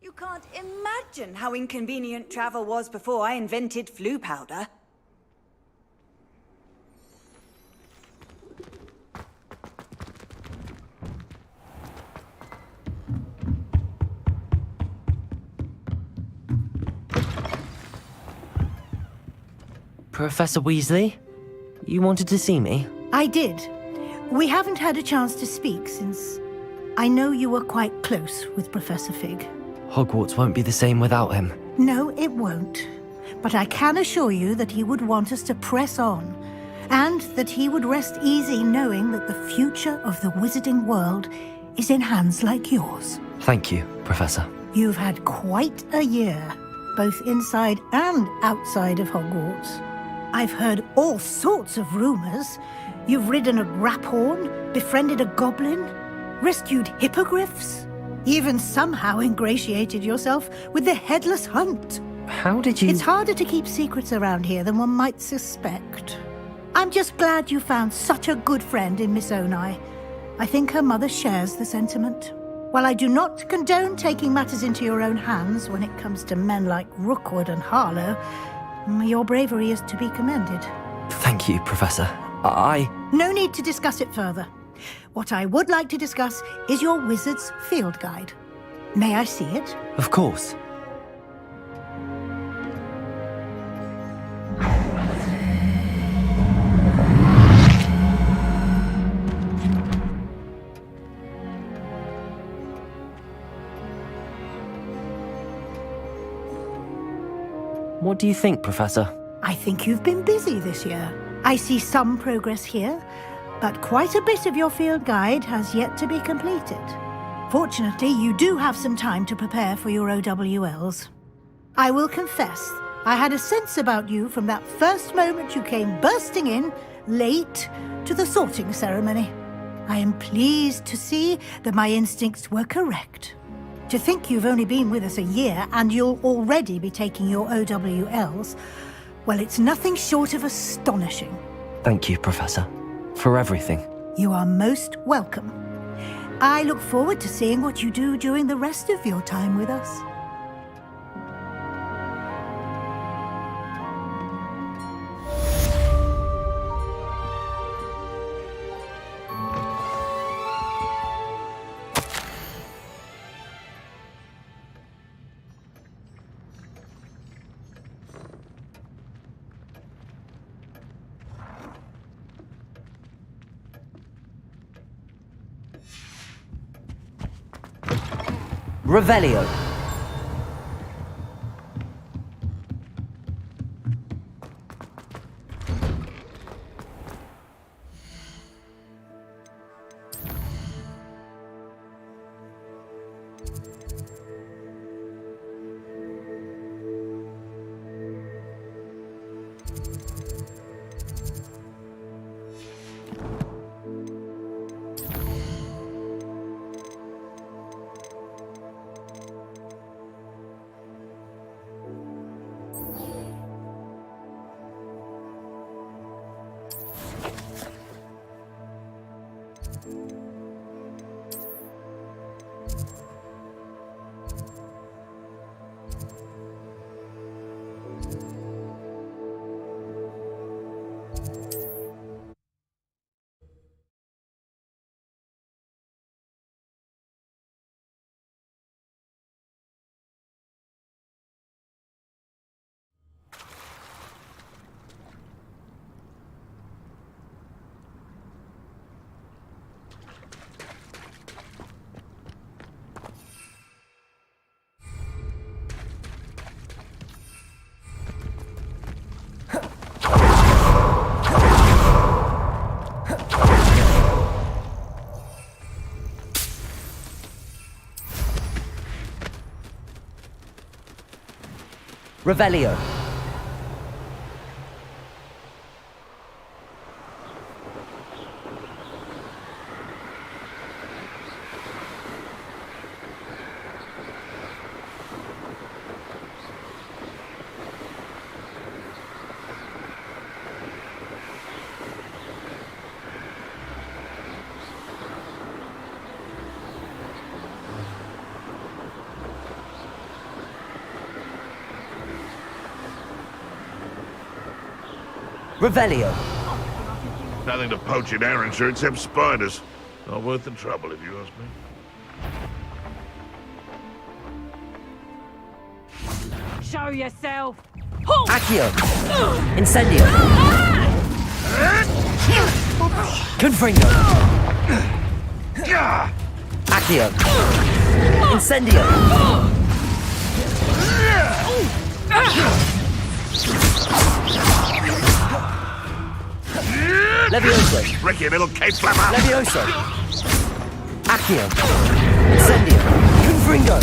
You can't imagine how inconvenient travel was before I invented flu powder. Professor Weasley? You wanted to see me? I did. We haven't had a chance to speak since I know you were quite close with Professor Fig. Hogwarts won't be the same without him. No, it won't. But I can assure you that he would want us to press on, and that he would rest easy knowing that the future of the wizarding world is in hands like yours. Thank you, Professor. You've had quite a year, both inside and outside of Hogwarts. I've heard all sorts of rumors. You've ridden a graphorn, befriended a goblin, rescued hippogriffs, even somehow ingratiated yourself with the Headless Hunt. How did you... It's harder to keep secrets around here than one might suspect. I'm just glad you found such a good friend in Miss Onai. I think her mother shares the sentiment. While I do not condone taking matters into your own hands when it comes to men like Rookwood and Harlow, your bravery is to be commended. Thank you, Professor. No need to discuss it further. What I would like to discuss is your wizard's field guide. May I see it? Of course. What do you think, Professor? I think you've been busy this year. I see some progress here, but quite a bit of your field guide has yet to be completed. Fortunately, you do have some time to prepare for your OWLs. I will confess, I had a sense about you from that first moment you came bursting in, late, to the sorting ceremony. I am pleased to see that my instincts were correct. To think you've only been with us a year and you'll already be taking your OWLs, well, it's nothing short of astonishing. Thank you, Professor, for everything. You are most welcome. I look forward to seeing what you do during the rest of your time with us. Revelio. Revelio. Revelio. Nothing to poach in Arranshire except spiders. Not worth the trouble, if you ask me. Show yourself! Accio. Incendio. Confringo. Accio. Incendio. Levioso. Ricky, little cape flapper! Levioso. Accio. Incendio. Confringo.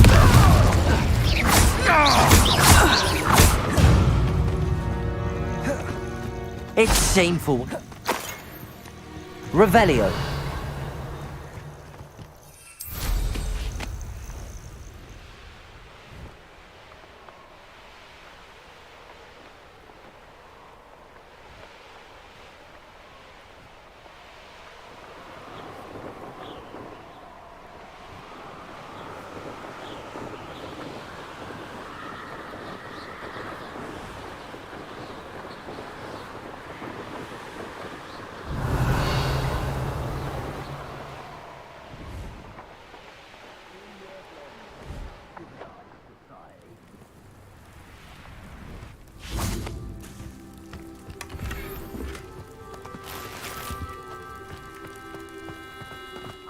It's shameful. Revelio.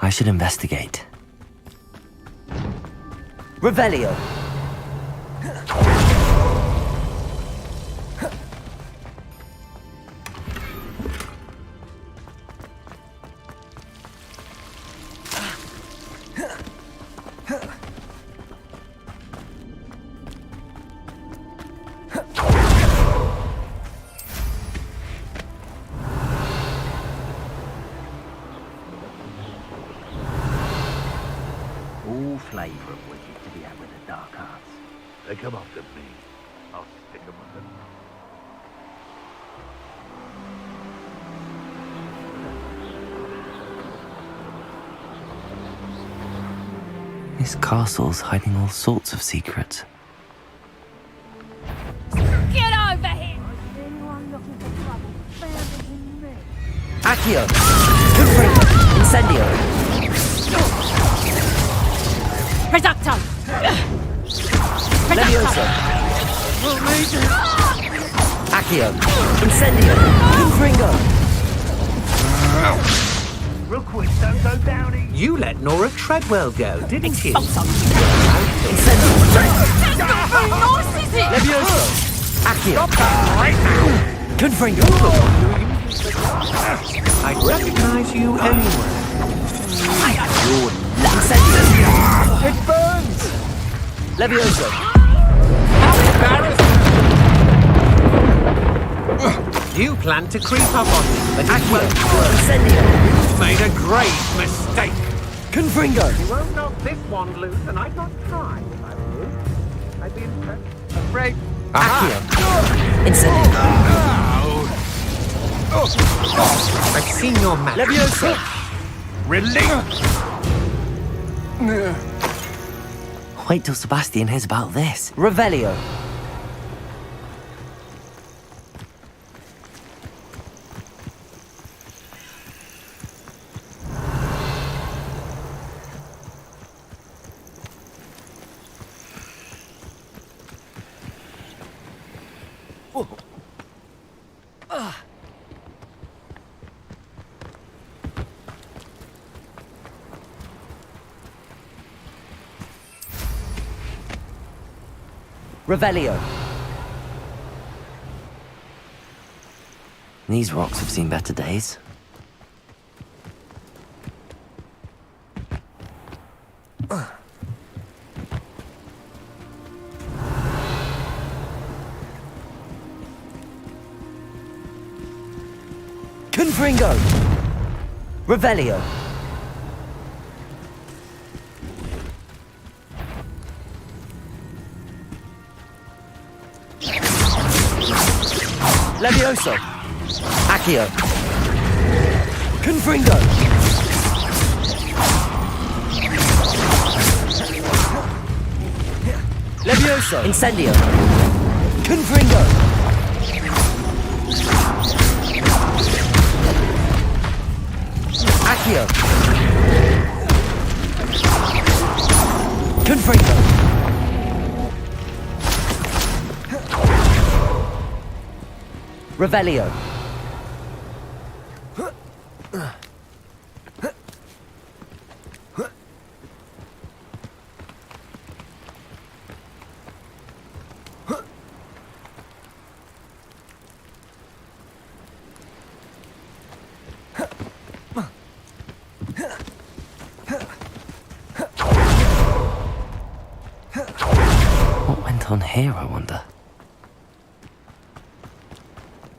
I should investigate. Revelio. All flavour of wicked to be had with the dark arts. They come after me. I'll stick 'em with them. This castle's hiding all sorts of secrets. Get over here! Accio. Confringo. Incendio. Reducto! Levioso. Accio. Incendio. Confringo. Real quick, don't go down easy. You let Nora Treadwell go, didn't you? Incendio. That's not very nice, is it? Levioso. Accio. Confringo. I'd recognize you anywhere. Incendio. It burns! Levioso. You plan to creep up on me, but it Accio. won't work. Incendio. You've made a grave mistake. Confringo. You won't knock this wand loose, and I'd not try if I were you. I'd be afraid. Accio. Incendio. I've seen your match. Levioso. Wait till Sebastian hears about this. Revelio. Revelio. These rocks have seen better days. Confringo! Revelio! Levioso! Accio! Confringo! Levioso! Incendio! Confringo! Accio! Confringo! Revelio! What went on here, I wonder?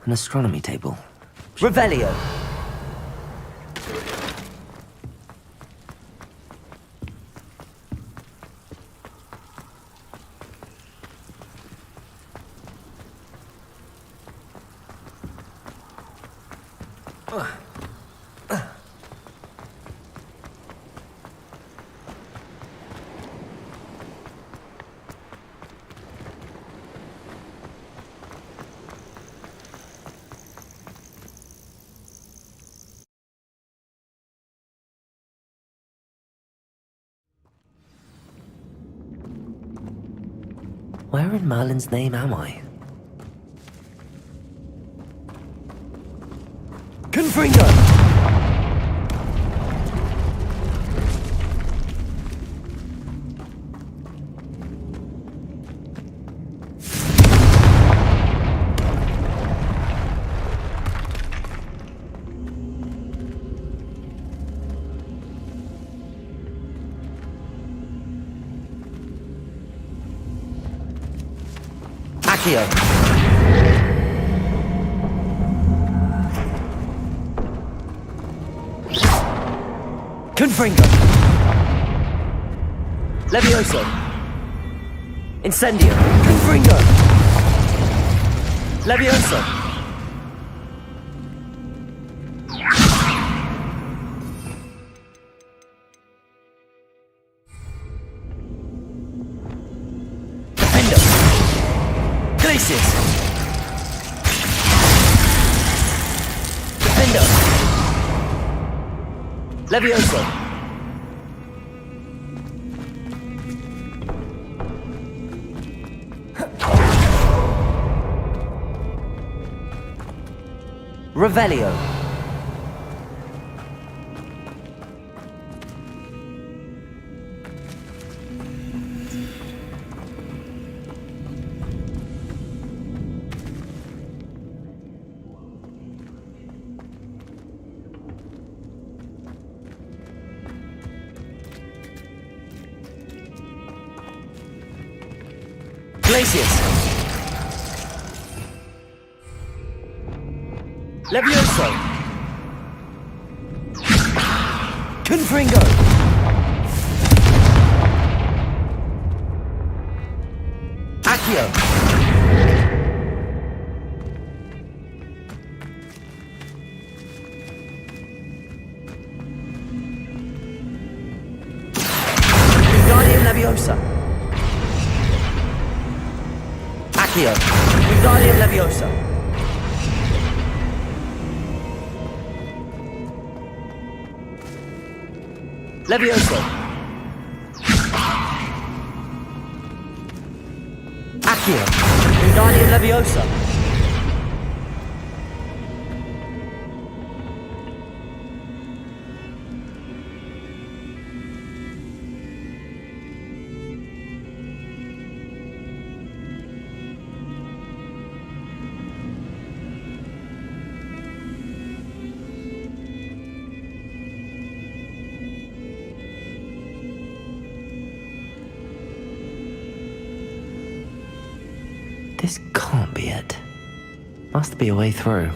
An astronomy table. Revelio! Where in Merlin's name am I? Confringo! Accio! Confringo! Levioso! Incendio! Confringo! Levioso! Defendo! Glacius! Defendo! Levioso! Revelio! Glacius! Levioso! Confringo! Accio! Wingardium Leviosa! Accio! Wingardium Leviosa! Levioso! Accio! Wingardium Leviosa! This can't be it. Must be a way through.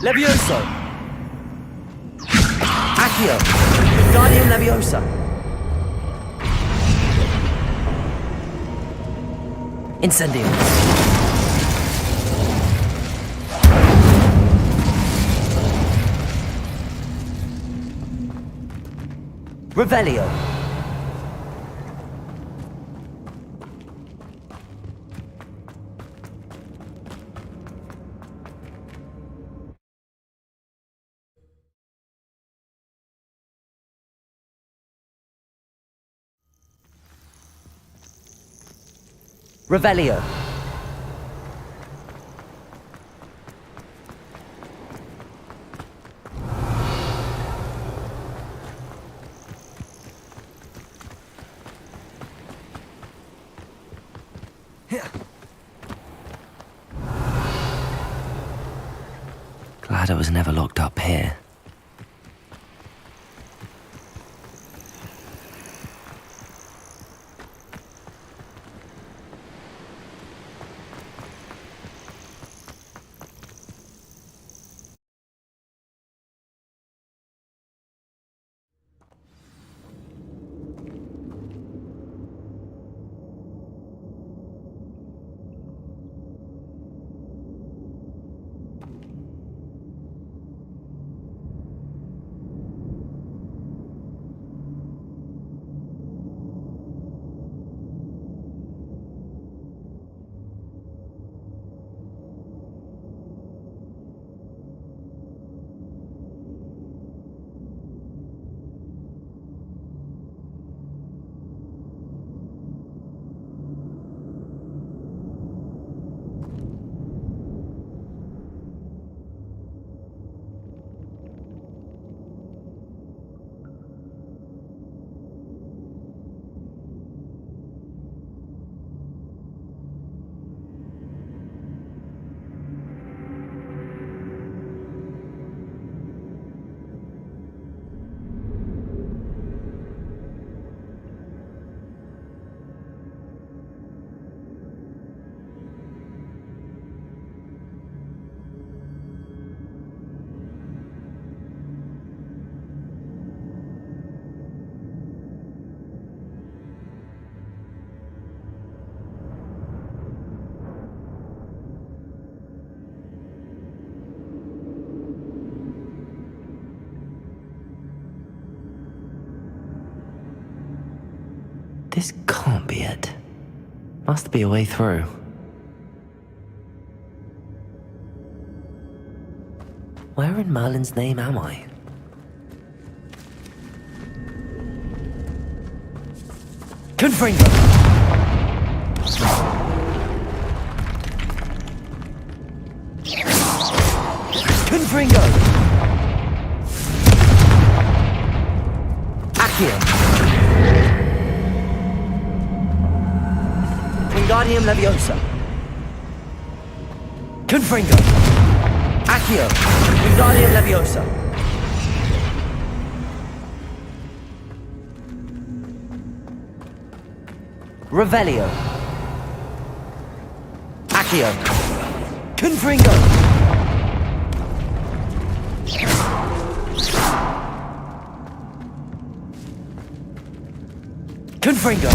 Levioso! Accio! Guardian Leviosa! Incendio! Revelio! Revelio. Glad I was never locked up here. This can't be it. Must be a way through. Where in Merlin's name am I? Confringo! Confringo! Accio! Wingardium Leviosa! Confringo! Accio! Wingardium Leviosa! Revelio! Accio! Confringo! Confringo!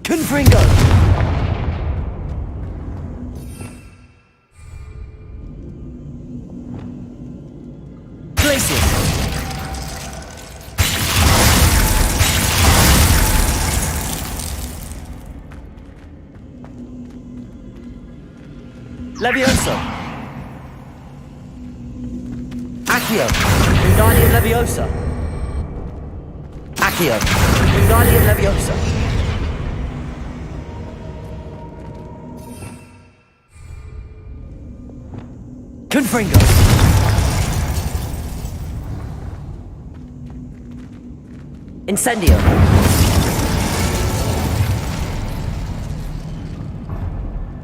Confringo! Glacier! Levioso! Accio! Wingardium Leviosa! Accio! Wingardium Leviosa! Confringo! Incendio!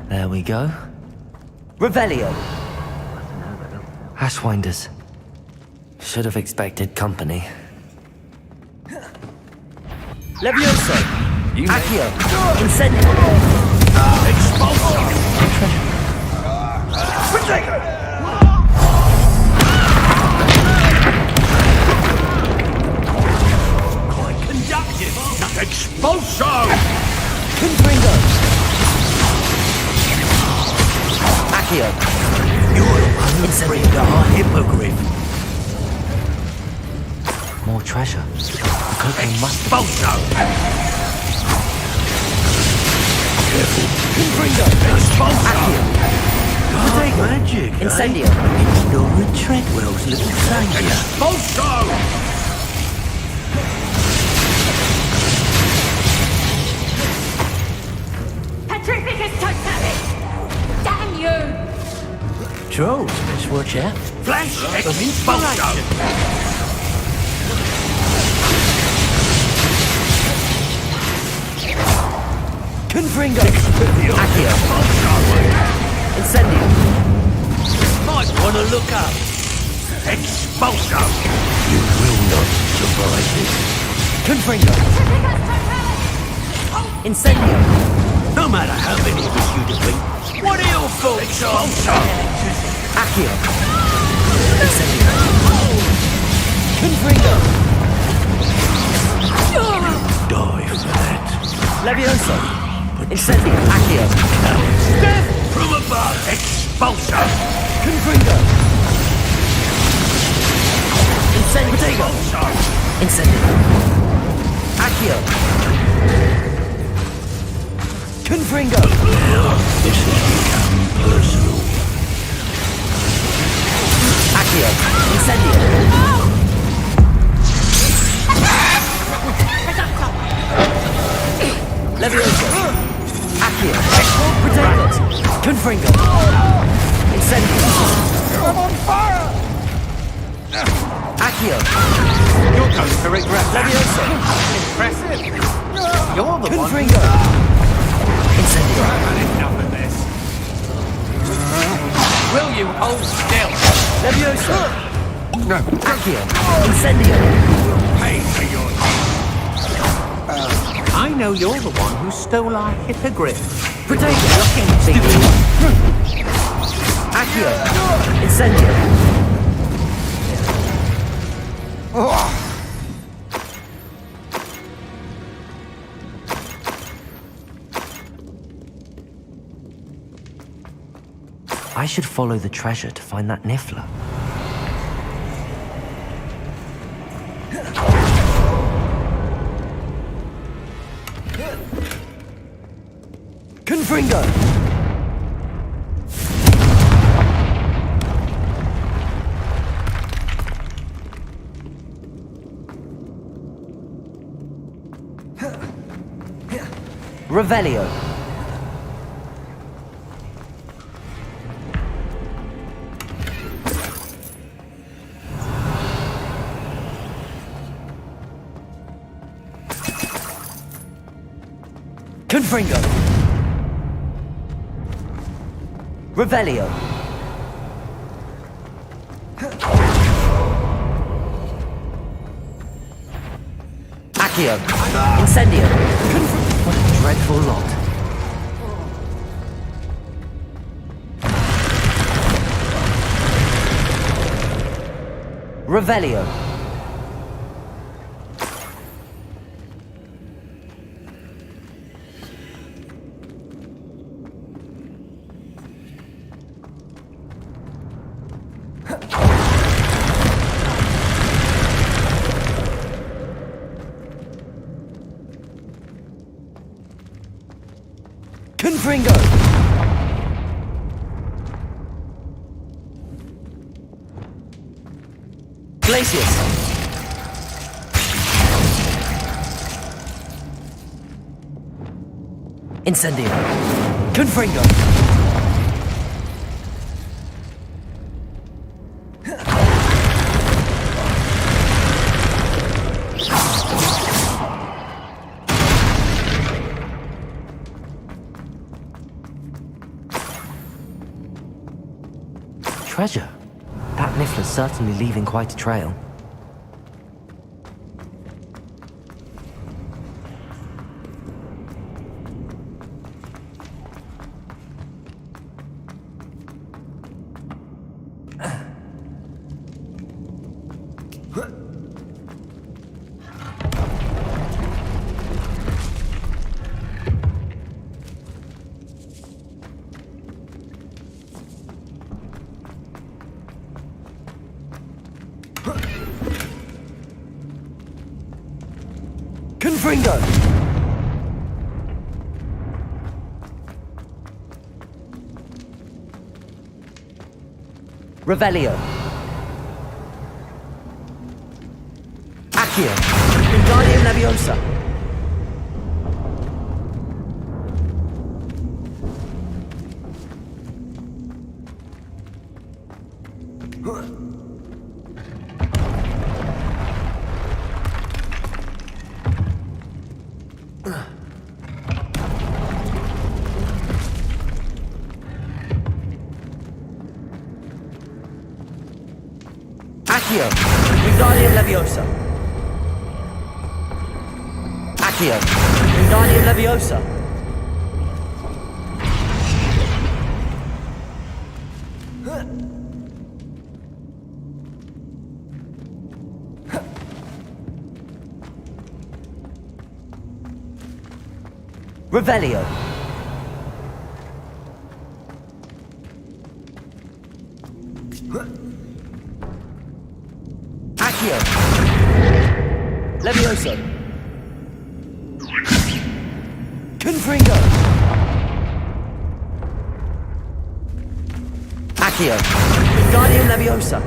There we go. Revelio! Ashwinders. Should have expected company. Levioso! Accio! Incendio! Expulsion! Quite conductive. Expulsion! Confringo! Accio! You're the one who freed our hippogriff. More treasure. The cocaine must be... Expulsion! Confringo! Accio! Dark magic, Incendio! It's Nora Treadwell's little savior. Expulsion! Petrificus totalis! Damn you! Trolls, Miss Watch out. Flash expulsion! Confringo! Accio! Incendio! Might want to look up. Expulsion! You will not survive this. Confringo! Petrificus totalis! Incendio! No matter how many of us you defeat, what are your thoughts on Accio! Incendio! Confringo! die for that? Levioso! Incendio! Accio! Death from above! Expulsion! Confringo! Incendio! Expulsion! Incendio! Accio! Confringo! This has become personal. Accio! Incendio! Levioso! Accio! Protect! Confringo! Incendio! I'm on fire! Accio! You're going to regret that. Levioso! Impressive. You're the one. Confringo! Incendio! I've had enough of this. Will you hold still? Levioso! No. Accio! Incendio! Pay for your I know you're the one who stole our hippogriff. Protect! Biggie! Accio! Incendio! I should follow the treasure to find that Niffler. Confringo! Revelio! Confringo! Revelio! Accio! Incendio! What a dreadful lot. Revelio! Confringo! Glacius! Incendio! Confringo! Treasure? That Niffler's certainly leaving quite a trail. Confringo! Revelio! Accio! Wingardium Leviosa! Accio! Wingardium Leviosa! Accio! Wingardium Leviosa! Revelio! Accio! Levioso! Confringo! Accio! Wingardium Leviosa!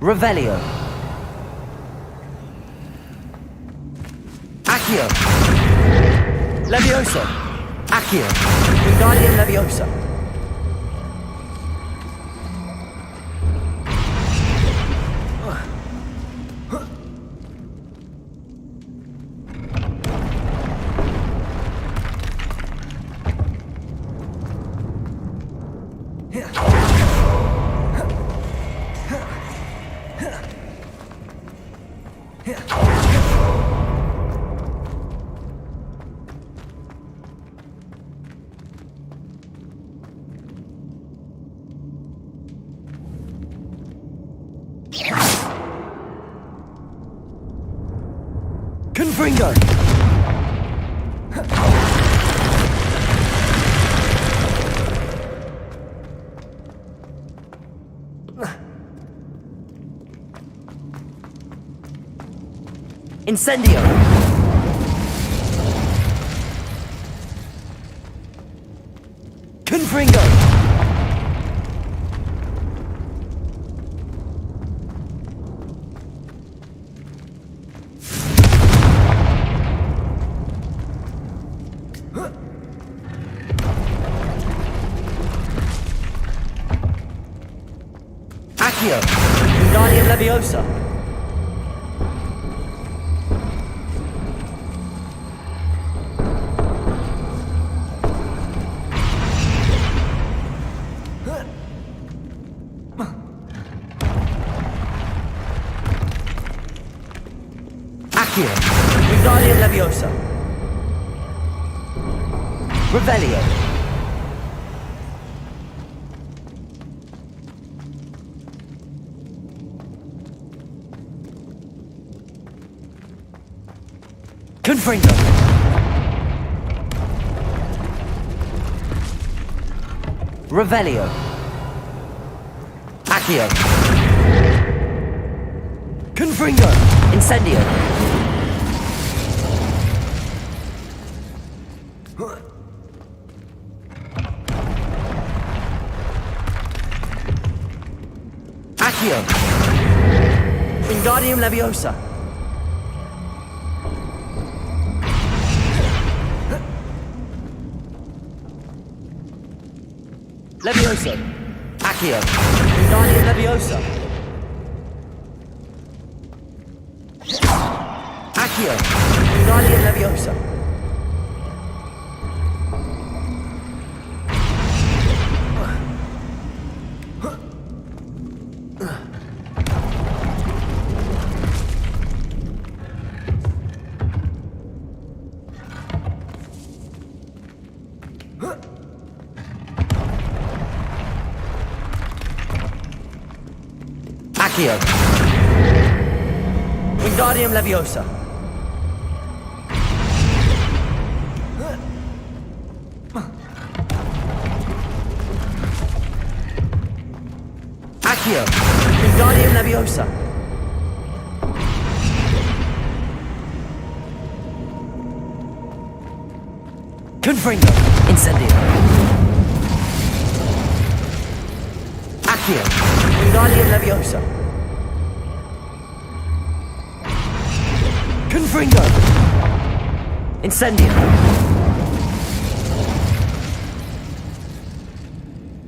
Revelio! Accio! Levioso! Accio! Wingardium Leviosa! Confringo! Incendio! Confringo! Accio! Wingardium Leviosa! Accio! Wingardium Leviosa! Revelio! Confringo! Revelio! Accio! Confringo! Incendio! Accio. Wingardium Leviosa. Leviosa. Accio. Wingardium Leviosa. Accio. Wingardium Leviosa. Accio. Wingardium Leviosa. Accio. Wingardium Leviosa. Confringo. Incendio. Accio. Wingardium Leviosa. Confringo. Incendio.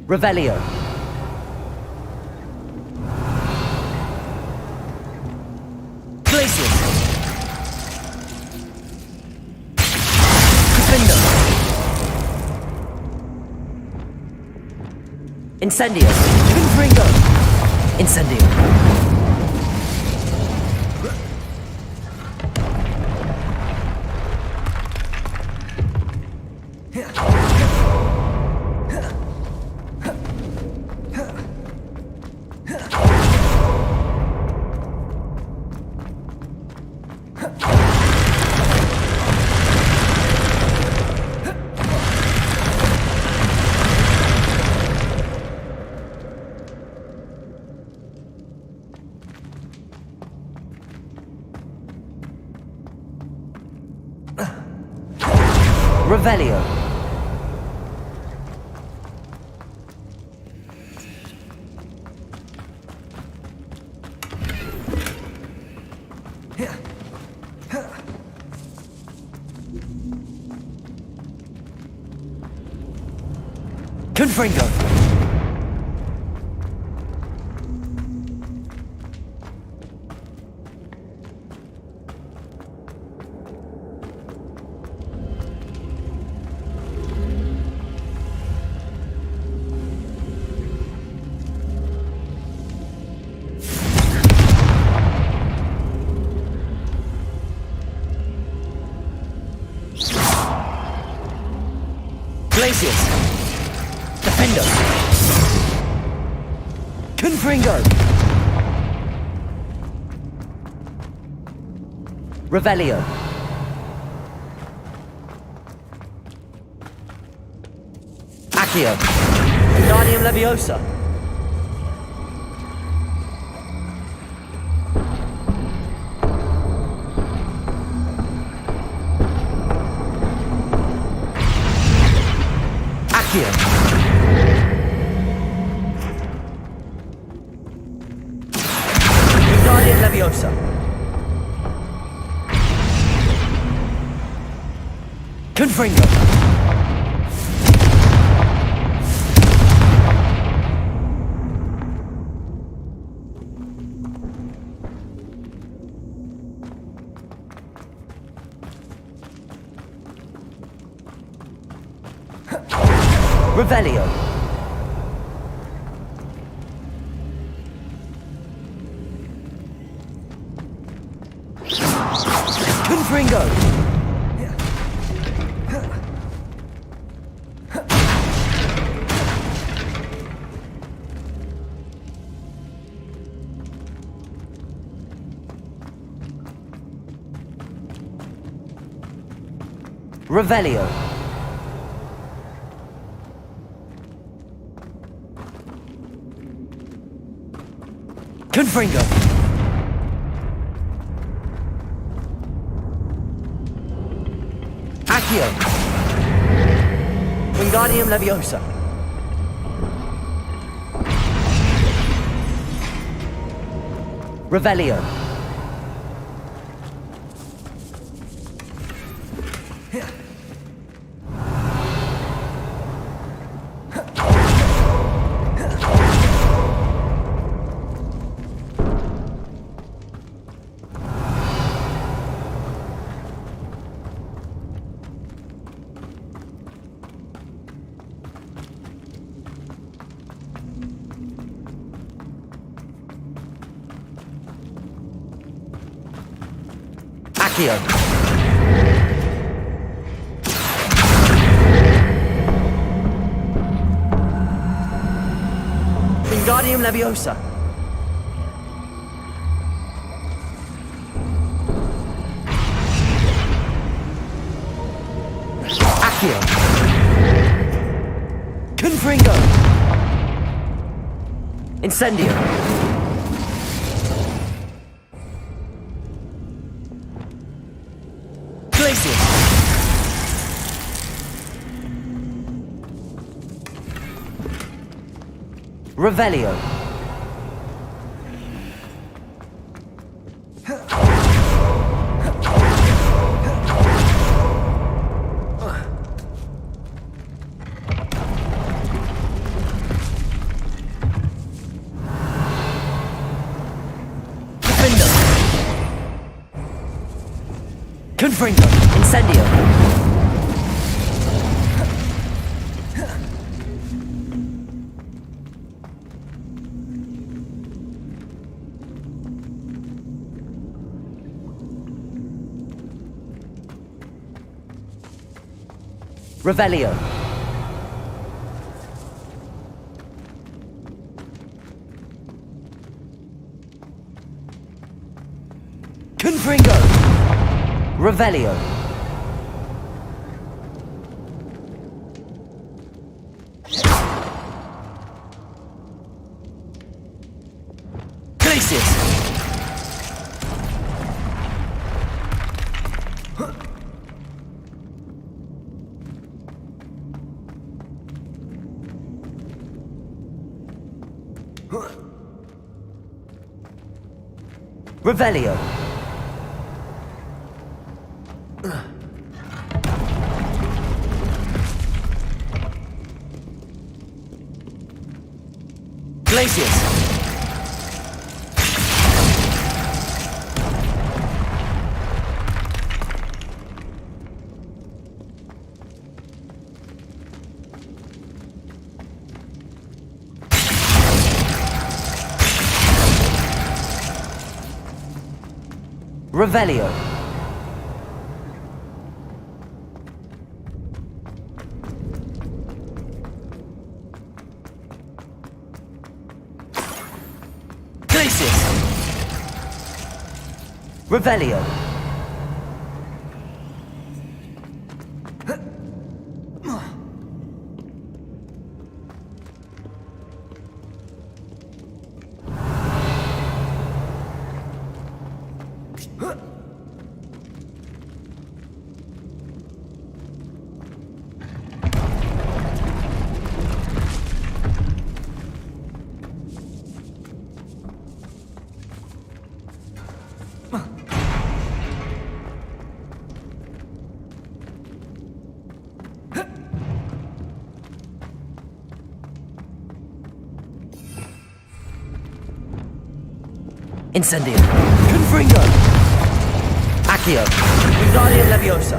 Revelio. Glacius. Crescendo. Incendio. Confringo. Incendio. Revelio. Confringo. Glacius. Defendo. Confringo. Revelio. Accio. Wingardium Leviosa. Accio. Wingardium Leviosa. Confringo. Revelio. Confringo. Revelio. Confringo. Accio. Wingardium Leviosa. Revelio. Accio. Wingardium Leviosa. Accio. Confringo. Incendio. Glacius. Revelio. Confringo. Incendio. Revelio. Confringo. Revelio. Glacius. Revelio. Glacius. Revelio. Glacius. Revelio. Incendio. Confringo. Accio. Wingardium Leviosa.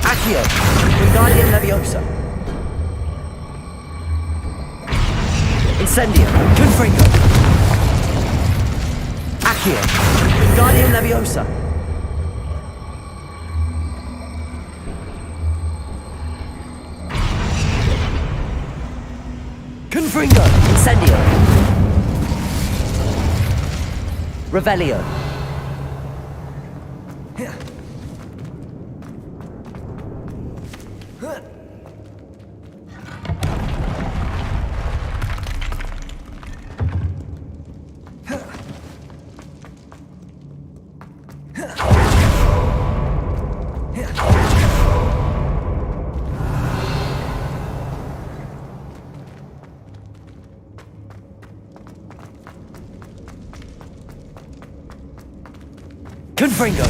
Accio. Wingardium Leviosa. Incendio. Confringo. Accio. Wingardium Leviosa. Confringo. Incendio. Revelio. Confringo.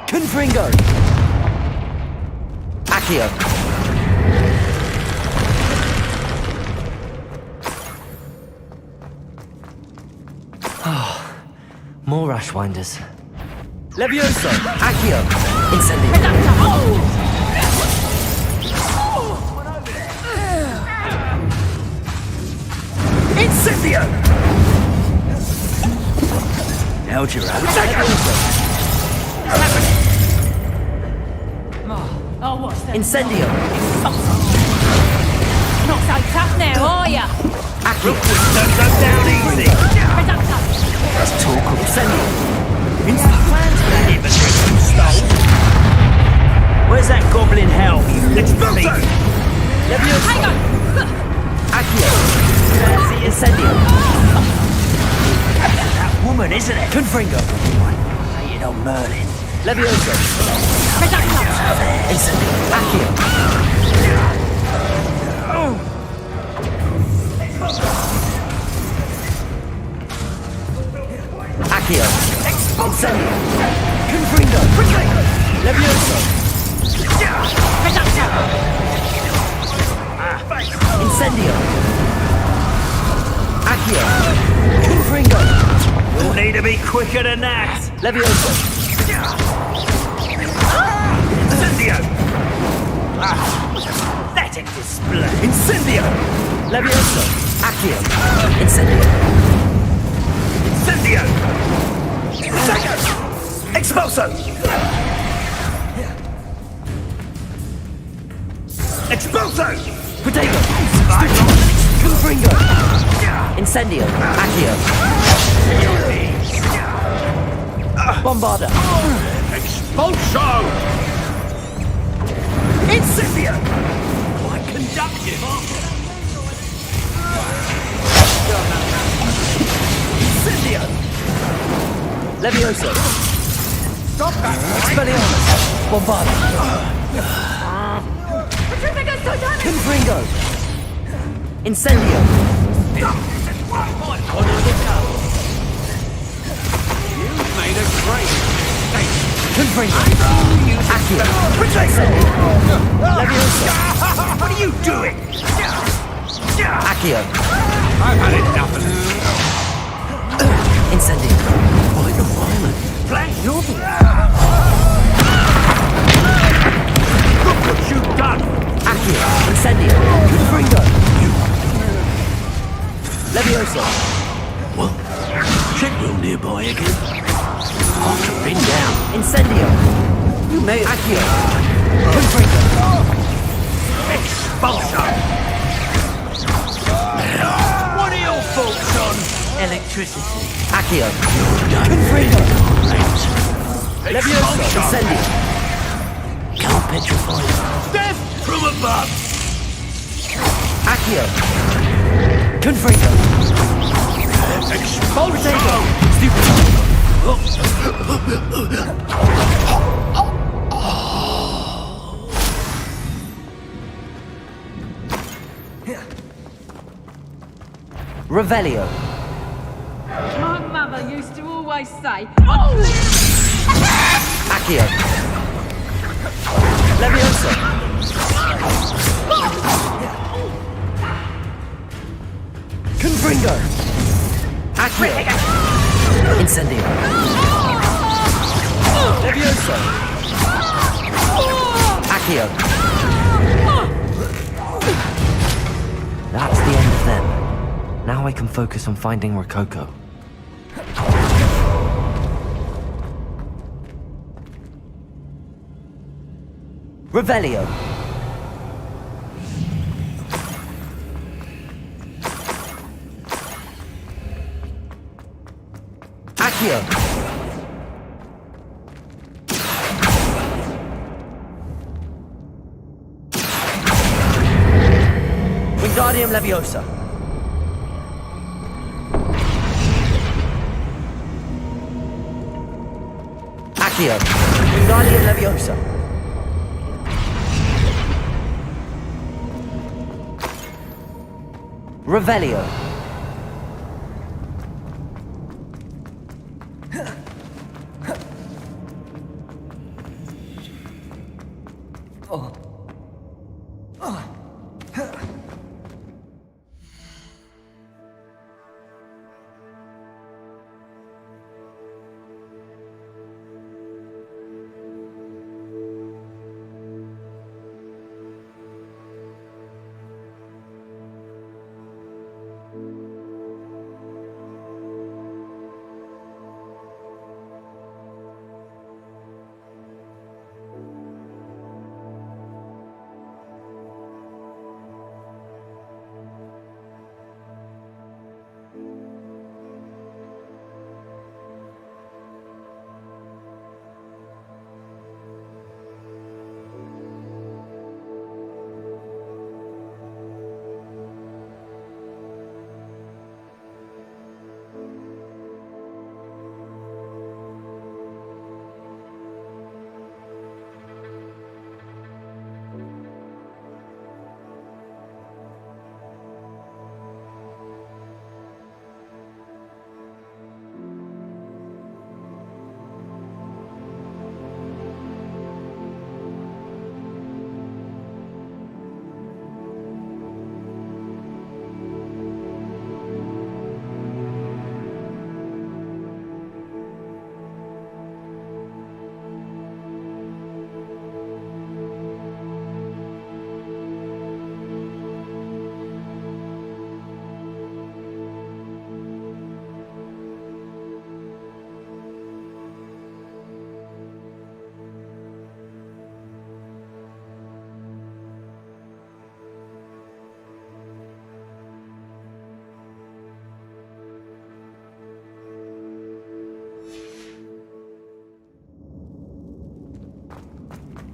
Confringo. Accio. More Ashwinders. Levioso! Accio! Incendio! Incendio! How'd you run? Oh, what's that? Incendio! Not so tough now, are ya? Accio! Don't go down easy! Let's talk of Incendio! Where's that goblin help, you little thief? Levioso! Hang on! Accio! Incendio! That woman, isn't it? Confringo! Hated on Merlin. Levioso! Incendio! Accio! Accio! Incendio! Confringo! Levioso! Incendio! Accio! Confringo! You'll need to be quicker than that. Levioso! Incendio! Let it display. Incendio! Levioso! Accio! Incendio! Incendio! Expulso! Expulso! Protego! Confringo! Incendio! Accio! Bombarda! Expulso! Incendio! Quite conductive, aren't you? Incendio! Levioso! Stop that! Expelliarmus! Bombarda! Confringo! Incendio! Made a great mistake. Confringo! Accio! Incendio! Levioso! What are you doing? Accio! I've had enough of this. Incendio! Quite a violent. Flash! Look what you've done! Accio! Incendio! Confringo! Levioso! Well, check room nearby again. After been down. Incendio! You may have Accio! Confringo! Expulso! What are your thoughts on electricity? Accio! Confringo! Levioso! Expulso! Incendio! Can't petrify you. Death from above! Accio! Confringo! Expulso! Stupid! Revelio! My mother used to always say, Accio! Levioso! Confringo! Accio! Incendio! Levioso! Accio! That's the end of them. Now I can focus on finding Rococo. Revelio! Accio! Wingardium Leviosa! Accio! Wingardium Leviosa! Revelio.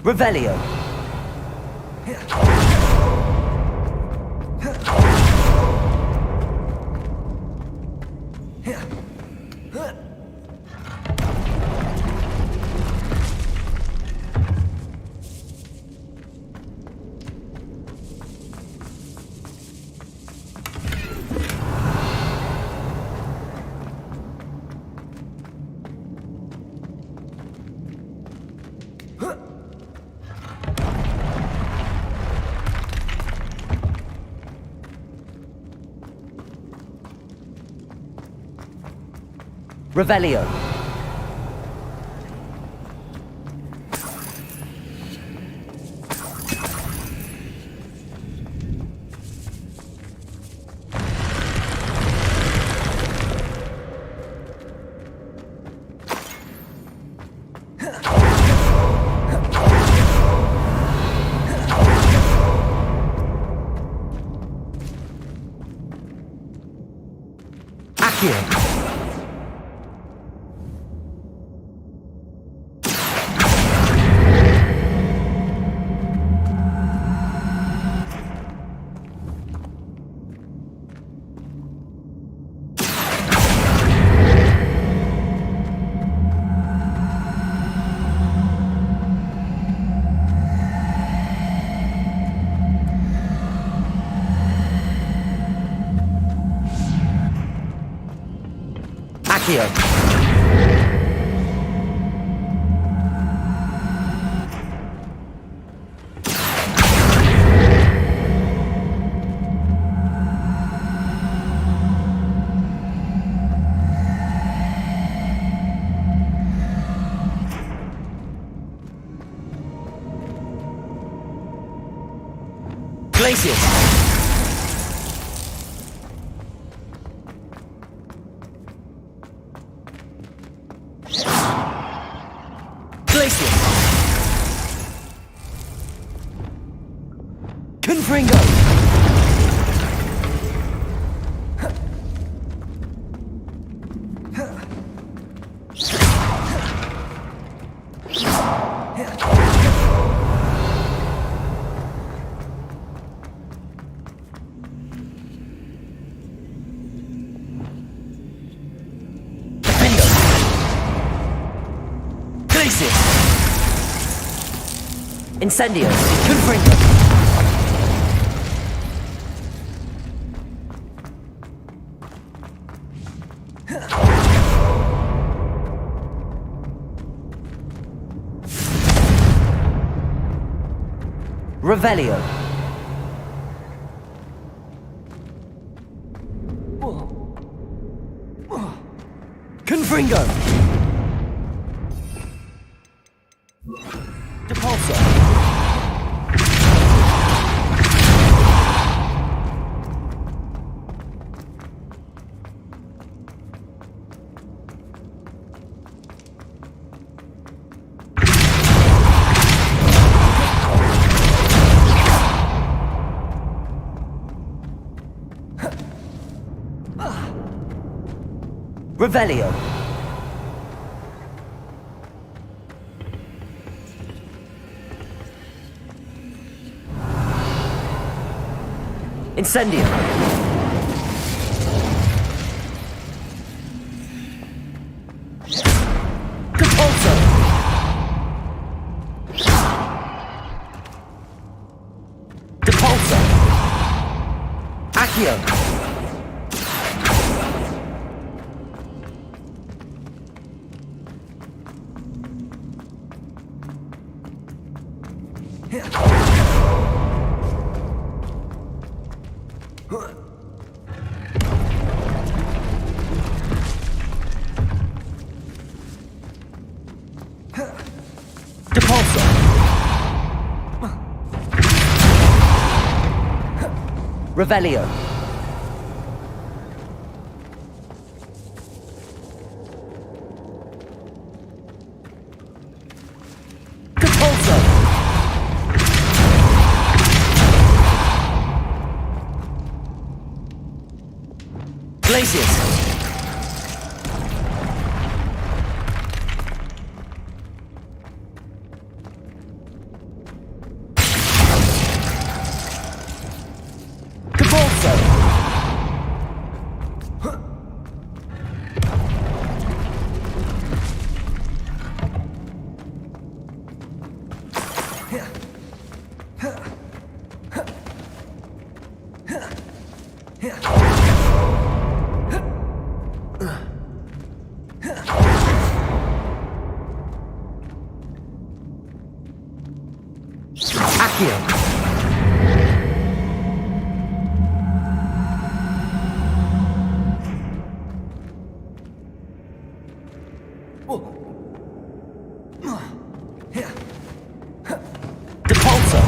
Revelio. Revelio. Accio. Accio. Glacius. Confringo! Incendio! Confringo! Revelio. Confringo. Depulso. Revelio. Incendio. Depulso. Depulso. Accio. Depulso. Revelio. Depulso. Glacius. Accio. Depulso.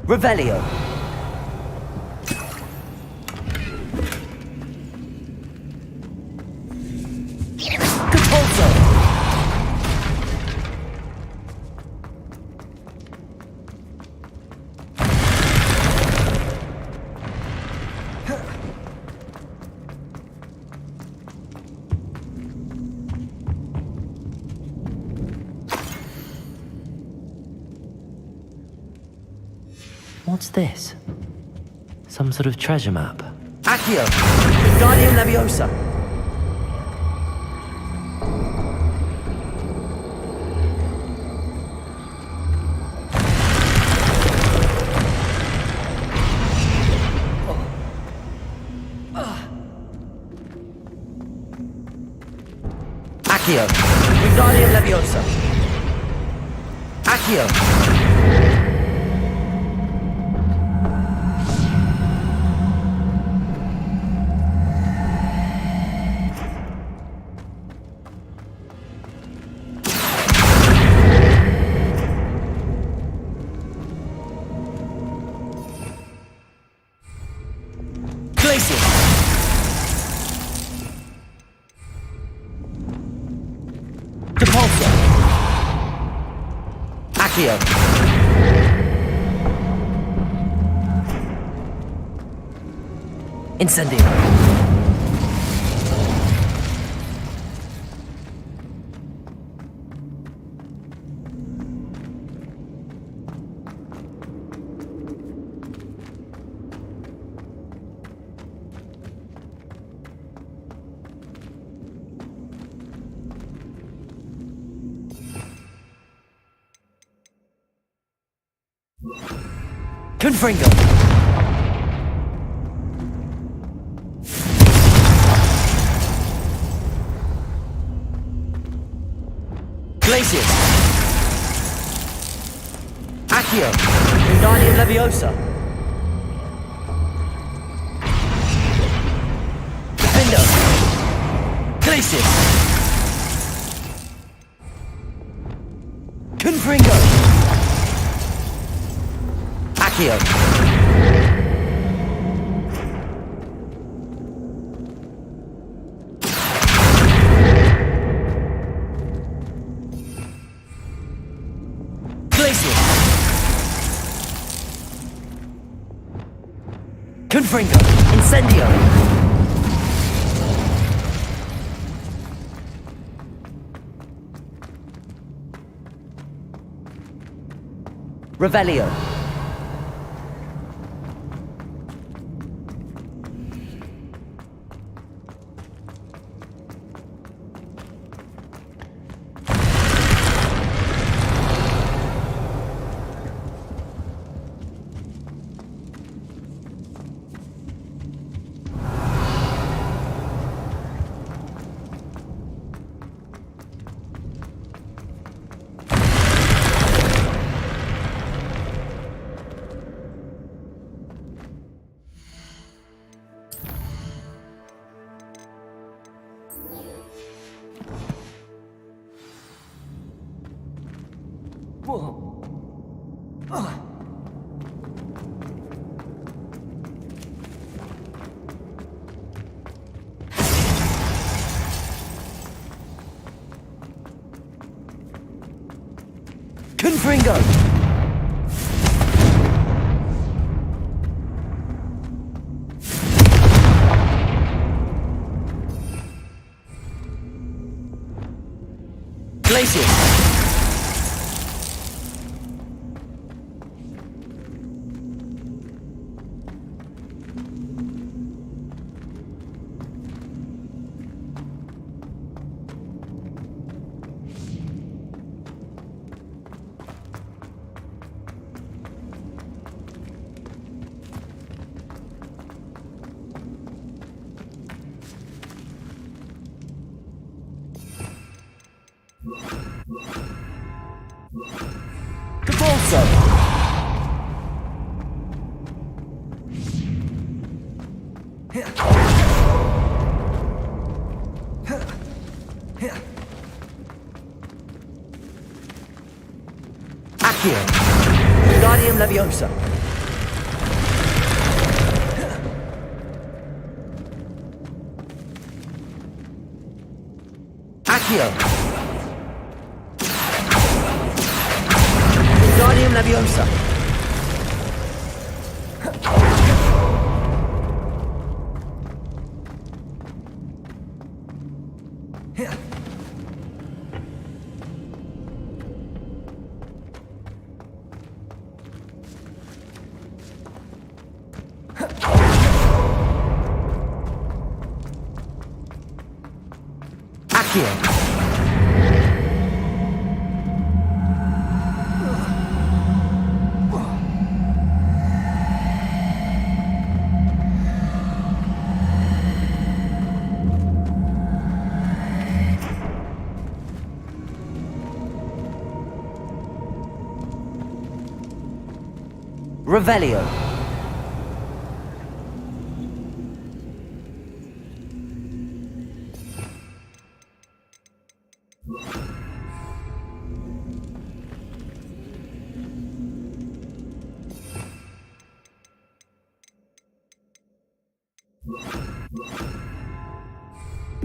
Revelio. Depulso. What's this? Some sort of treasure map. Accio! Guardian Leviosa! Accio! Guardian Leviosa! Accio! Depulso. Accio. Incendio. Confringo. Glacius. Accio. Wingardium Leviosa. Defendo. Glacius. Confringo. Accio. Glacius. Confringo. Incendio. Revelio. Confringo. Glacius. Cabalso. Accio. Wingardium Leviosa. Accio. Wingardium Leviosa. Accio. Revelio.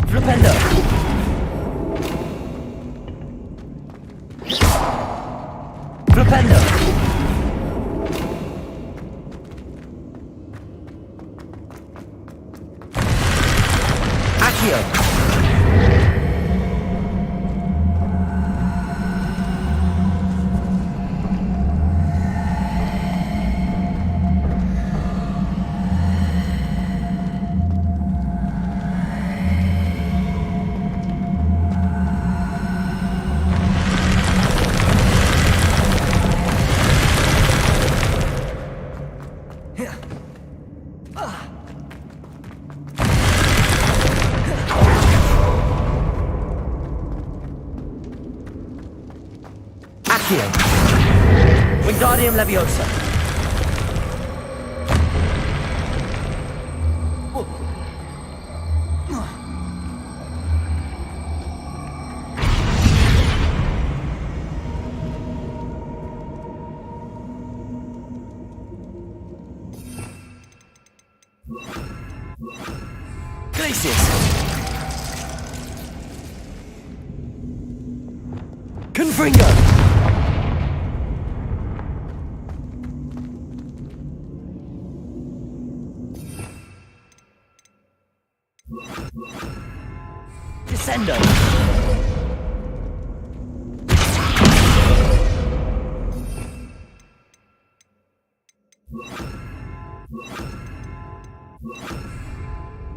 Flipendo. Flipendo. Accio. Accio. Wingardium Leviosa. Glacius. Confringo. Descendo.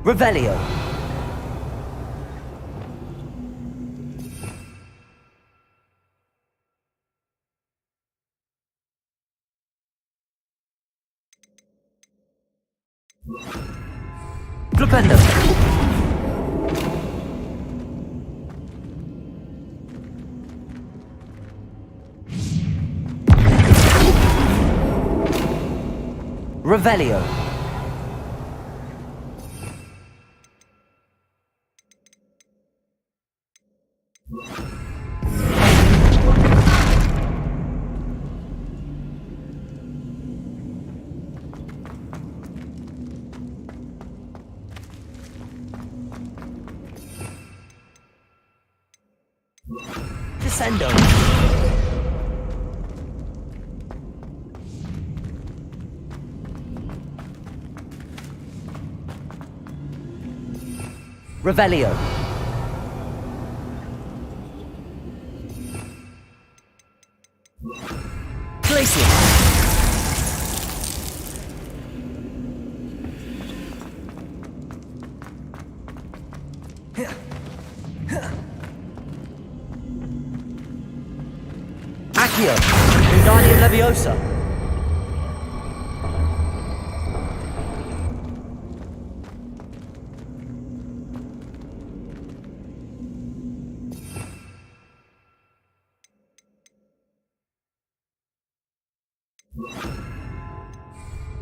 Revelio. Flipendo. Revelio. Descendo. Revelio. Glacier. Accio. Wingardium Leviosa.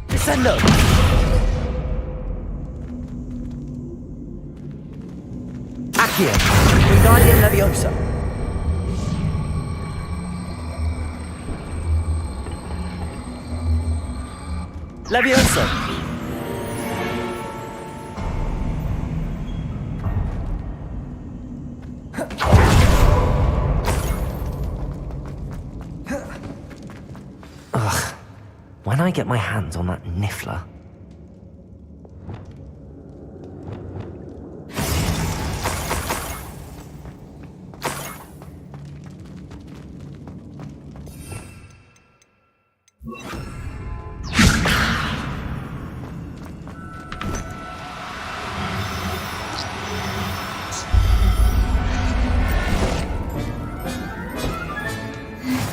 Descendo. Accio. Wingardium Leviosa. Leviosa. Ugh. When I get my hands on that niffler.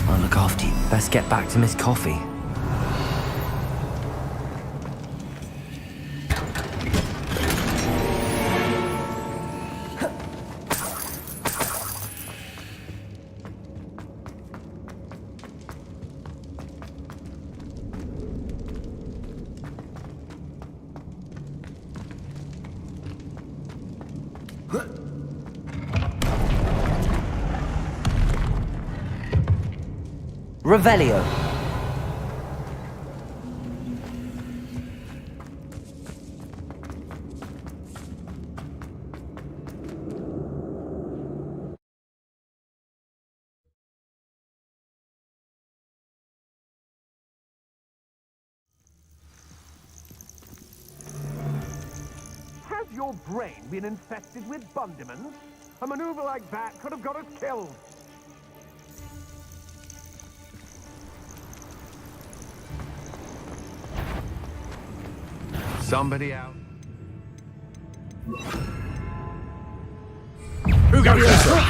I'll look after you. Best get back to Miss Coffee. Revelio. Has your brain been infected with bundiments? A maneuver like that could have got us killed. Somebody out. Who goes there?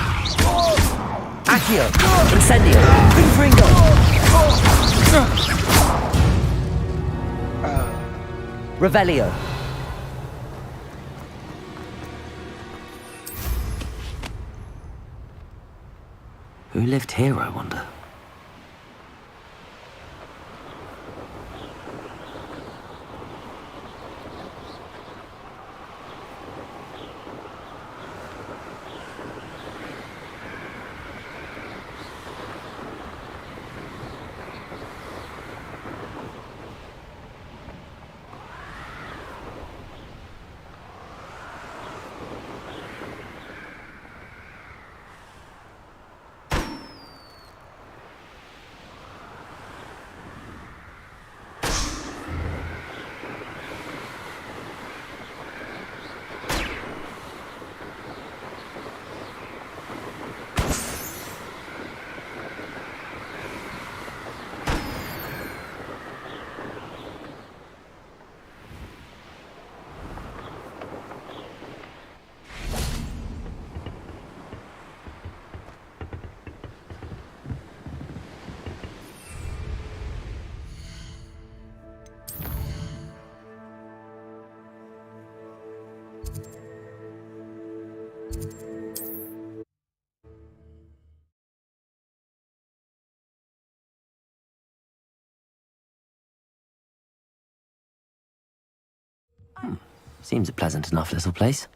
Accio. Incendio. Confringo. Revelio. Who lived here, I wonder? Seems a pleasant enough little place.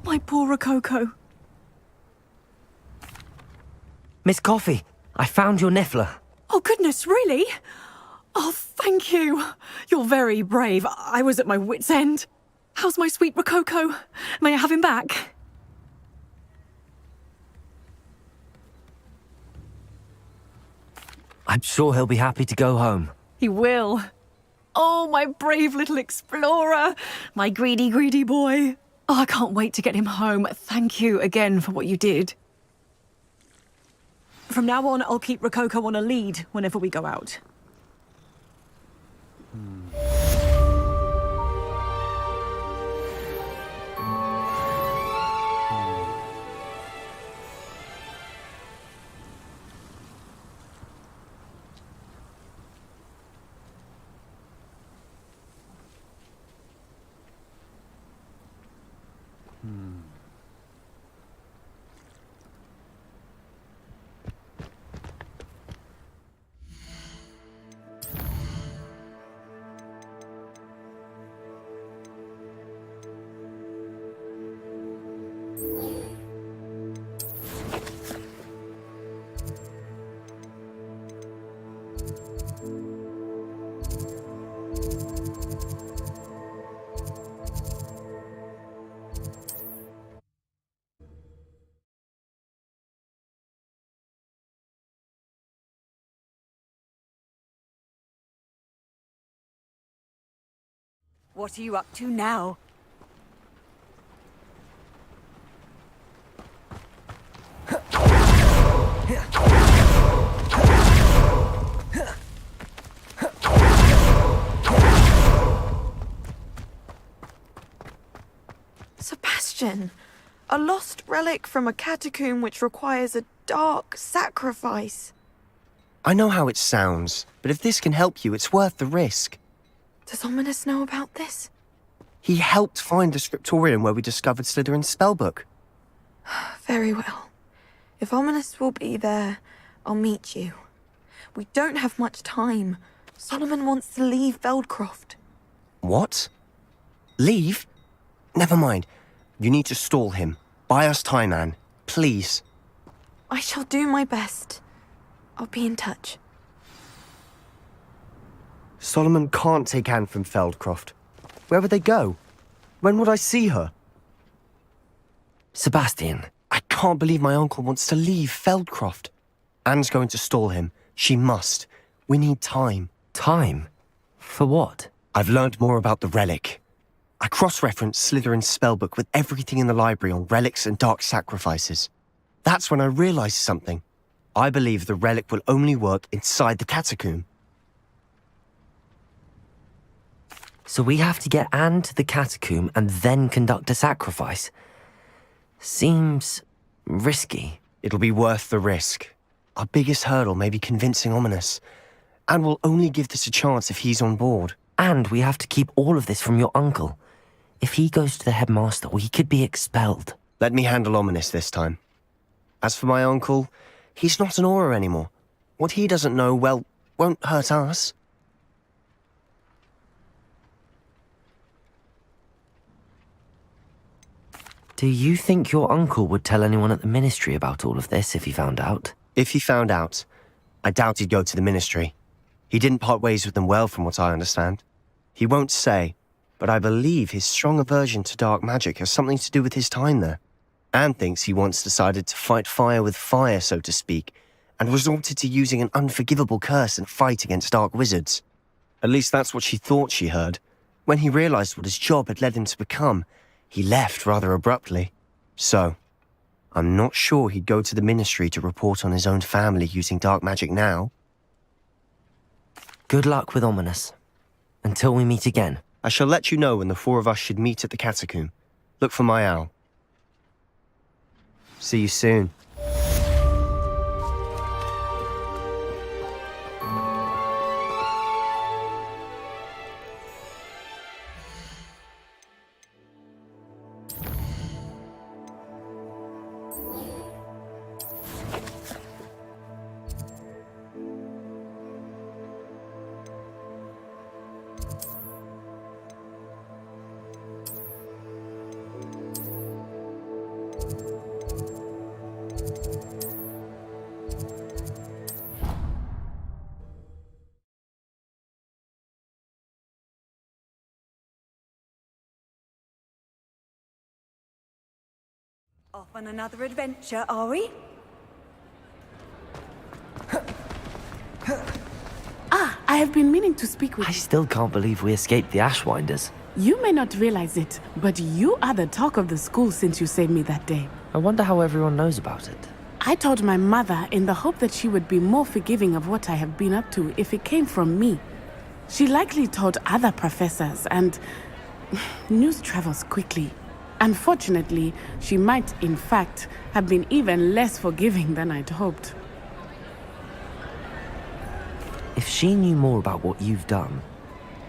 My poor Rococo. Miss Coffee, I found your niffler. Oh, goodness, really? Oh, thank you. You're very brave. I was at my wit's end. How's my sweet Rococo? May I have him back? I'm sure he'll be happy to go home. He will. Oh, my brave little explorer. My greedy, greedy boy. Oh, I can't wait to get him home. Thank you again for what you did. From now on, I'll keep Rococo on a lead whenever we go out. What are you up to now? Sebastian, a lost relic from a catacomb which requires a dark sacrifice. I know how it sounds, but if this can help you, it's worth the risk. Does Ominous know about this? He helped find the scriptorium where we discovered Slytherin's spellbook. Very well. If Ominous will be there, I'll meet you. We don't have much time. Solomon wants to leave Feldcroft. What? Leave? Never mind. You need to stall him. Buy us time, Anne. Please. I shall do my best. I'll be in touch. Solomon can't take Anne from Feldcroft. Where would they go? When would I see her? Sebastian. I can't believe my uncle wants to leave Feldcroft. Anne's going to stall him. She must. We need time. Time? For what? I've learned more about the relic. I cross-referenced Slytherin's spellbook with everything in the library on relics and dark sacrifices. That's when I realized something. I believe the relic will only work inside the catacomb. So we have to get Anne to the catacomb and then conduct a sacrifice. Seems risky. It'll be worth the risk. Our biggest hurdle may be convincing Ominous. And we'll only give this a chance if he's on board. And we have to keep all of this from your uncle. If he goes to the headmaster, we could be expelled. Let me handle Ominous this time. As for my uncle, he's not an Auror anymore. What he doesn't know, well, won't hurt us. Do you think your uncle would tell anyone at the ministry about all of this if he found out? If he found out, I doubt he'd go to the ministry. He didn't part ways with them well, from what I understand. He won't say, but I believe his strong aversion to dark magic has something to do with his time there. Anne thinks he once decided to fight fire with fire, so to speak, and resorted to using an unforgivable curse in a fight against dark wizards. At least that's what she thought she heard. When he realized what his job had led him to become, he left rather abruptly. So, I'm not sure he'd go to the ministry to report on his own family using dark magic now. Good luck with Ominous. Until we meet again. I shall let you know when the four of us should meet at the catacomb. Look for my owl. See you soon. Off on another adventure, are we? I have been meaning to speak with I you. still can't believe we escaped the Ashwinders. You may not realize it, but you are the talk of the school since you saved me that day. I wonder how everyone knows about it. I told my mother in the hope that she would be more forgiving of what I have been up to if it came from me. She likely told other professors, and news travels quickly. Unfortunately, she might, in fact, have been even less forgiving than I'd hoped. If she knew more about what you've done,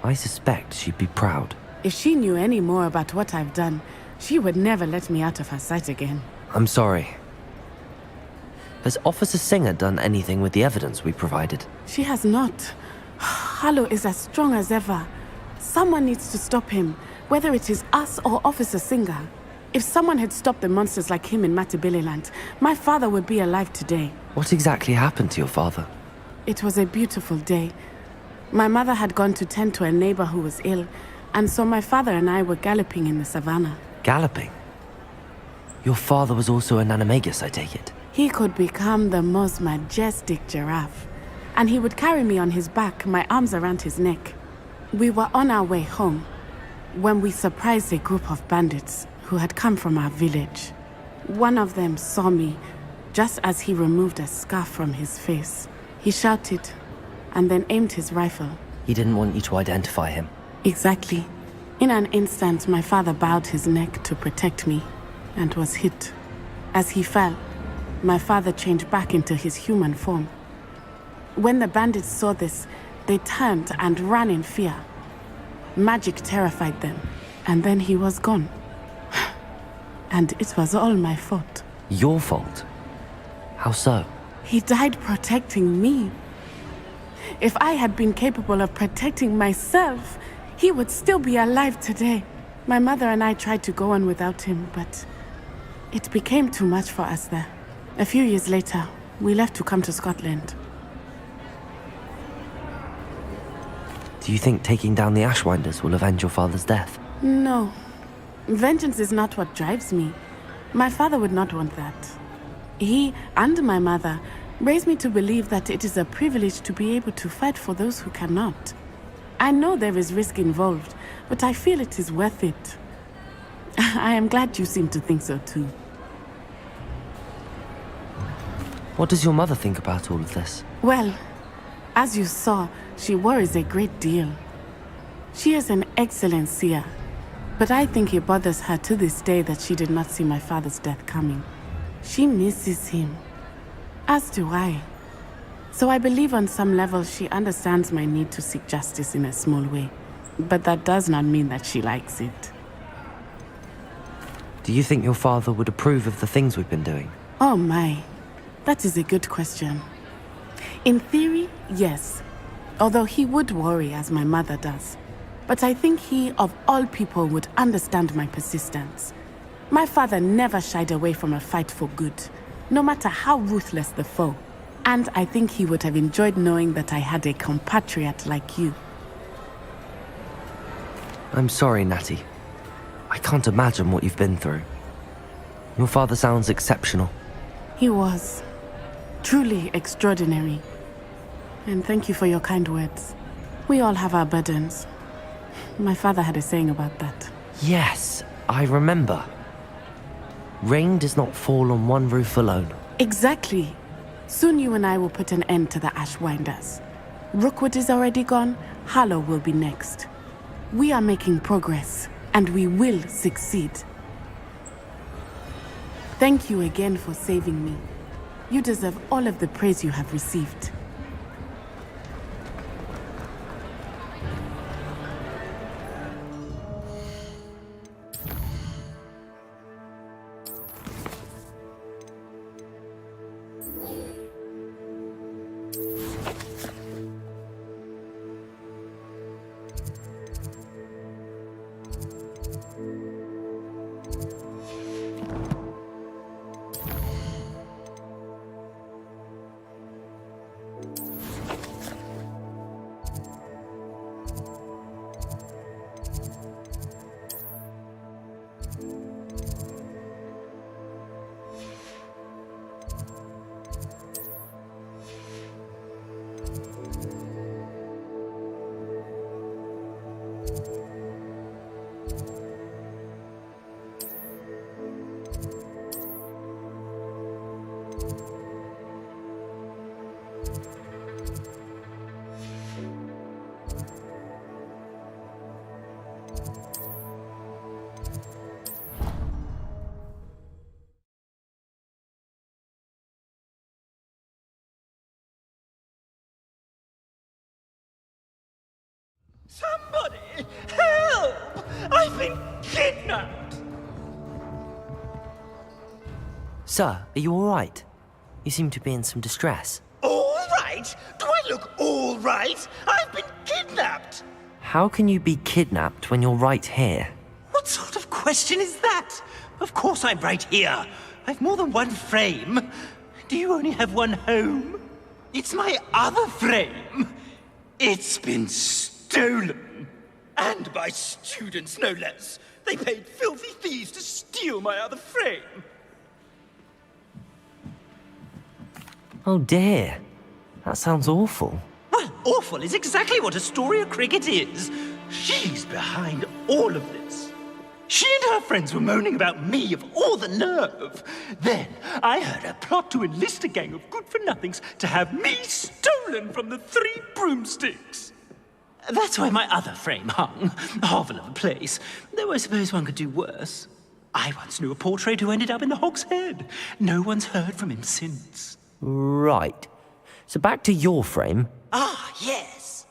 I suspect she'd be proud. If she knew any more about what I've done, she would never let me out of her sight again. I'm sorry. Has Officer Singer done anything with the evidence we provided? She has not. Harlow is as strong as ever. Someone needs to stop him, whether it is us or Officer Singer. If someone had stopped the monsters like him in Matabeleland, my father would be alive today. What exactly happened to your father? It was a beautiful day. My mother had gone to tend to a neighbor who was ill, and so my father and I were galloping in the savannah. Galloping? Your father was also an animagus, I take it? He could become the most majestic giraffe, and he would carry me on his back, my arms around his neck. We were on our way home when we surprised a group of bandits who had come from our village. One of them saw me just as he removed a scarf from his face. He shouted and then aimed his rifle. He didn't want you to identify him. Exactly. In an instant, my father bowed his neck to protect me and was hit. As he fell, my father changed back into his human form. When the bandits saw this, they turned and ran in fear. Magic terrified them, and then he was gone. And it was all my fault. Your fault? How so? He died protecting me. If I had been capable of protecting myself, he would still be alive today. My mother and I tried to go on without him, but it became too much for us there. A few years later, we left to come to Scotland. Do you think taking down the Ashwinders will avenge your father's death? No. Vengeance is not what drives me. My father would not want that. He and my mother raised me to believe that it is a privilege to be able to fight for those who cannot. I know there is risk involved, but I feel it is worth it. I am glad you seem to think so too. What does your mother think about all of this? Well, as you saw, she worries a great deal. She is an excellent seer, but I think it bothers her to this day that she did not see my father's death coming. She misses him, as do I. So I believe on some level she understands my need to seek justice in a small way. But that does not mean that she likes it. Do you think your father would approve of the things we've been doing? Oh my, that is a good question. In theory, yes. Although he would worry as my mother does. But I think he, of all people, would understand my persistence. My father never shied away from a fight for good, no matter how ruthless the foe. And I think he would have enjoyed knowing that I had a compatriot like you. I'm sorry, Natty. I can't imagine what you've been through. Your father sounds exceptional. He was. Truly extraordinary. And thank you for your kind words. We all have our burdens. My father had a saying about that. Yes, I remember. Rain does not fall on one roof alone. Exactly. Soon you and I will put an end to the Ashwinders. Rookwood is already gone, Harlow will be next. We are making progress, and we will succeed. Thank you again for saving me. You deserve all of the praise you have received. Somebody! Help! I've been kidnapped! Sir, are you all right? You seem to be in some distress. All right? Do I look all right? I've been kidnapped! How can you be kidnapped when you're right here? What sort of question is that? Of course I'm right here. I've more than one frame. Do you only have one home? It's my other frame. It's been stolen. And by students, no less. They paid filthy thieves to steal my other frame. Oh dear. That sounds awful. Well, awful is exactly what Astoria Cricket is. She's behind all of this. She and her friends were moaning about me of all the nerve. Then I heard her plot to enlist a gang of good-for-nothings to have me stolen from the Three Broomsticks. That's why my other frame hung. A hovel of a place. Though I suppose one could do worse. I once knew a portrait who ended up in the Hog's Head. No one's heard from him since. Right. So back to your frame. Ah, yes.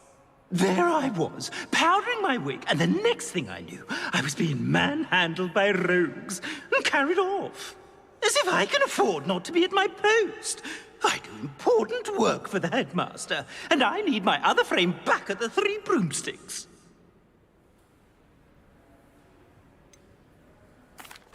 There I was, powdering my wig, and the next thing I knew, I was being manhandled by rogues and carried off. As if I can afford not to be at my post. I do important work for the headmaster, and I need my other frame back at the Three Broomsticks.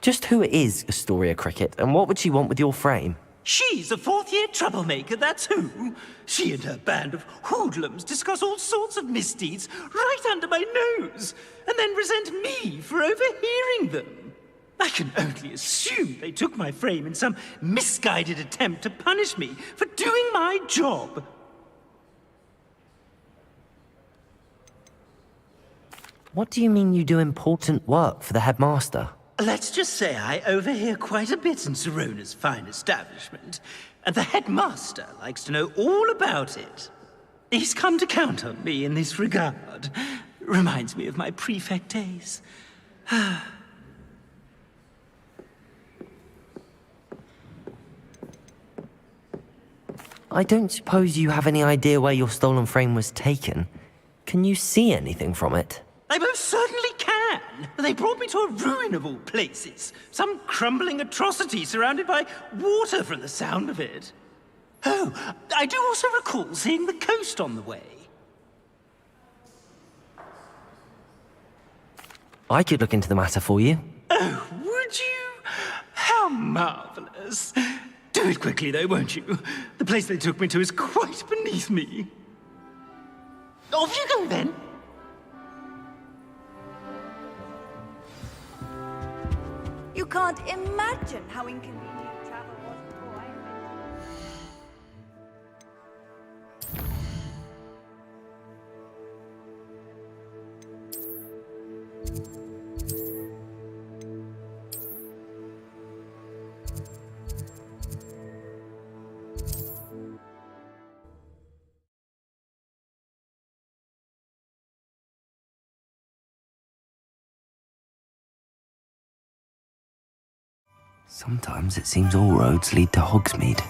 Just who is Astoria Cricket, and what would she want with your frame? She's a fourth-year troublemaker, that's who. She and her band of hoodlums discuss all sorts of misdeeds right under my nose, and then resent me for overhearing them. I can only assume they took my frame in some misguided attempt to punish me for doing my job. What do you mean you do important work for the headmaster? Let's just say I overhear quite a bit in Serona's fine establishment, and the headmaster likes to know all about it. He's come to count on me in this regard. Reminds me of my prefect days. I don't suppose you have any idea where your stolen frame was taken. Can you see anything from it? I most certainly can. They brought me to a ruin of all places. Some crumbling atrocity surrounded by water from the sound of it. Oh, I do also recall seeing the coast on the way. I could look into the matter for you. Oh, would you? How marvelous. Do it quickly, though, won't you? The place they took me to is quite beneath me. Off you go, then. You can't imagine how inconvenient travel was before I invented. Sometimes it seems all roads lead to Hogsmeade.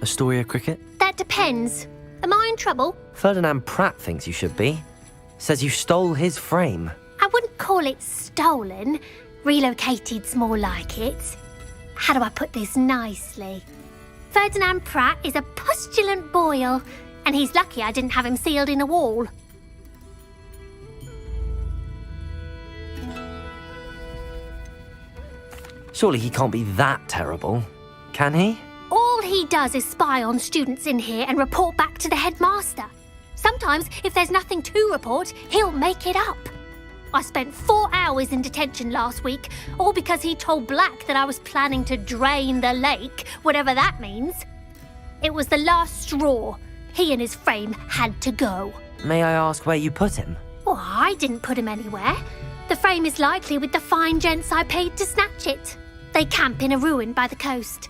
Astoria Cricket? That depends. Am I in trouble? Ferdinand Pratt thinks you should be. Says you stole his frame. I wouldn't call it stolen. Relocated's more like it. How do I put this nicely? Ferdinand Pratt is a postulant boil, and he's lucky I didn't have him sealed in a wall. Surely he can't be that terrible, can he? All he does is spy on students in here and report back to the headmaster. Sometimes, if there's nothing to report, he'll make it up. I spent 4 hours in detention last week, all because he told Black that I was planning to drain the lake, whatever that means. It was the last straw. He and his frame had to go. May I ask where you put him? Well, I didn't put him anywhere. The frame is likely with the fine gents I paid to snatch it. They camp in a ruin by the coast.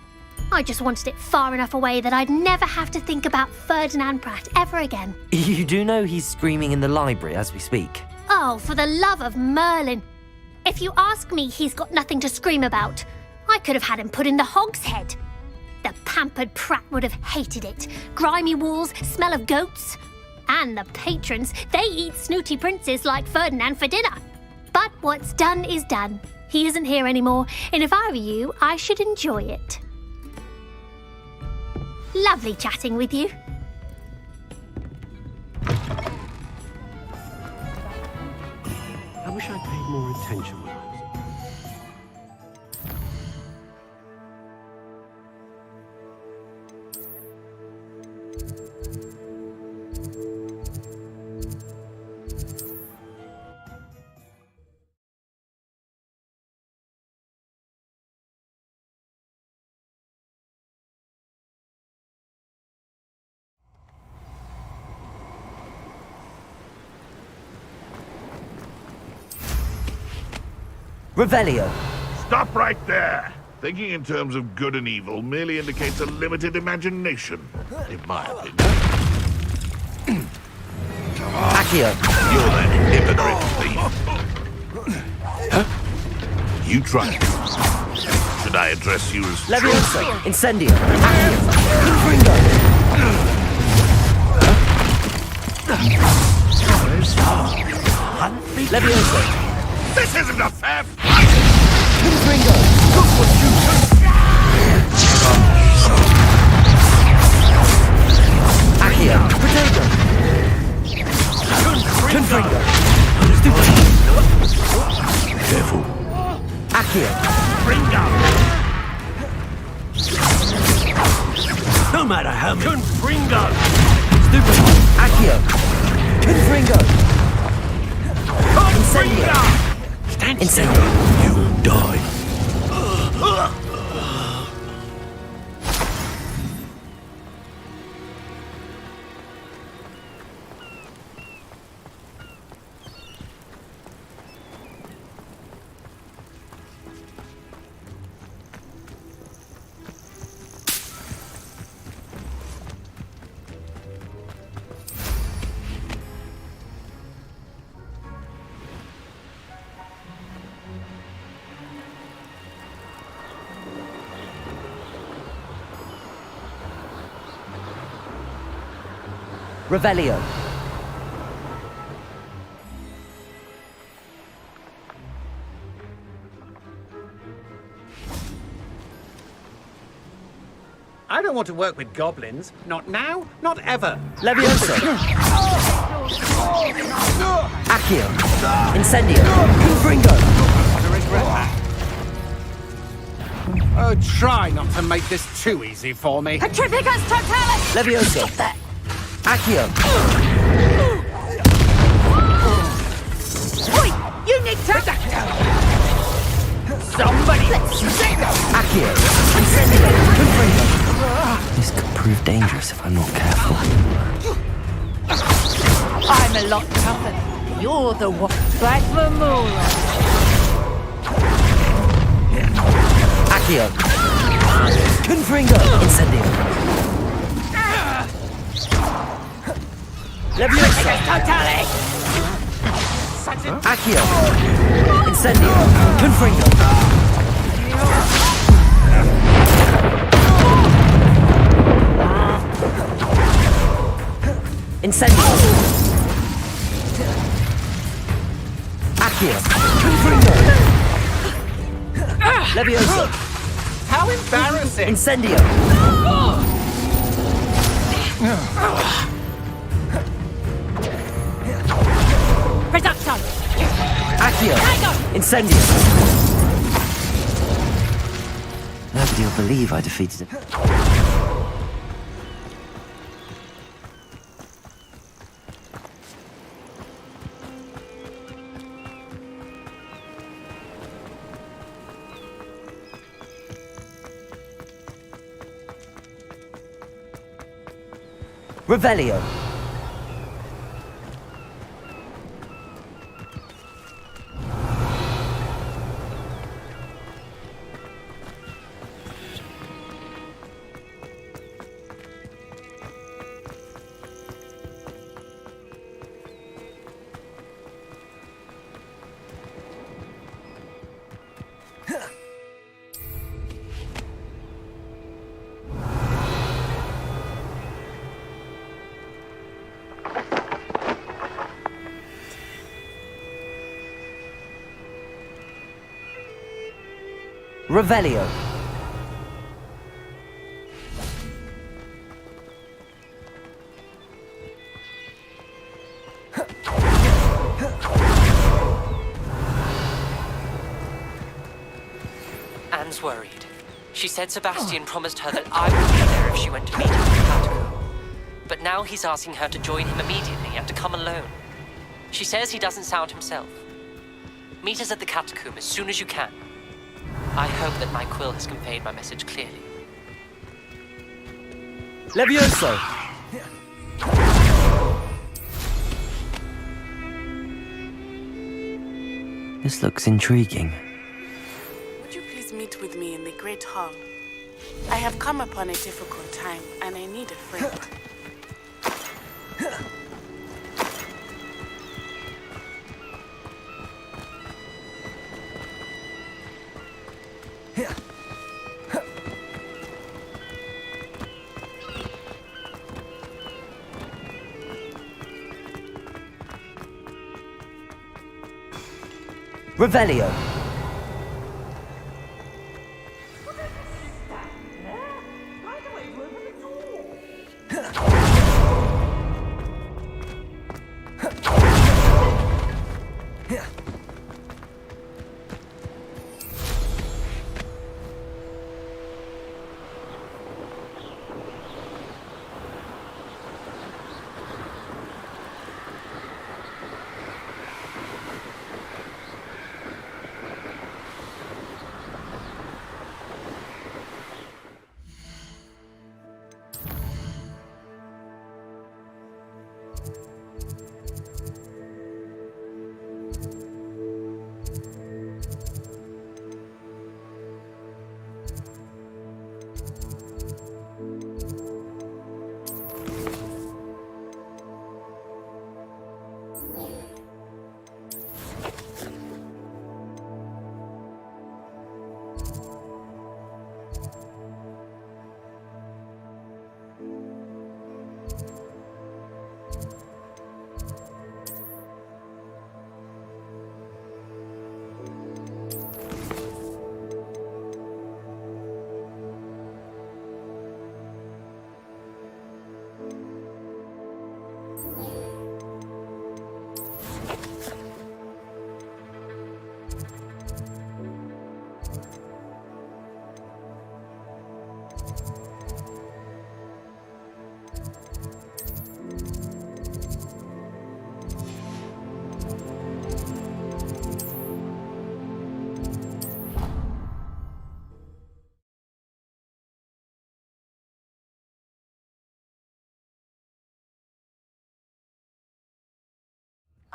I just wanted it far enough away that I'd never have to think about Ferdinand Pratt ever again. You do know he's screaming in the library as we speak. Oh, for the love of Merlin. If you ask me, he's got nothing to scream about. I could have had him put in the hogshead. The pampered Pratt would have hated it. Grimy walls, smell of goats. And the patrons, they eat snooty princes like Ferdinand for dinner. But what's done is done. He isn't here anymore, and if I were you, I should enjoy it. Lovely chatting with you. I wish I'd paid more attention when I was Revelio. Stop right there! Thinking in terms of good and evil merely indicates a limited imagination, in my opinion. Accio. You're that hypocrite thief. Huh? You try it. Should I address you as... Leviosa. Incendio. Accio. Confringo. Leviosa. This isn't a fair fight! Confringo. Look what you took! Accio. Protego. Confringo. Careful. Accio. Confringo! No matter how many... Confringo! Stupid. Accio. Confringo. Incendio. Incendio. You'll die. Revelio. I don't want to work with goblins. Not now, not ever. Levioso. Accio. Incendio. Confringo. Oh, try not to make this too easy for me. Petrificus totalis! Levioso. Accio. Oi! You need to... Somebody! Accio. Incendio. Confringo. This could prove dangerous if I'm not careful. I'm a lot tougher. You're the one. Like the moon. Accio. Confringo. Incendio. Levioso. Accio. Incendio. Confringo. Incendio. Accio. Confringo. Levioso. How embarrassing! Incendio. Reduction! Accio. Incendio. Nobody will believe I defeated him. Revelio. Revelio. Anne's worried. She said Sebastian promised her that I would be there if she went to meet him in the catacomb. But now he's asking her to join him immediately and to come alone. She says he doesn't sound himself. Meet us at the catacomb as soon as you can. I hope that my quill has conveyed my message clearly. Levioso. This looks intriguing. Would you please meet with me in the Great Hall? I have come upon a difficult time, and I need a friend. Revelio.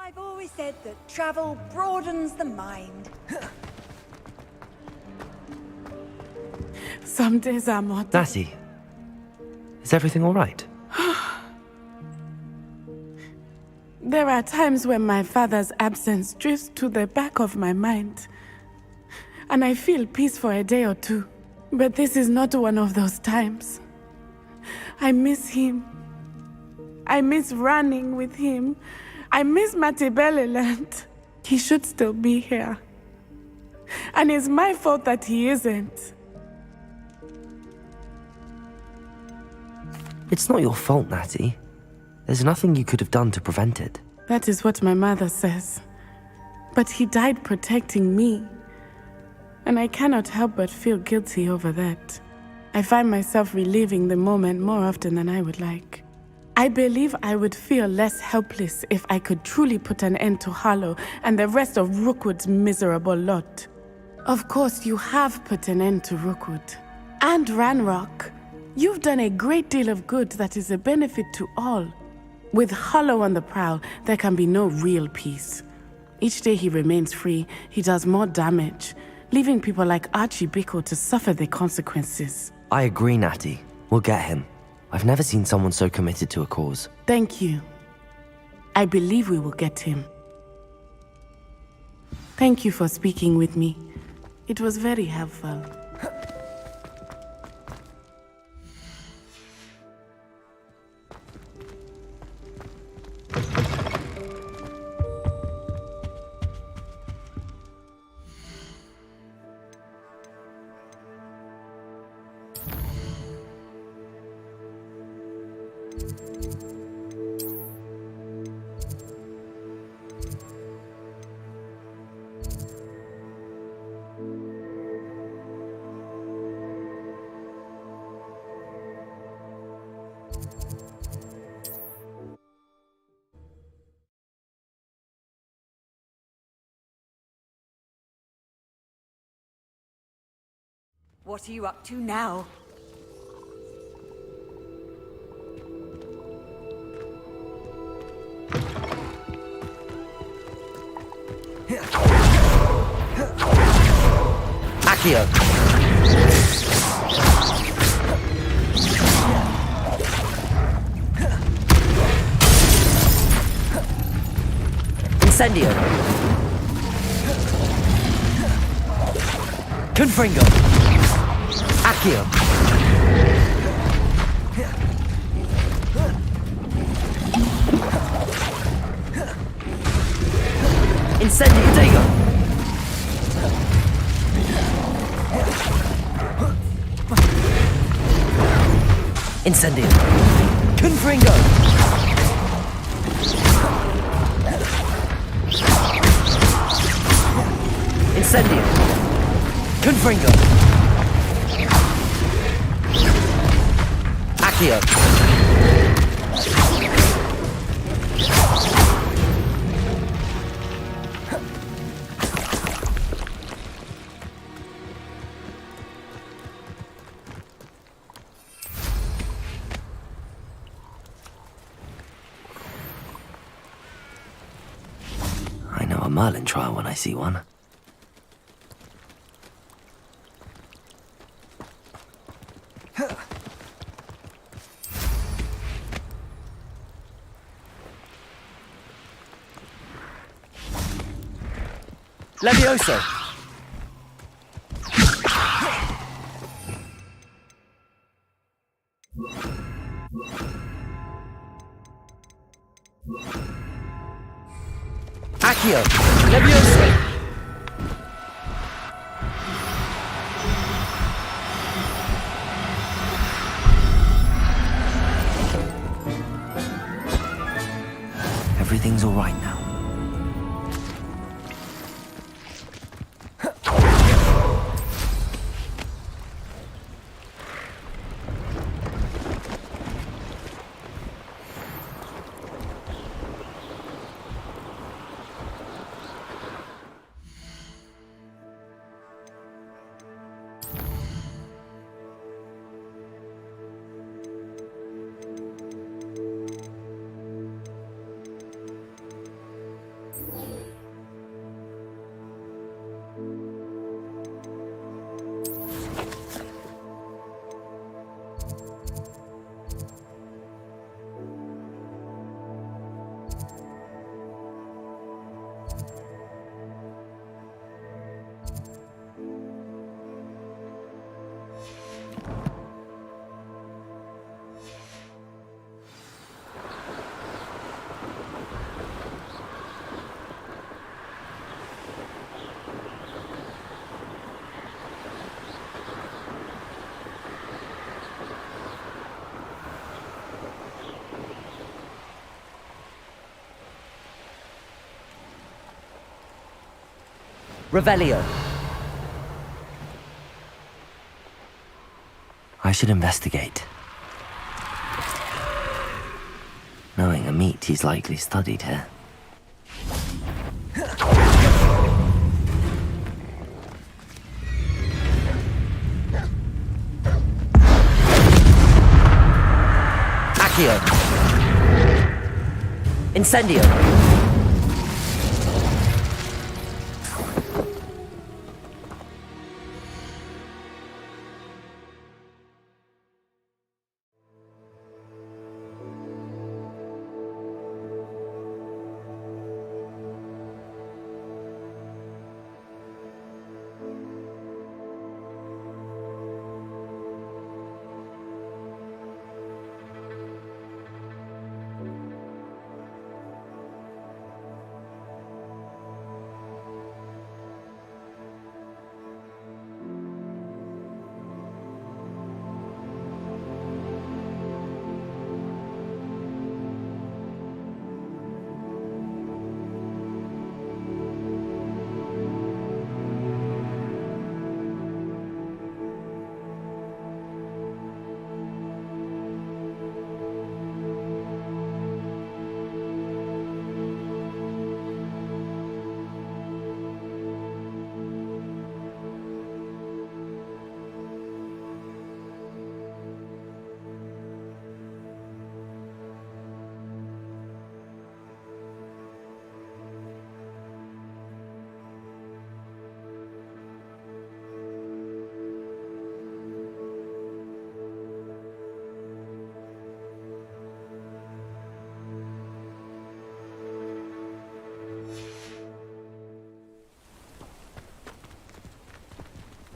I've always said that travel broadens the mind. Some days are more... Natty, is everything all right? There are times when my father's absence drifts to the back of my mind, and I feel peace for a day or two. But this is not one of those times. I miss him. I miss running with him. I miss Matibeleland. He should still be here. And it's my fault that he isn't. It's not your fault, Natty. There's nothing you could have done to prevent it. That is what my mother says. But he died protecting me. And I cannot help but feel guilty over that. I find myself reliving the moment more often than I would like. I believe I would feel less helpless if I could truly put an end to Harlow and the rest of Rookwood's miserable lot. Of course, you have put an end to Rookwood. And Ranrock. You've done a great deal of good that is a benefit to all. With Harlow on the prowl, there can be no real peace. Each day he remains free, he does more damage, leaving people like Archie Bickle to suffer the consequences. I agree, Natty. We'll get him. I've never seen someone so committed to a cause. Thank you. I believe we will get him. Thank you for speaking with me. It was very helpful. What are you up to now? Accio! Incendio! Confringo! Accio! Incendio! Protego! Incendio! Confringo! Incendio! Confringo! Accio! I know a Merlin trial when I see one. Levioso! Accio! Levioso! Everything's all right now. Revelio. I should investigate. Knowing Amit, he's likely studied here. Accio. Incendio.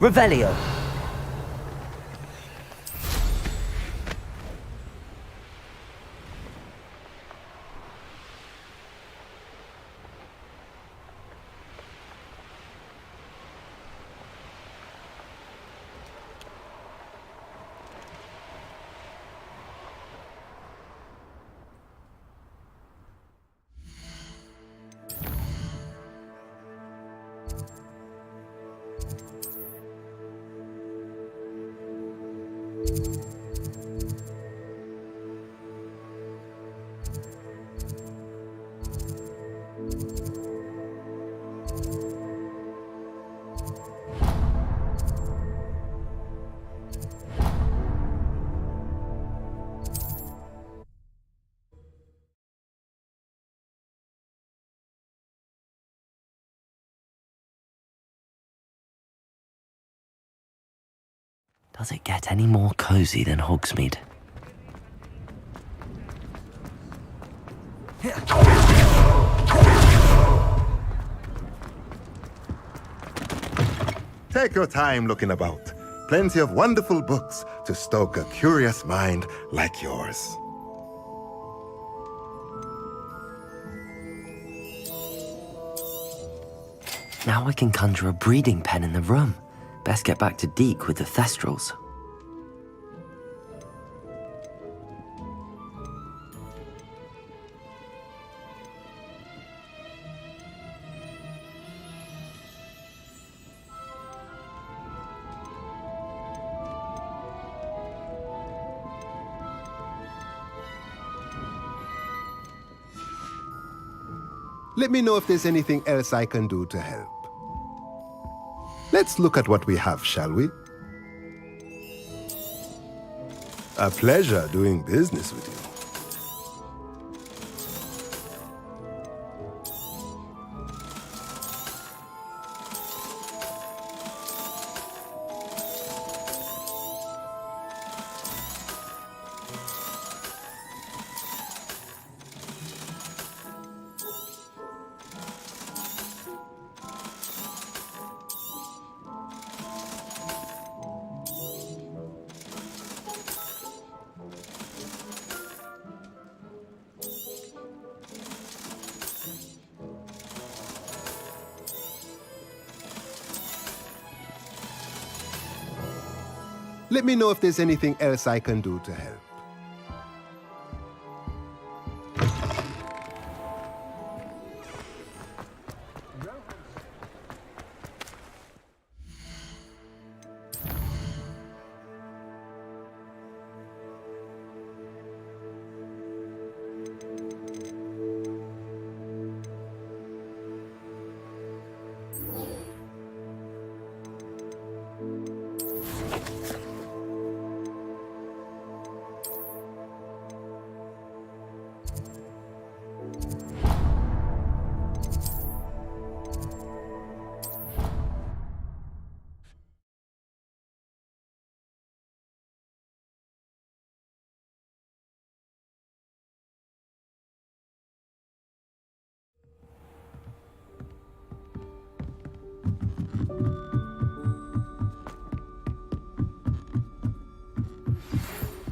Revelio. Does it get any more cozy than Hogsmeade? Take your time looking about. Plenty of wonderful books to stoke a curious mind like yours. Now I can conjure a breeding pen in the room. Best get back to Deke with the Thestrals. Let me know if there's anything else I can do to help. Let's look at what we have, shall we? A pleasure doing business with you. Let me know if there's anything else I can do to help.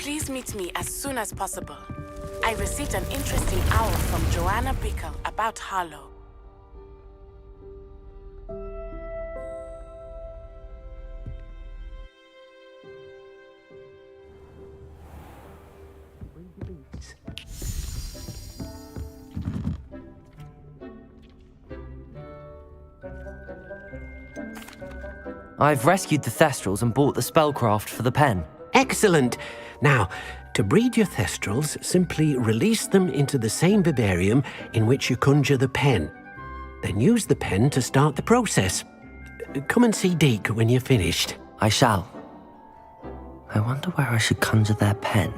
Please meet me as soon as possible. I received an interesting owl from Joanna Bickle about Harlow. I've rescued the Thestrals and bought the spellcraft for the pen. Excellent. Now, to breed your Thestrals, simply release them into the same vivarium in which you conjure the pen. Then use the pen to start the process. Come and see Deke when you're finished. I shall. I wonder where I should conjure their pen.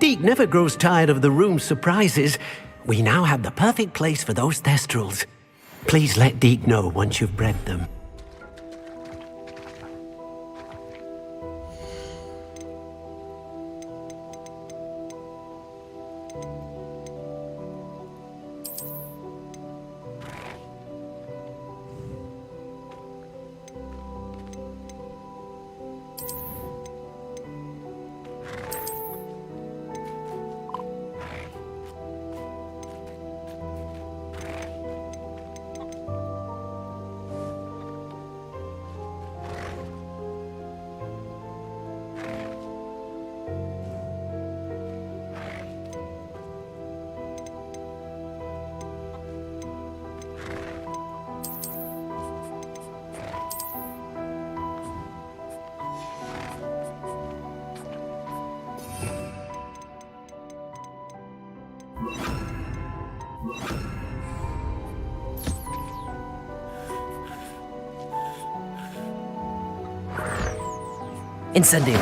Deke never grows tired of the room's surprises. We now have the perfect place for those Thestrals. Please let Deke know once you've bred them. Incendio.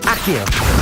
Accio.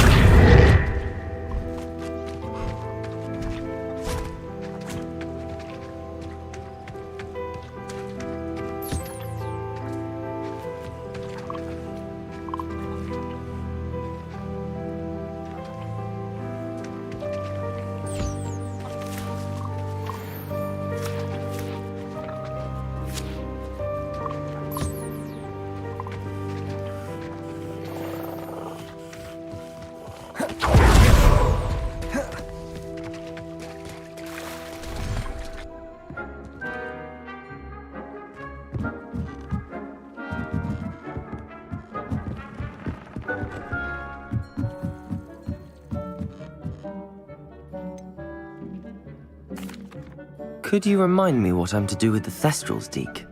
Could you remind me what I'm to do with the Thestrals, Deke?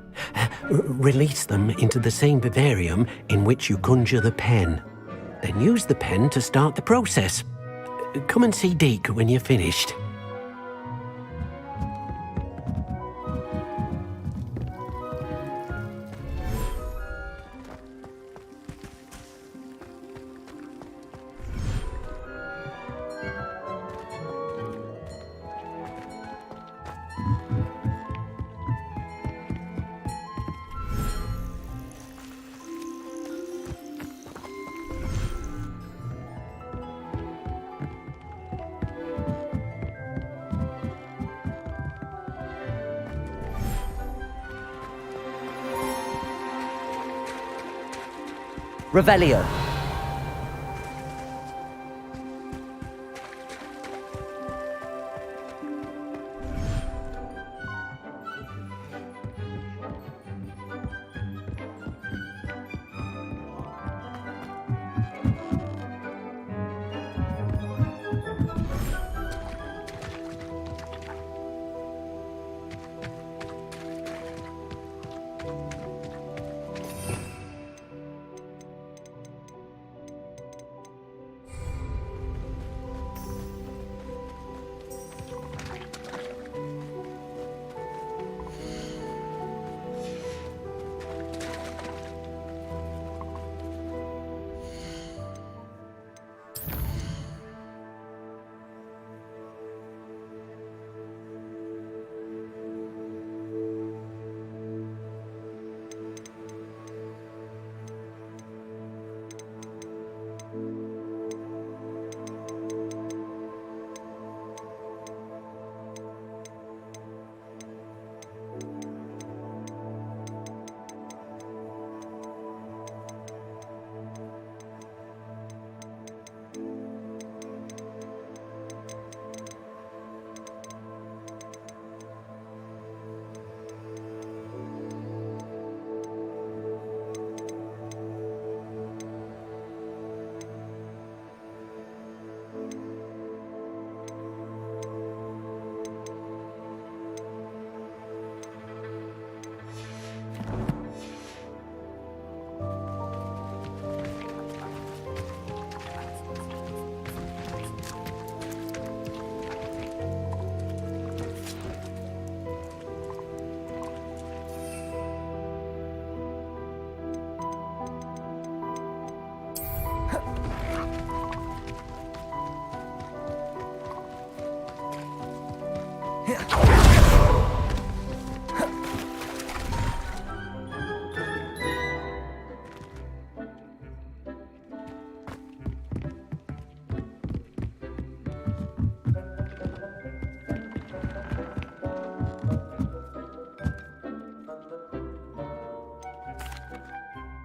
Release them into the same vivarium in which you conjure the pen. Then use the pen to start the process. Come and see Deke when you're finished. Revelio.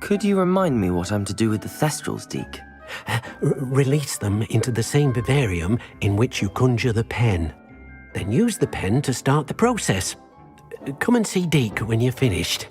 Could you remind me what I'm to do with the Thestrals, Deke? Release them into the same vivarium in which you conjure the pen. Then use the pen to start the process. Come and see Deke when you're finished.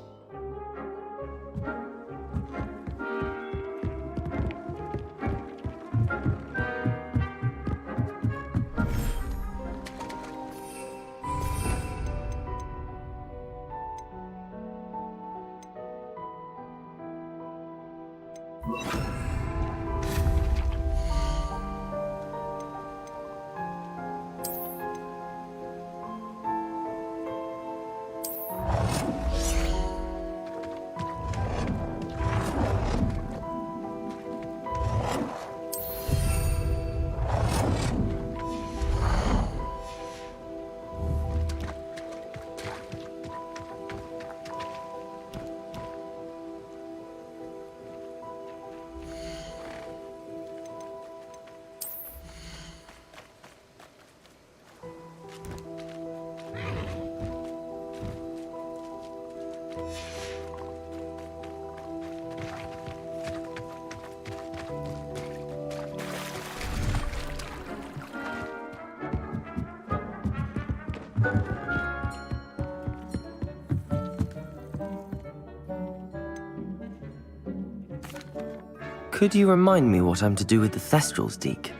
Could you remind me what I'm to do with the Thestrals, Deke?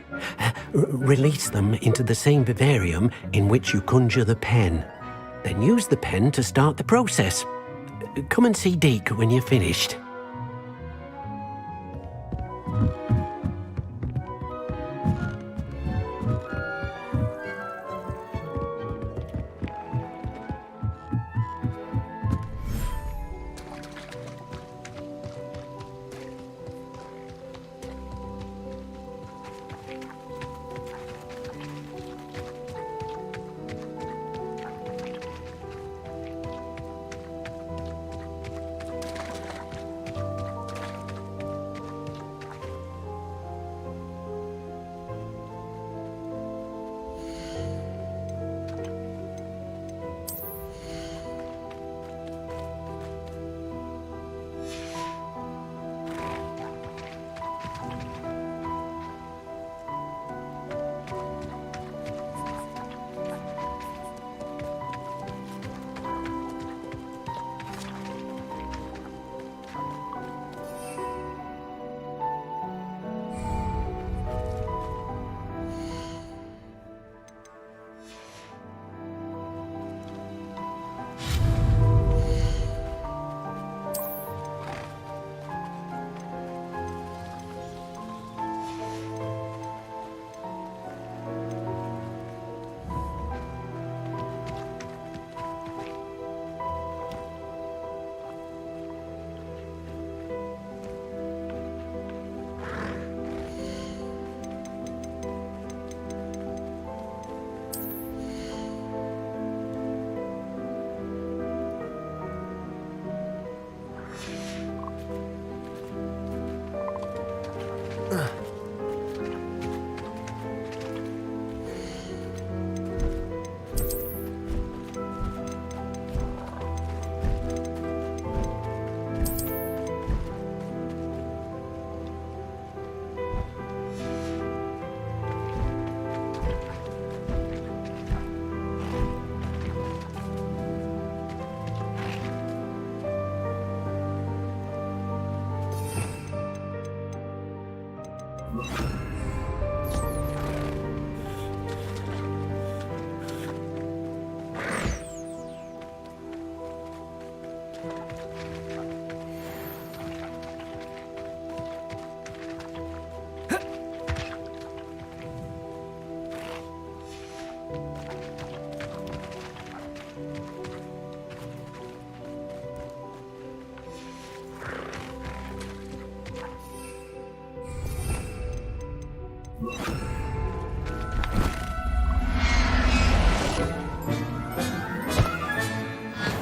Release them into the same vivarium in which you conjure the pen. Then use the pen to start the process. Come and see Deke when you're finished.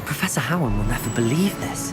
Professor Howard will never believe this.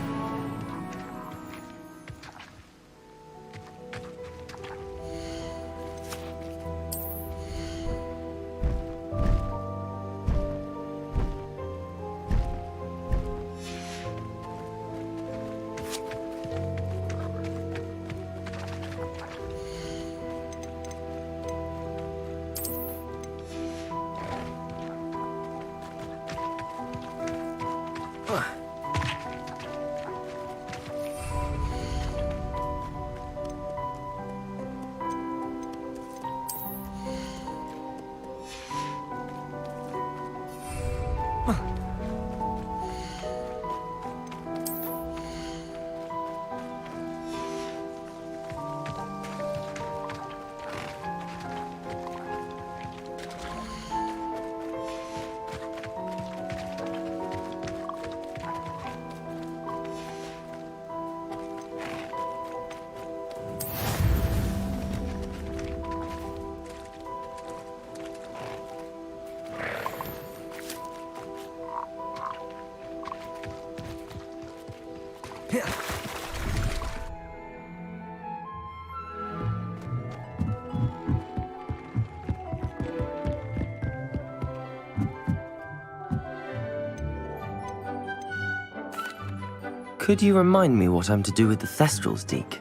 Could you remind me what I'm to do with the Thestrals, Deke?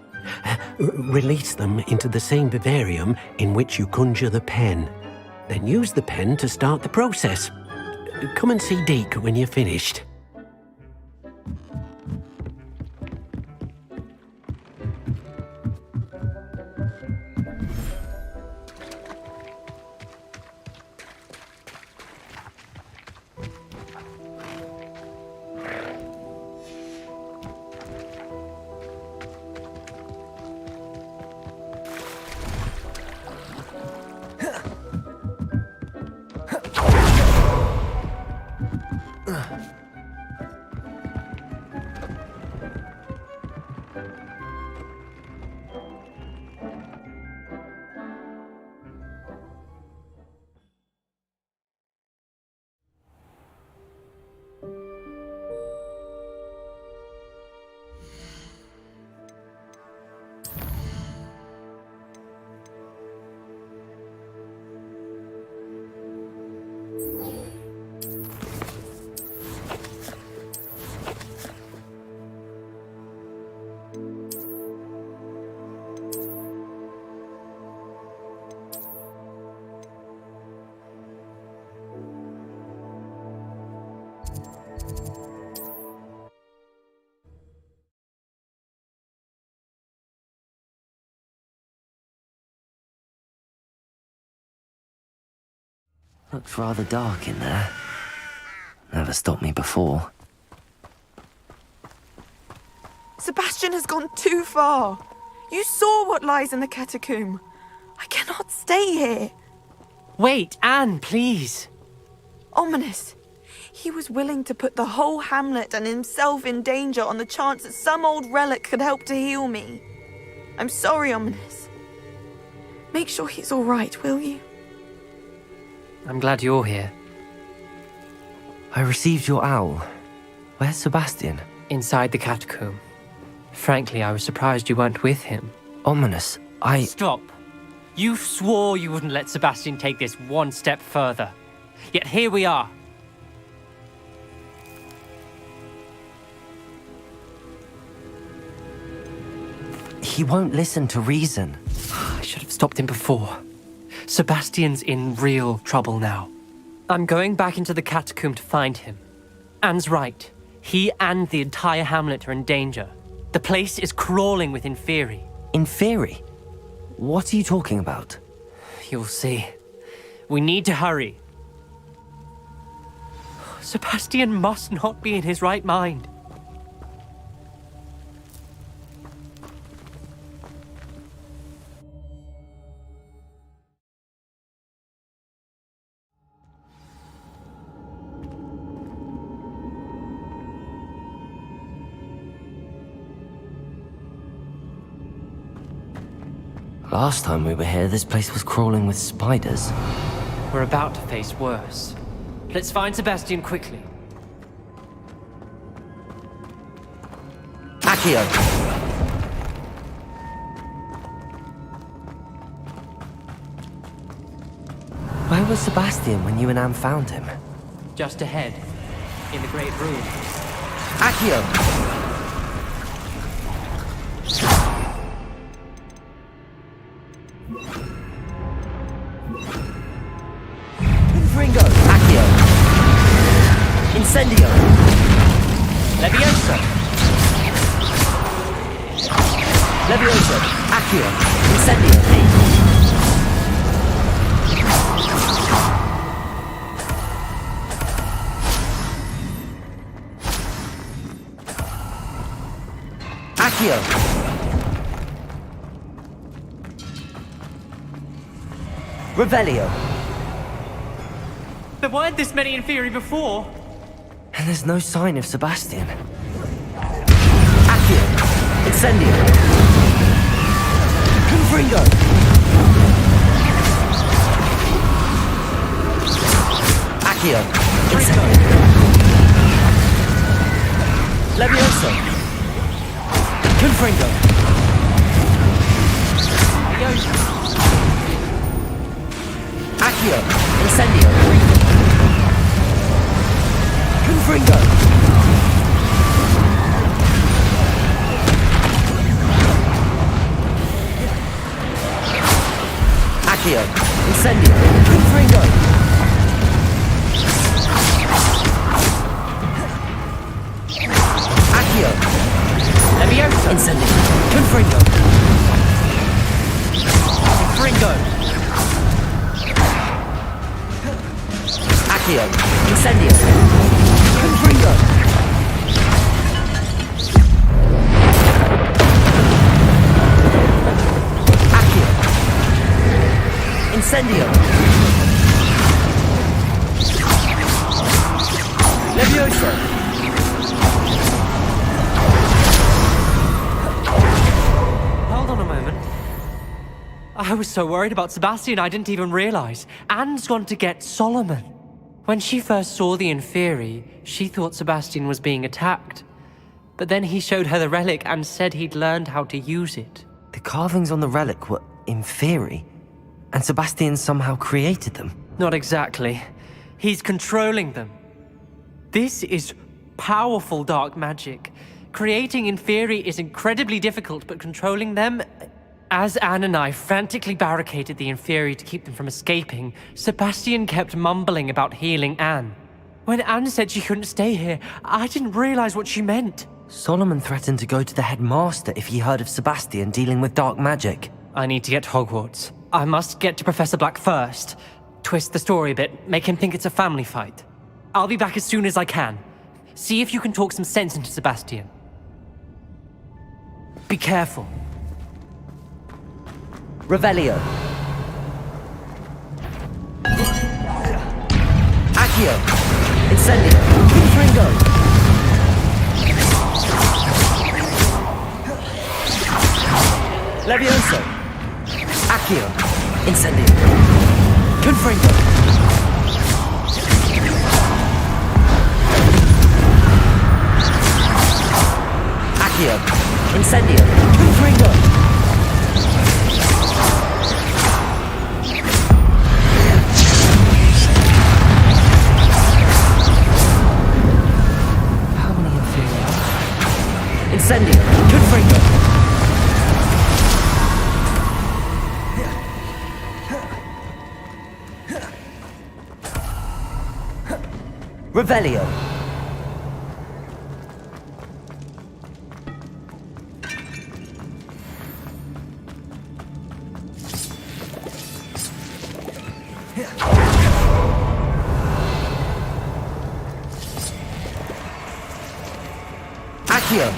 Release them into the same vivarium in which you conjure the pen. Then use the pen to start the process. Come and see Deke when you're finished. Looks rather dark in there. Never stopped me before. Sebastian has gone too far. You saw what lies in the catacomb. I cannot stay here. Wait, Anne, please. Ominous. He was willing to put the whole hamlet and himself in danger on the chance that some old relic could help to heal me. I'm sorry, Ominous. Make sure he's all right, will you? I'm glad you're here. I received your owl. Where's Sebastian? Inside the catacomb. Frankly, I was surprised you weren't with him. Ominous, Stop. You swore you wouldn't let Sebastian take this one step further. Yet here we are. He won't listen to reason. I should have stopped him before. Sebastian's in real trouble now. I'm going back into the catacomb to find him. Anne's right. He and the entire hamlet are in danger. The place is crawling with Inferi. Inferi? What are you talking about? You'll see. We need to hurry. Sebastian must not be in his right mind. Last time we were here, this place was crawling with spiders. We're about to face worse. Let's find Sebastian quickly. Accio! Where was Sebastian when you and Anne found him? Just ahead, in the great room. Accio! Ringo! Accio! Incendio! Levioso! Levioso! Accio! Incendio! Accio! Revelio! There weren't this many Inferi before. And there's no sign of Sebastian. Accio! Incendio! Confringo! Accio! Incendio! Levioso! Confringo! Accio! Incendio! Confringo! Accio. Incendio. Confringo. Accio. Leviosa. Incendio. Confringo. Confringo. Accio. Incendio. Confringo. Incendio! Leviosa! Hold on a moment. I was so worried about Sebastian I didn't even realize. Anne's gone to get Solomon. When she first saw the Inferi, she thought Sebastian was being attacked. But then he showed her the relic and said he'd learned how to use it. The carvings on the relic were Inferi, and Sebastian somehow created them. Not exactly. He's controlling them. This is powerful dark magic. Creating Inferi is incredibly difficult, but controlling them... As Anne and I frantically barricaded the Inferi to keep them from escaping, Sebastian kept mumbling about healing Anne. When Anne said she couldn't stay here, I didn't realize what she meant. Solomon threatened to go to the headmaster if he heard of Sebastian dealing with dark magic. I need to get to Hogwarts. I must get to Professor Black first. Twist the story a bit, make him think it's a family fight. I'll be back as soon as I can. See if you can talk some sense into Sebastian. Be careful. Revelio. Accio. Incendio. Confringo. Levioso. Accio. Incendio. Confringo. Accio. Incendio. Confringo. How many inferior? Incendio. Confringo. Revelio. Accio.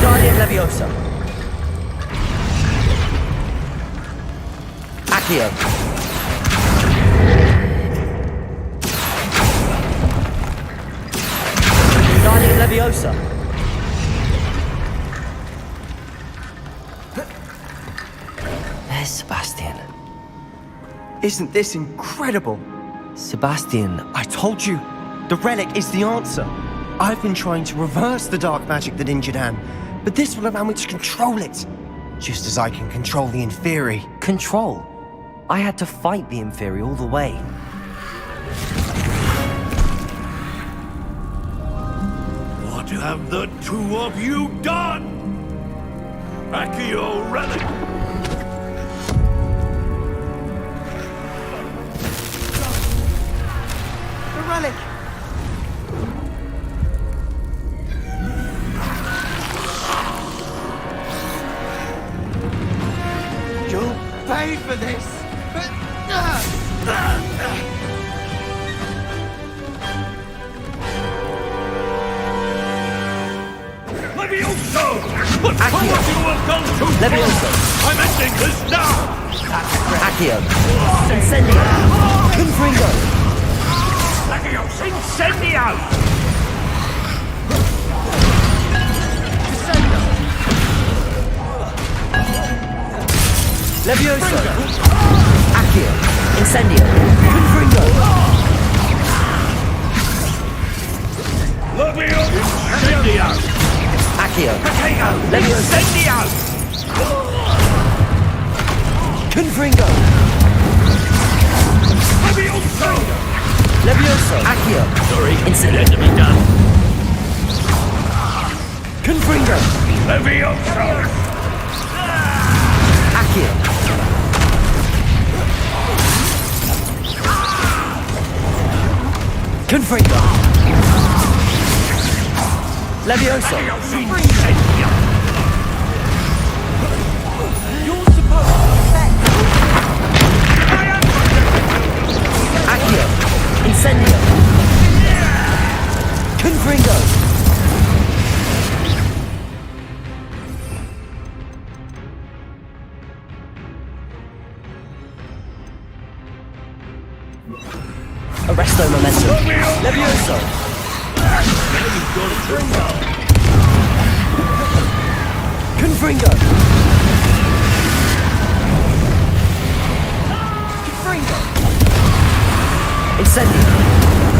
Guardian Leviosa. Accio. Guardian Leviosa. There's Sebastian. Isn't this incredible? Sebastian, I told you, the relic is the answer. I've been trying to reverse the dark magic that injured Anne, but this will allow me to control it. Just as I can control the Inferi. Control? I had to fight the Inferi all the way. What have the two of you done? Accio relic! The relic! You'll pay for this! Levioso! But some of you have gone too far! Levioso. I'm ending this now! Accio. Incendio. Confringo. Levioso, incendio! Levioso. Accio. Incendio. Confringo. Levioso, incendio! Accio. Potato, Levioso. incendio! Confringo. Levioso! Levioso. Accio. Sorry, Incendio. it had to be done. Confringo. Levioso! Accio. Confringo. Levioso. Accio. Incendio. Confringo. Arresto momentum. Levioso. Confringo. Confringo. Incendio.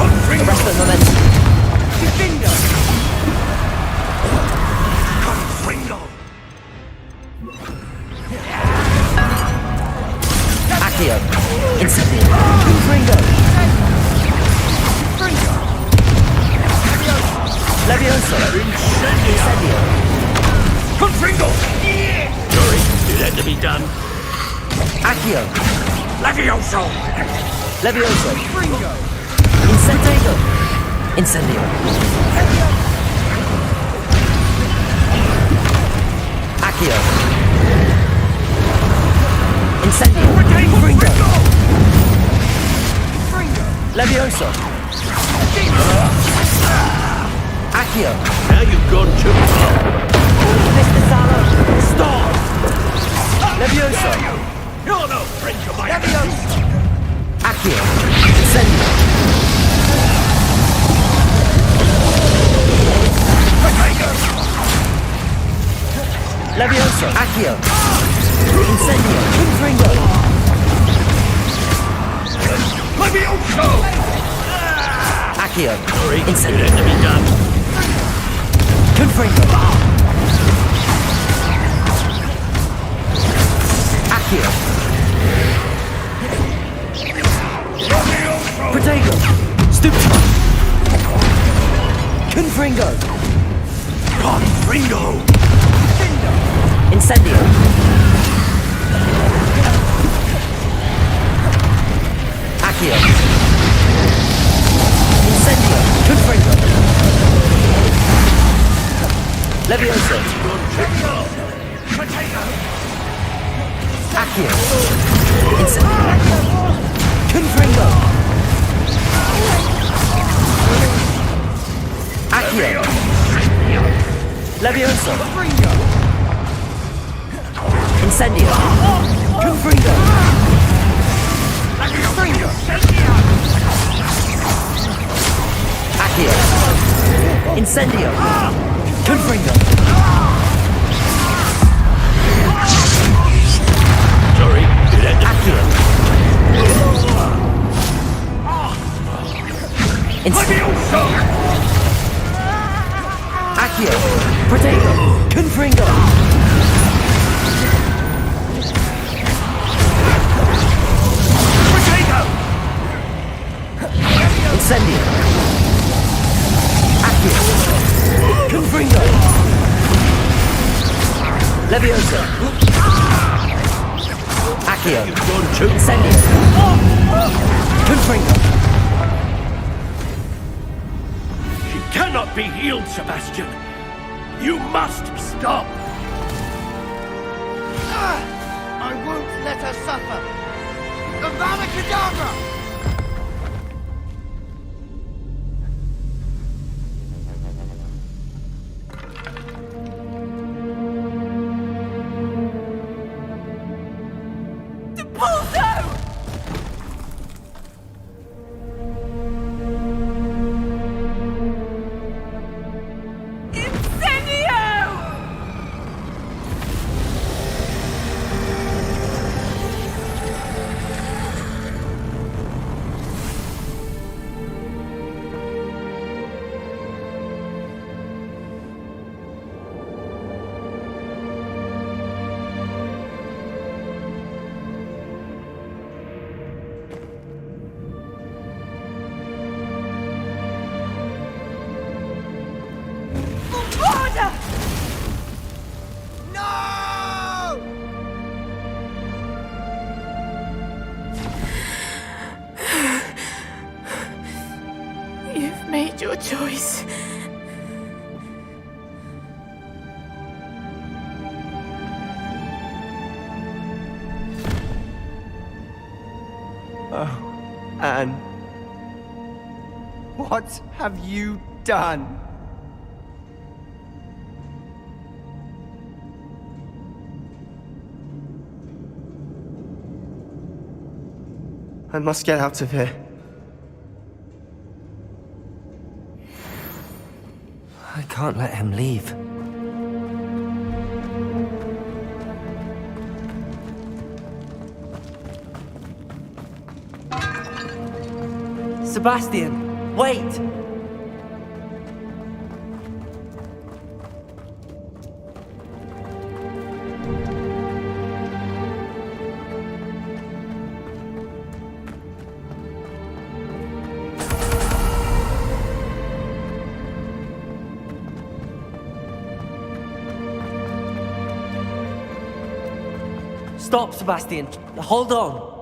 Arresto momentum. Confringo. Confringo. Accio. Incendio. Confringo. Levioso. Incendio. Confringo! Sorry, it had to be done. Accio. Levioso! Levioso. Incendio. Incendio. Accio. Incendio. Confringo. Levioso. Accio. Now you've gone too far. Mr. Salo, stop! Levioso. You're no friend of mine. Levioso. Accio. Incendio. Levioso. Accio. Incendio. Confringo. Levioso! Accio. Sorry, Incendio. it had to be done. Confringo. Accio. Protego. Stupid. Confringo. Confringo! Incendio. Accio. Incendio. Confringo. Levioso. Accio. Incendio. Confringo. Accio. Levioso. Incendio. Confringo. Accio. Incendio. Confringo. Sorry, it had to Accio. Incendio. Accio. Protego. Confringo. Protego! Incendio. Accio. Confringo. Levioso. Accio. You've gone too Incendio. Confringo. She cannot be healed, Sebastian. You must stop. I won't let her suffer. Avada Kedavra! Anne, what have you done? I must get out of here. I can't let him leave. Sebastian, wait! Stop, Sebastian. Hold on.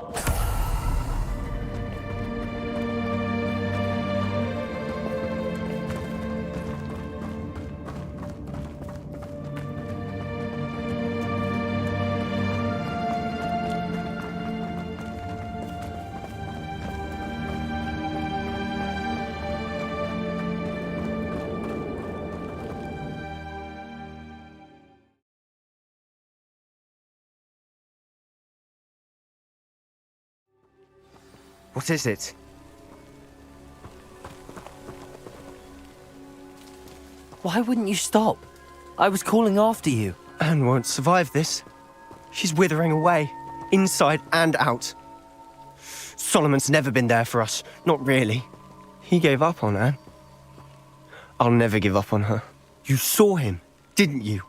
What is it? Why wouldn't you stop? I was calling after you. Anne won't survive this. She's withering away, inside and out. Solomon's never been there for us, not really. He gave up on Anne. I'll never give up on her. You saw him, didn't you?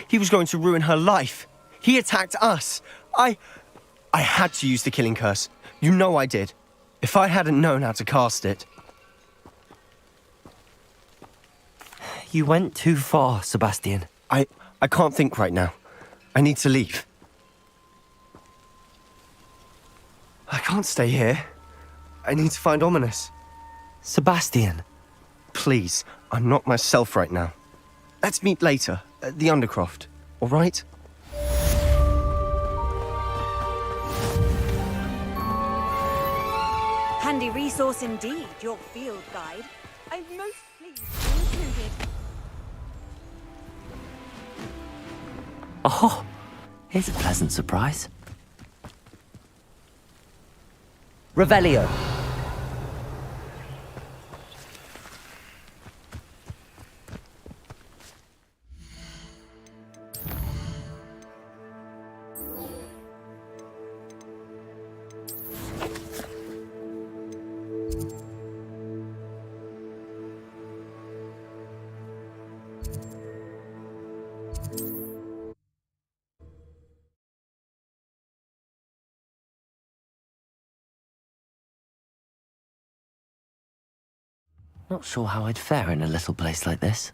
He was going to ruin her life. He attacked us. I had to use the killing curse. You know I did. If I hadn't known how to cast it... You went too far, Sebastian. I can't think right now. I need to leave. I can't stay here. I need to find Ominous. Sebastian. Please, I'm not myself right now. Let's meet later, at the Undercroft, all right? Handy resource indeed, your field guide. I'm most pleased you included. Oh, here's a pleasant surprise. Revelio. Not sure how I'd fare in a little place like this.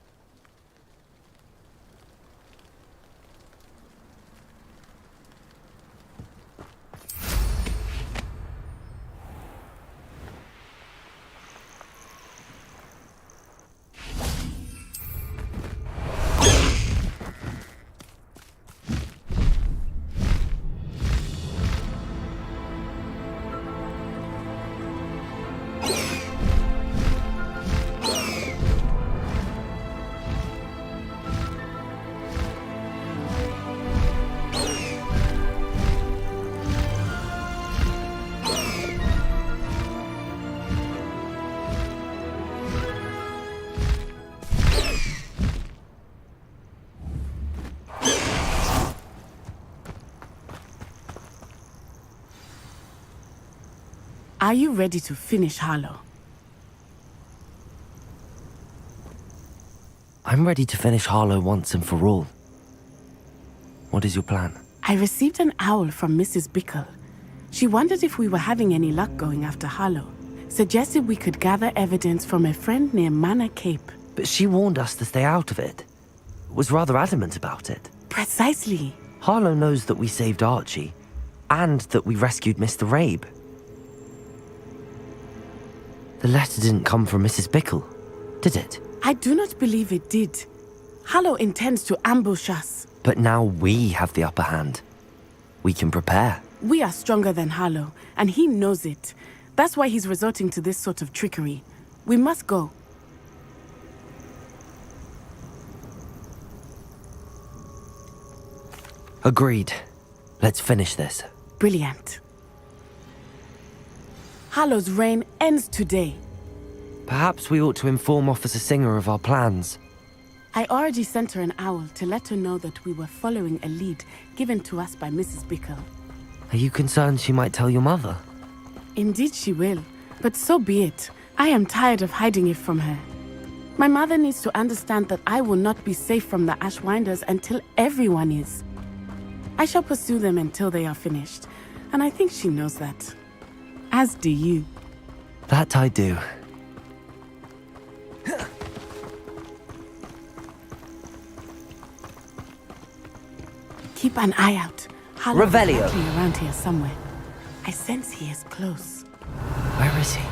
Are you ready to finish Harlow? I'm ready to finish Harlow once and for all. What is your plan? I received an owl from Mrs. Bickle. She wondered if we were having any luck going after Harlow. Suggested we could gather evidence from a friend near Manor Cape. But she warned us to stay out of it. Was rather adamant about it. Precisely. Harlow knows that we saved Archie, and that we rescued Mr. Rabe. The letter didn't come from Mrs. Bickle, did it? I do not believe it did. Harlow intends to ambush us. But now we have the upper hand. We can prepare. We are stronger than Harlow, and he knows it. That's why he's resorting to this sort of trickery. We must go. Agreed. Let's finish this. Brilliant. Hallow's reign ends today. Perhaps we ought to inform Officer Singer of our plans. I already sent her an owl to let her know that we were following a lead given to us by Mrs. Bickle. Are you concerned she might tell your mother? Indeed she will, but so be it. I am tired of hiding it from her. My mother needs to understand that I will not be safe from the Ashwinders until everyone is. I shall pursue them until they are finished, and I think she knows that. As do you. That I do. Keep an eye out. Hallow is Revelio. lurking around here somewhere. I sense he is close. Where is he?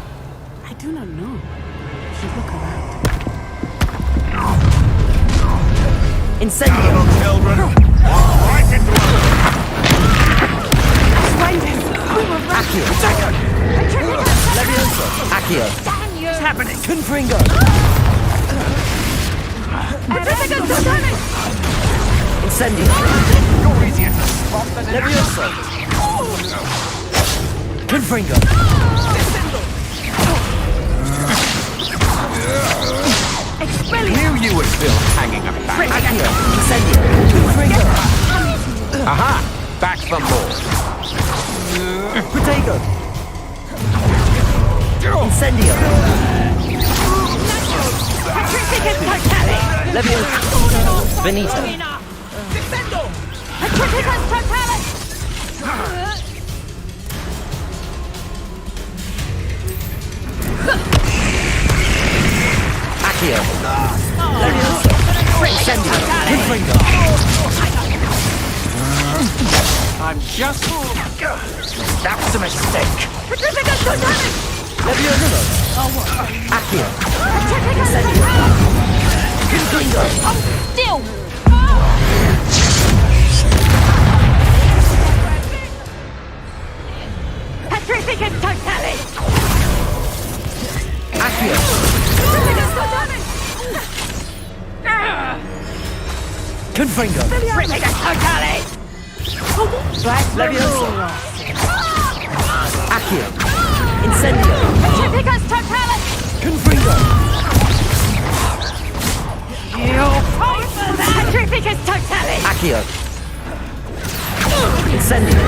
I do not know. You should look around. Incendio! Children! Right into Accio! Levioso! Accio! What's happening? Confringo! Incendio! You're easier to spot than Levioso! Confringo! Knew you were still hanging about. Accio! Incendio! Confringo! Aha! Back for more. Protego! Incendio! Levioso! Benito! Accio! Levioso! Incendio! Confringo! I'm just... That's a mistake! Levioso! Accio! Incendio! Confringo! Still! Petrificus totalis! Accio! Confringo! Petrificus totalis! Levioso! Accio! Incendio! Petrificus totalis! Confringo! You'll pay for that! Petrificus totalis! Accio! Incendio!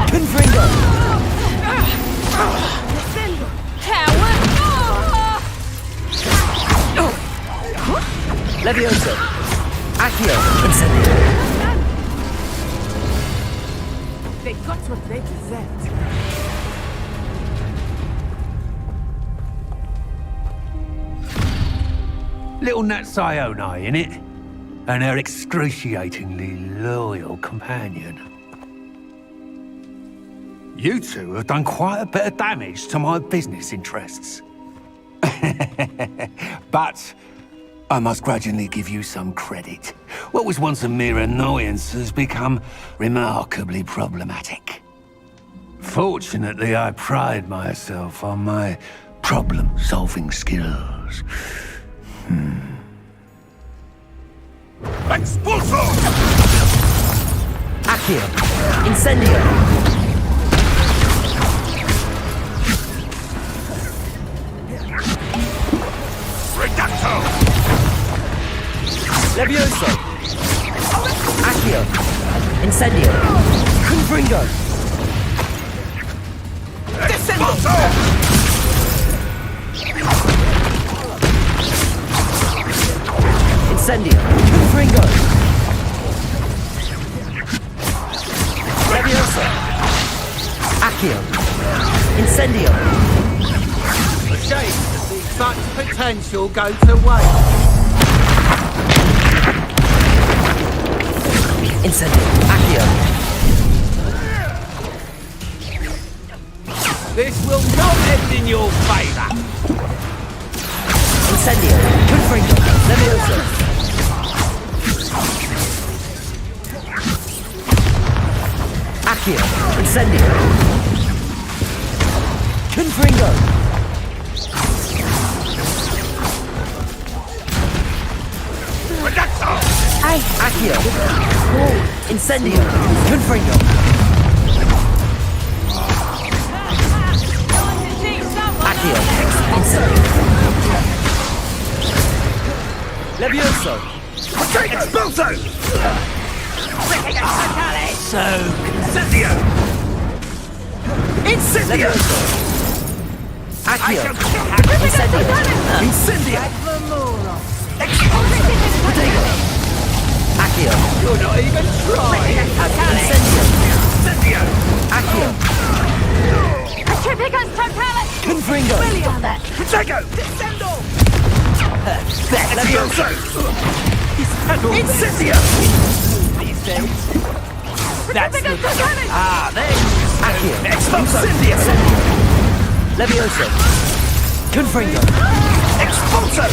Confringo! Coward! Levioso! Accio! Incendio! They got what they deserved. Little Nat Sioni, innit? And her excruciatingly loyal companion. You two have done quite a bit of damage to my business interests. But I must grudgingly give you some credit. What was once a mere annoyance has become remarkably problematic. Fortunately, I pride myself on my problem-solving skills. Expulso! Accio! Incendio! Reducto! Levioso! Accio! Incendio! Confringo! Expulso! Incendio! Confringo! Levioso! Accio! Incendio! A shame to see such potential go to waste. Incendio! Accio! This will not end in your favor. Incendio! Confringo! Levioso! Accio! Incendio! Confringo! Accio! Incendio! Confringo! Accio! Incendio! Levioso! Expulso! So, Incendio! Incendio! Accio! Incendio! Incendio! Accio! You're not even trying. Incendio! Incendio! Accio! Atripicus totalis! Confringo! Protego! Levioso! Incendio! Atripicus totalis! ah, there you Accio! Expulso! Levioso! Confringo! Expulso!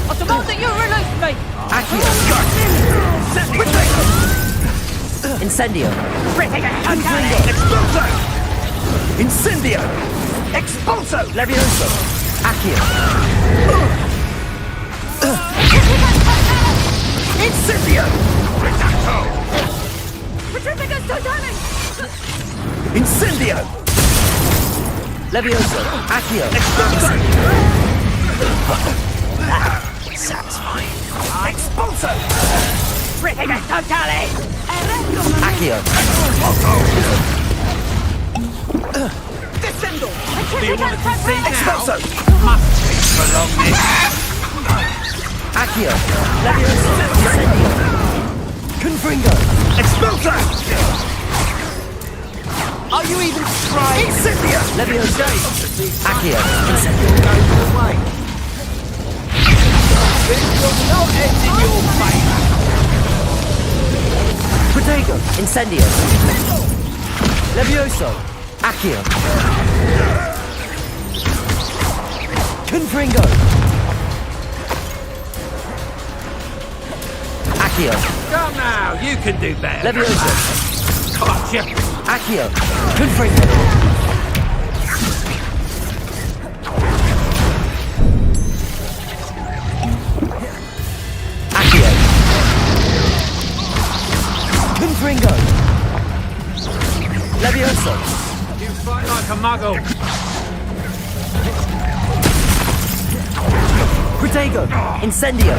I demand that you release me! Accio! Incendio! Confringo! Expulso! Incendio! Expulso! Levioso! Accio! Incendio! Reducto! Atripicus totalis! Incendio! Levioso! Accio! Expulso! Satisfying. Expulso! Atripicus totalis! Accio! Descendo! Do you want to see Expulso! must be prolong this. Accio! Levioso! Incendio! Confringo! Expulso! Are you even trying? Incendio! Levioso! Accio! Incendio! This will not end in your favour. Protego! Incendio! Levioso! Accio! Confringo! Accio! Come now, you can do better. Levioso! Gotcha. Accio! Confringo! Accio! Confringo! Levioso! You fight like a muggle. Protego! Incendio!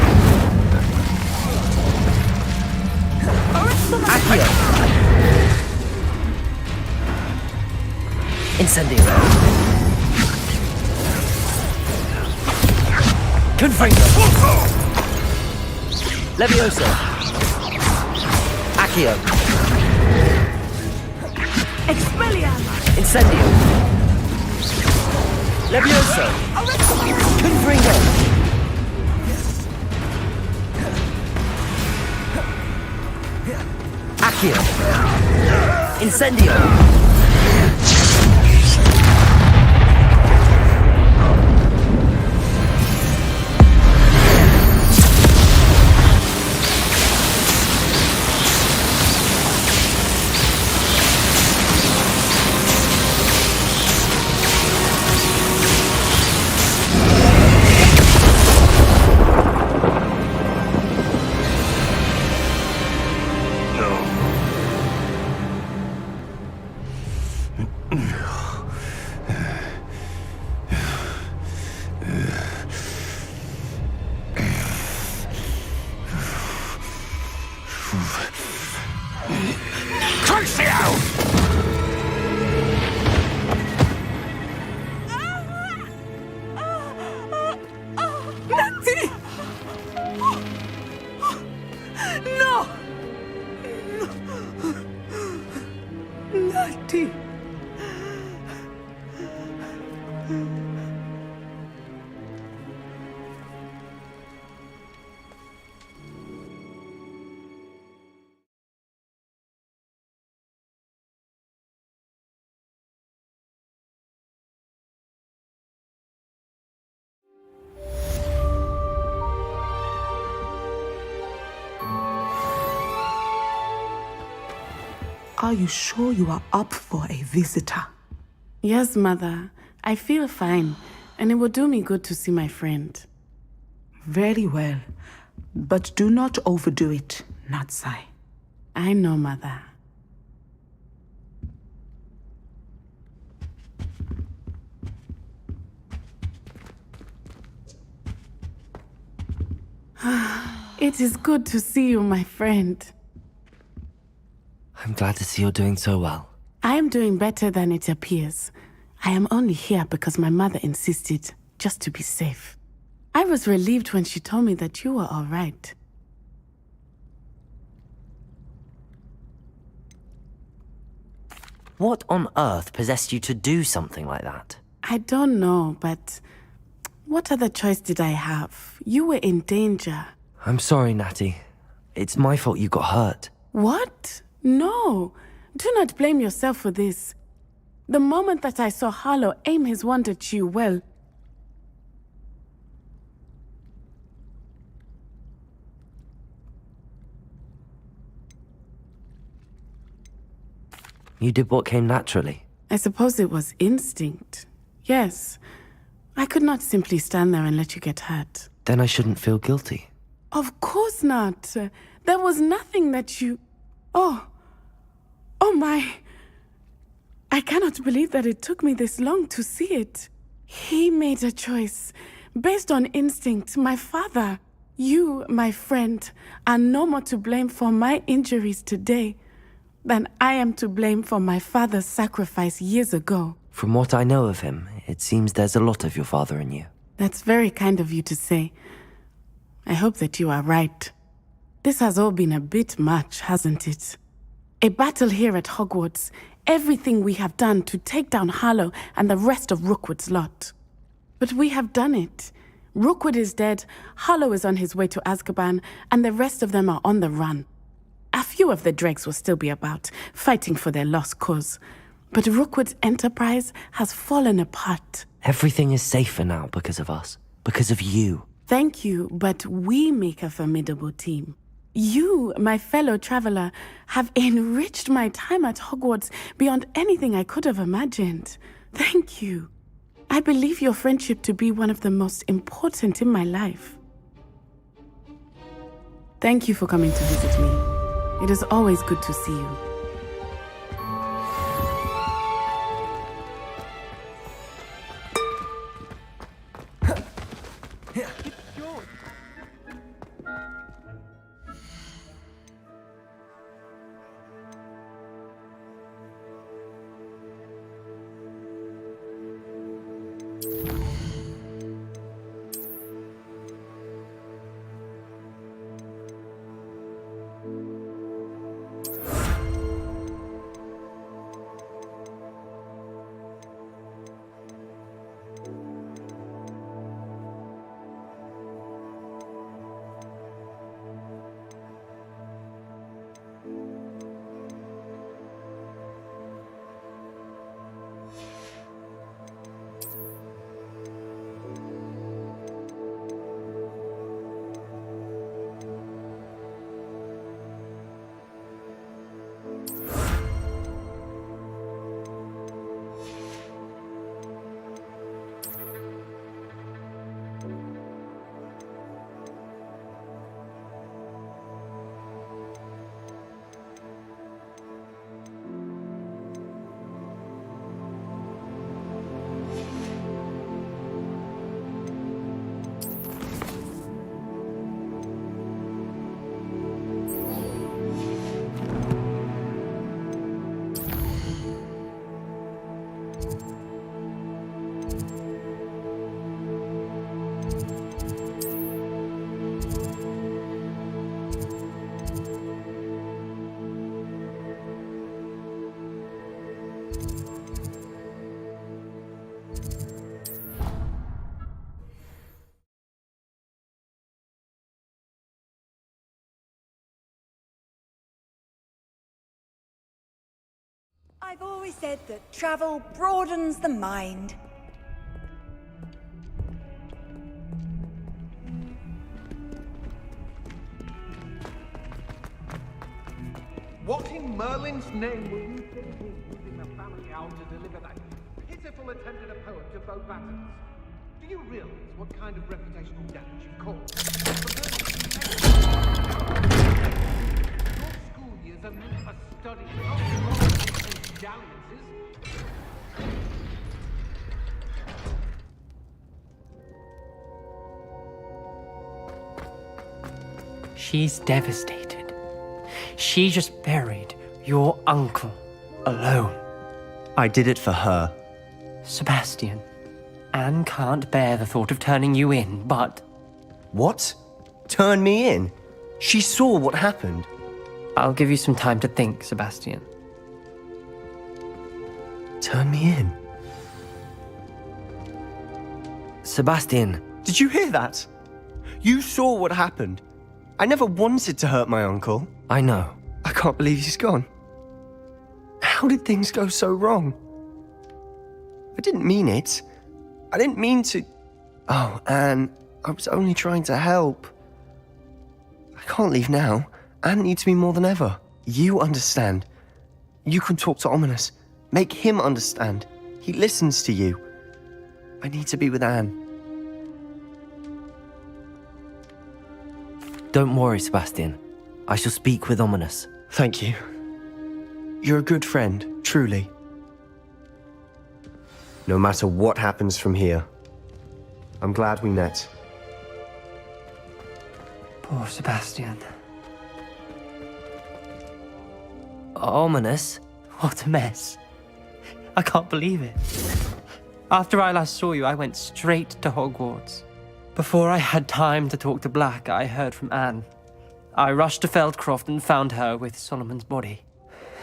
Accio! Incendio! Confringo! Levioso! Accio! Expelliarmus! Incendio! Levioso! Confringo! Accio! Incendio! Are you sure you are up for a visitor? Yes, Mother. I feel fine, and it will do me good to see my friend. Very well. But do not overdo it, Natsai. I know, Mother. It is good to see you, my friend. I'm glad to see you're doing so well. I am doing better than it appears. I am only here because my mother insisted, just to be safe. I was relieved when she told me that you were all right. What on earth possessed you to do something like that? I don't know, but what other choice did I have? You were in danger. I'm sorry, Natty. It's my fault you got hurt. What? No. Do not blame yourself for this. The moment that I saw Harlow aim his wand at you, well... You did what came naturally. I suppose it was instinct. Yes. I could not simply stand there and let you get hurt. Then I shouldn't feel guilty. Of course not. There was nothing that you... Oh my... I cannot believe that it took me this long to see it. He made a choice. Based on instinct, my father. You, my friend, are no more to blame for my injuries today than I am to blame for my father's sacrifice years ago. From what I know of him, it seems there's a lot of your father in you. That's very kind of you to say. I hope that you are right. This has all been a bit much, hasn't it? A battle here at Hogwarts. Everything we have done to take down Harlow and the rest of Rookwood's lot. But we have done it. Rookwood is dead, Harlow is on his way to Azkaban, and the rest of them are on the run. A few of the dregs will still be about, fighting for their lost cause. But Rookwood's enterprise has fallen apart. Everything is safer now because of us. Because of you. Thank you, but we make a formidable team. You, my fellow traveler, have enriched my time at Hogwarts beyond anything I could have imagined. Thank you. I believe your friendship to be one of the most important in my life. Thank you for coming to visit me. It is always good to see you. I've always said that travel broadens the mind. What in Merlin's name were you thinking, using the family owl to deliver that pitiful attendant of poems of both battles. Do you realize what kind of reputational damage you've caused? Your school years are meant for study, not for dalliances. She's devastated. She just buried your uncle alone. I did it for her. Sebastian, Anne can't bear the thought of turning you in, but... What? Turn me in? She saw what happened. I'll give you some time to think, Sebastian. Turn me in? Sebastian. Did you hear that? You saw what happened. I never wanted to hurt my uncle. I know. I can't believe he's gone. How did things go so wrong? I didn't mean it. I didn't mean to... Oh, Anne, I was only trying to help. I can't leave now. Anne needs me more than ever. You understand. You can talk to Ominous. Make him understand. He listens to you. I need to be with Anne. Don't worry, Sebastian. I shall speak with Ominous. Thank you. You're a good friend, truly. No matter what happens from here, I'm glad we met. Poor Sebastian. Ominous? What a mess. I can't believe it. After I last saw you, I went straight to Hogwarts. Before I had time to talk to Black, I heard from Anne. I rushed to Feldcroft and found her with Solomon's body.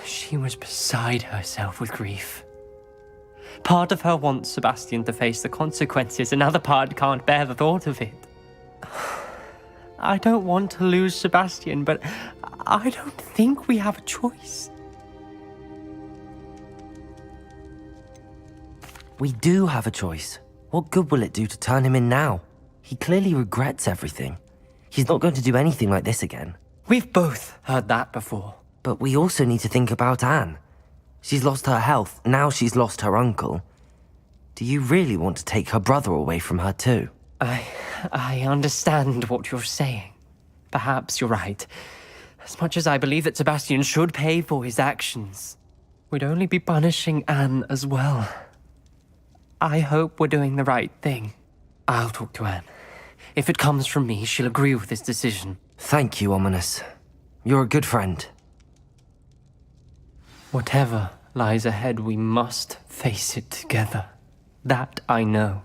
She was beside herself with grief. Part of her wants Sebastian to face the consequences, another part can't bear the thought of it. I don't want to lose Sebastian, but I don't think we have a choice. We do have a choice. What good will it do to turn him in now? He clearly regrets everything. He's not going to do anything like this again. We've both heard that before. But we also need to think about Anne. She's lost her health, now she's lost her uncle. Do you really want to take her brother away from her too? I understand what you're saying. Perhaps you're right. As much as I believe that Sebastian should pay for his actions, we'd only be punishing Anne as well. I hope we're doing the right thing. I'll talk to Anne. If it comes from me, she'll agree with this decision. Thank you, Ominous. You're a good friend. Whatever lies ahead, we must face it together. That I know.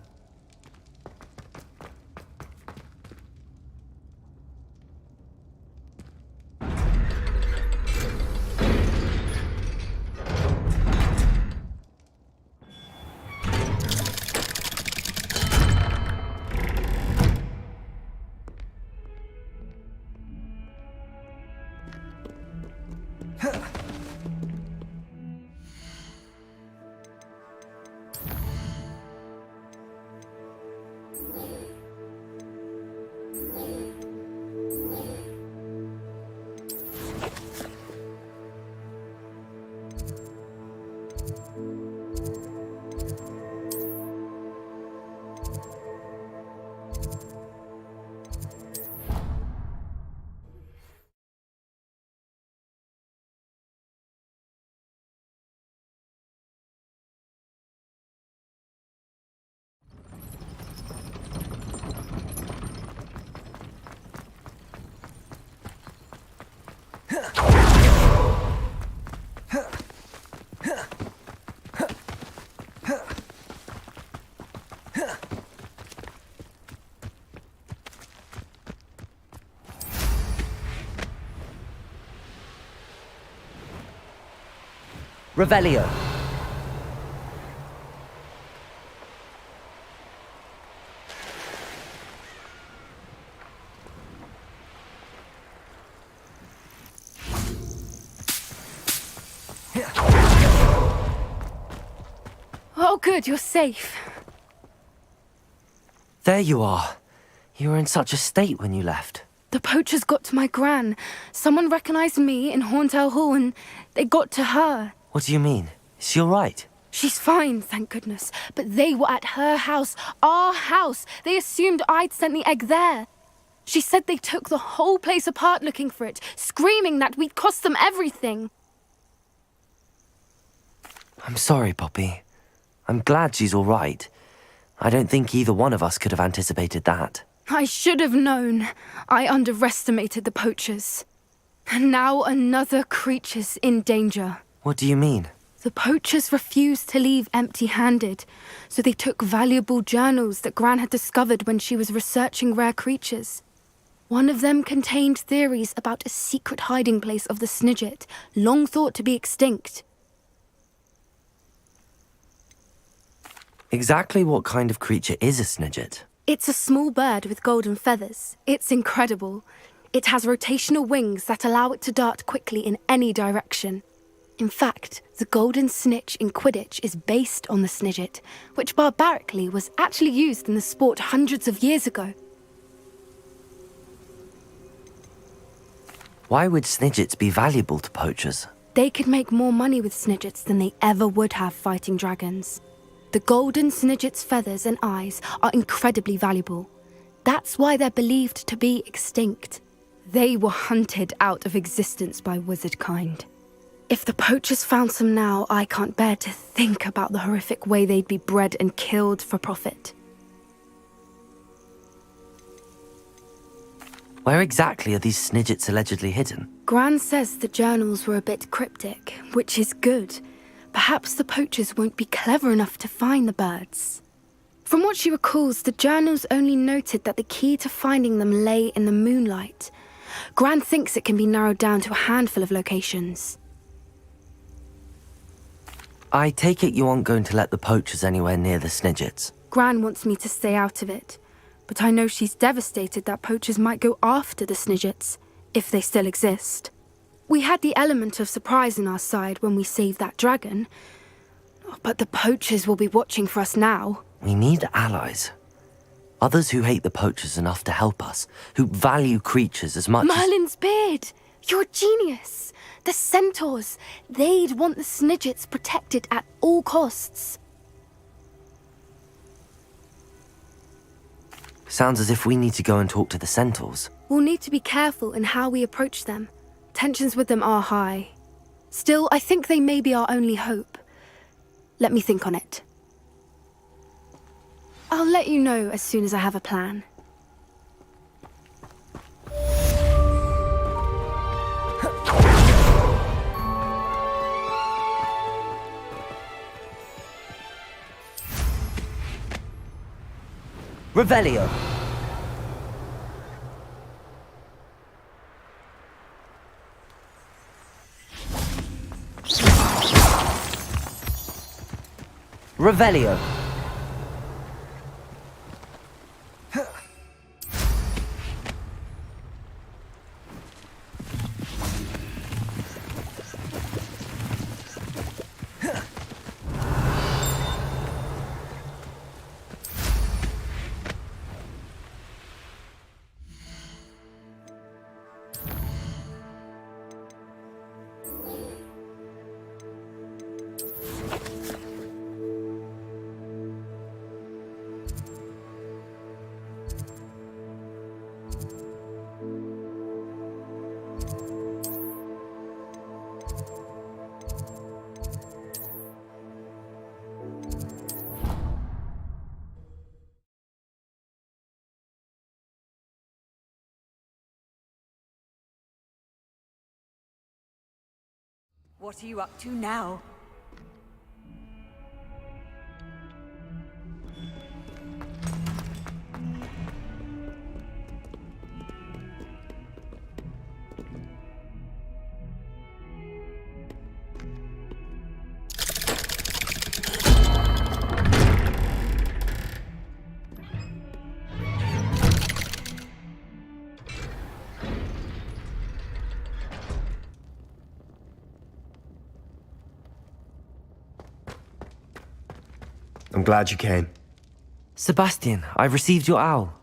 Revelio. Oh, good, you're safe. There you are. You were in such a state when you left. The poachers got to my gran. Someone recognized me in Horntail Hall and they got to her. What do you mean? Is she all right? She's fine, thank goodness. But they were at her house, our house. They assumed I'd sent the egg there. She said they took the whole place apart looking for it, screaming that we'd cost them everything. I'm sorry, Poppy. I'm glad she's all right. I don't think either one of us could have anticipated that. I should have known. I underestimated the poachers. And now another creature's in danger. What do you mean? The poachers refused to leave empty-handed, so they took valuable journals that Gran had discovered when she was researching rare creatures. One of them contained theories about a secret hiding place of the Snidget, long thought to be extinct. Exactly what kind of creature is a Snidget? It's a small bird with golden feathers. It's incredible. It has rotational wings that allow it to dart quickly in any direction. In fact, the golden snitch in Quidditch is based on the Snidget, which barbarically was actually used in the sport hundreds of years ago. Why would Snidgets be valuable to poachers? They could make more money with Snidgets than they ever would have fighting dragons. The golden Snidget's feathers and eyes are incredibly valuable. That's why they're believed to be extinct. They were hunted out of existence by wizard kind. If the poachers found some now, I can't bear to think about the horrific way they'd be bred and killed for profit. Where exactly are these Snidgets allegedly hidden? Gran says the journals were a bit cryptic, which is good. Perhaps the poachers won't be clever enough to find the birds. From what she recalls, the journals only noted that the key to finding them lay in the moonlight. Gran thinks it can be narrowed down to a handful of locations. I take it you aren't going to let the poachers anywhere near the Snidgets. Gran wants me to stay out of it, but I know she's devastated that poachers might go after the Snidgets, if they still exist. We had the element of surprise on our side when we saved that dragon, but the poachers will be watching for us now. We need allies. Others who hate the poachers enough to help us, who value creatures as much Merlin's beard! You're a genius! The centaurs, they'd want the Snidgets protected at all costs. Sounds as if we need to go and talk to the centaurs. We'll need to be careful in how we approach them. Tensions with them are high. Still, I think they may be our only hope. Let me think on it. I'll let you know as soon as I have a plan. Revelio. Revelio. What are you up to now? I'm glad you came. Sebastian, I received your owl.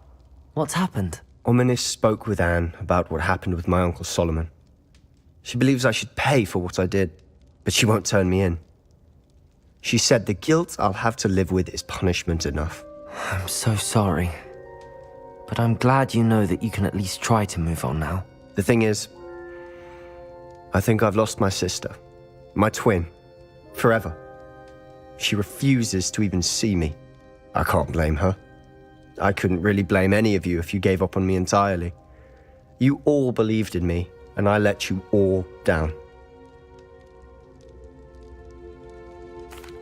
What's happened? Ominis spoke with Anne about what happened with my Uncle Solomon. She believes I should pay for what I did, but she won't turn me in. She said the guilt I'll have to live with is punishment enough. I'm so sorry. But I'm glad you know that you can at least try to move on now. The thing is, I think I've lost my sister, my twin, forever. She refuses to even see me. I can't blame her. I couldn't really blame any of you if you gave up on me entirely. You all believed in me, and I let you all down.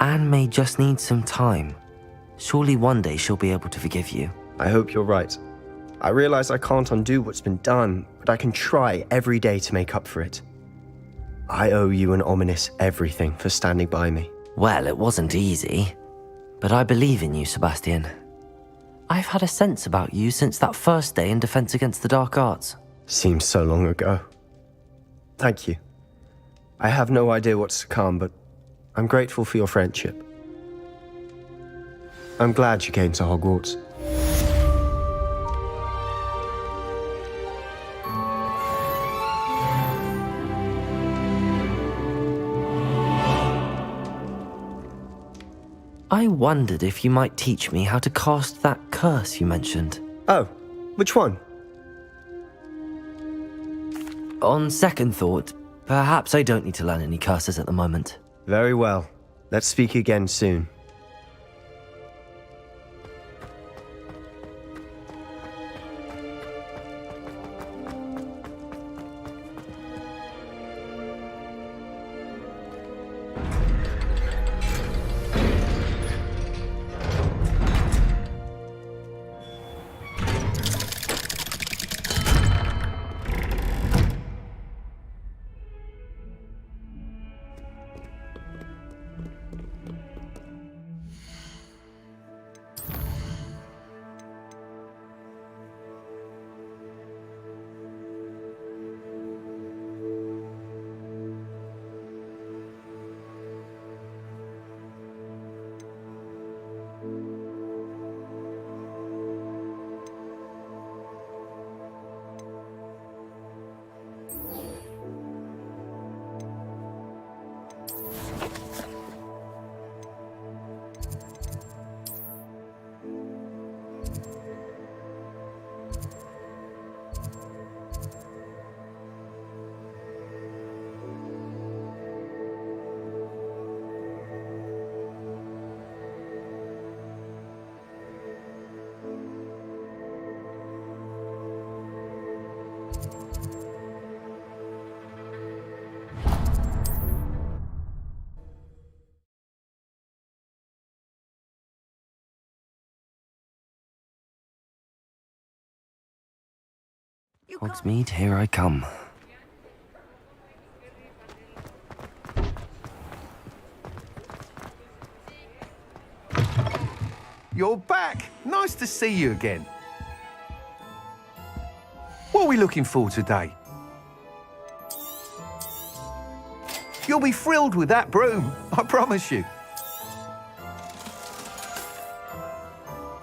Anne may just need some time. Surely one day she'll be able to forgive you. I hope you're right. I realize I can't undo what's been done, but I can try every day to make up for it. I owe you and Ominous everything for standing by me. Well, it wasn't easy, but I believe in you, Sebastian. I've had a sense about you since that first day in Defense Against the Dark Arts. Seems so long ago. Thank you. I have no idea what's to come, but I'm grateful for your friendship. I'm glad you came to Hogwarts. I wondered if you might teach me how to cast that curse you mentioned. Oh, which one? On second thought, perhaps I don't need to learn any curses at the moment. Very well. Let's speak again soon. Hogsmeade, here I come. You're back! Nice to see you again. What are we looking for today? You'll be thrilled with that broom, I promise you.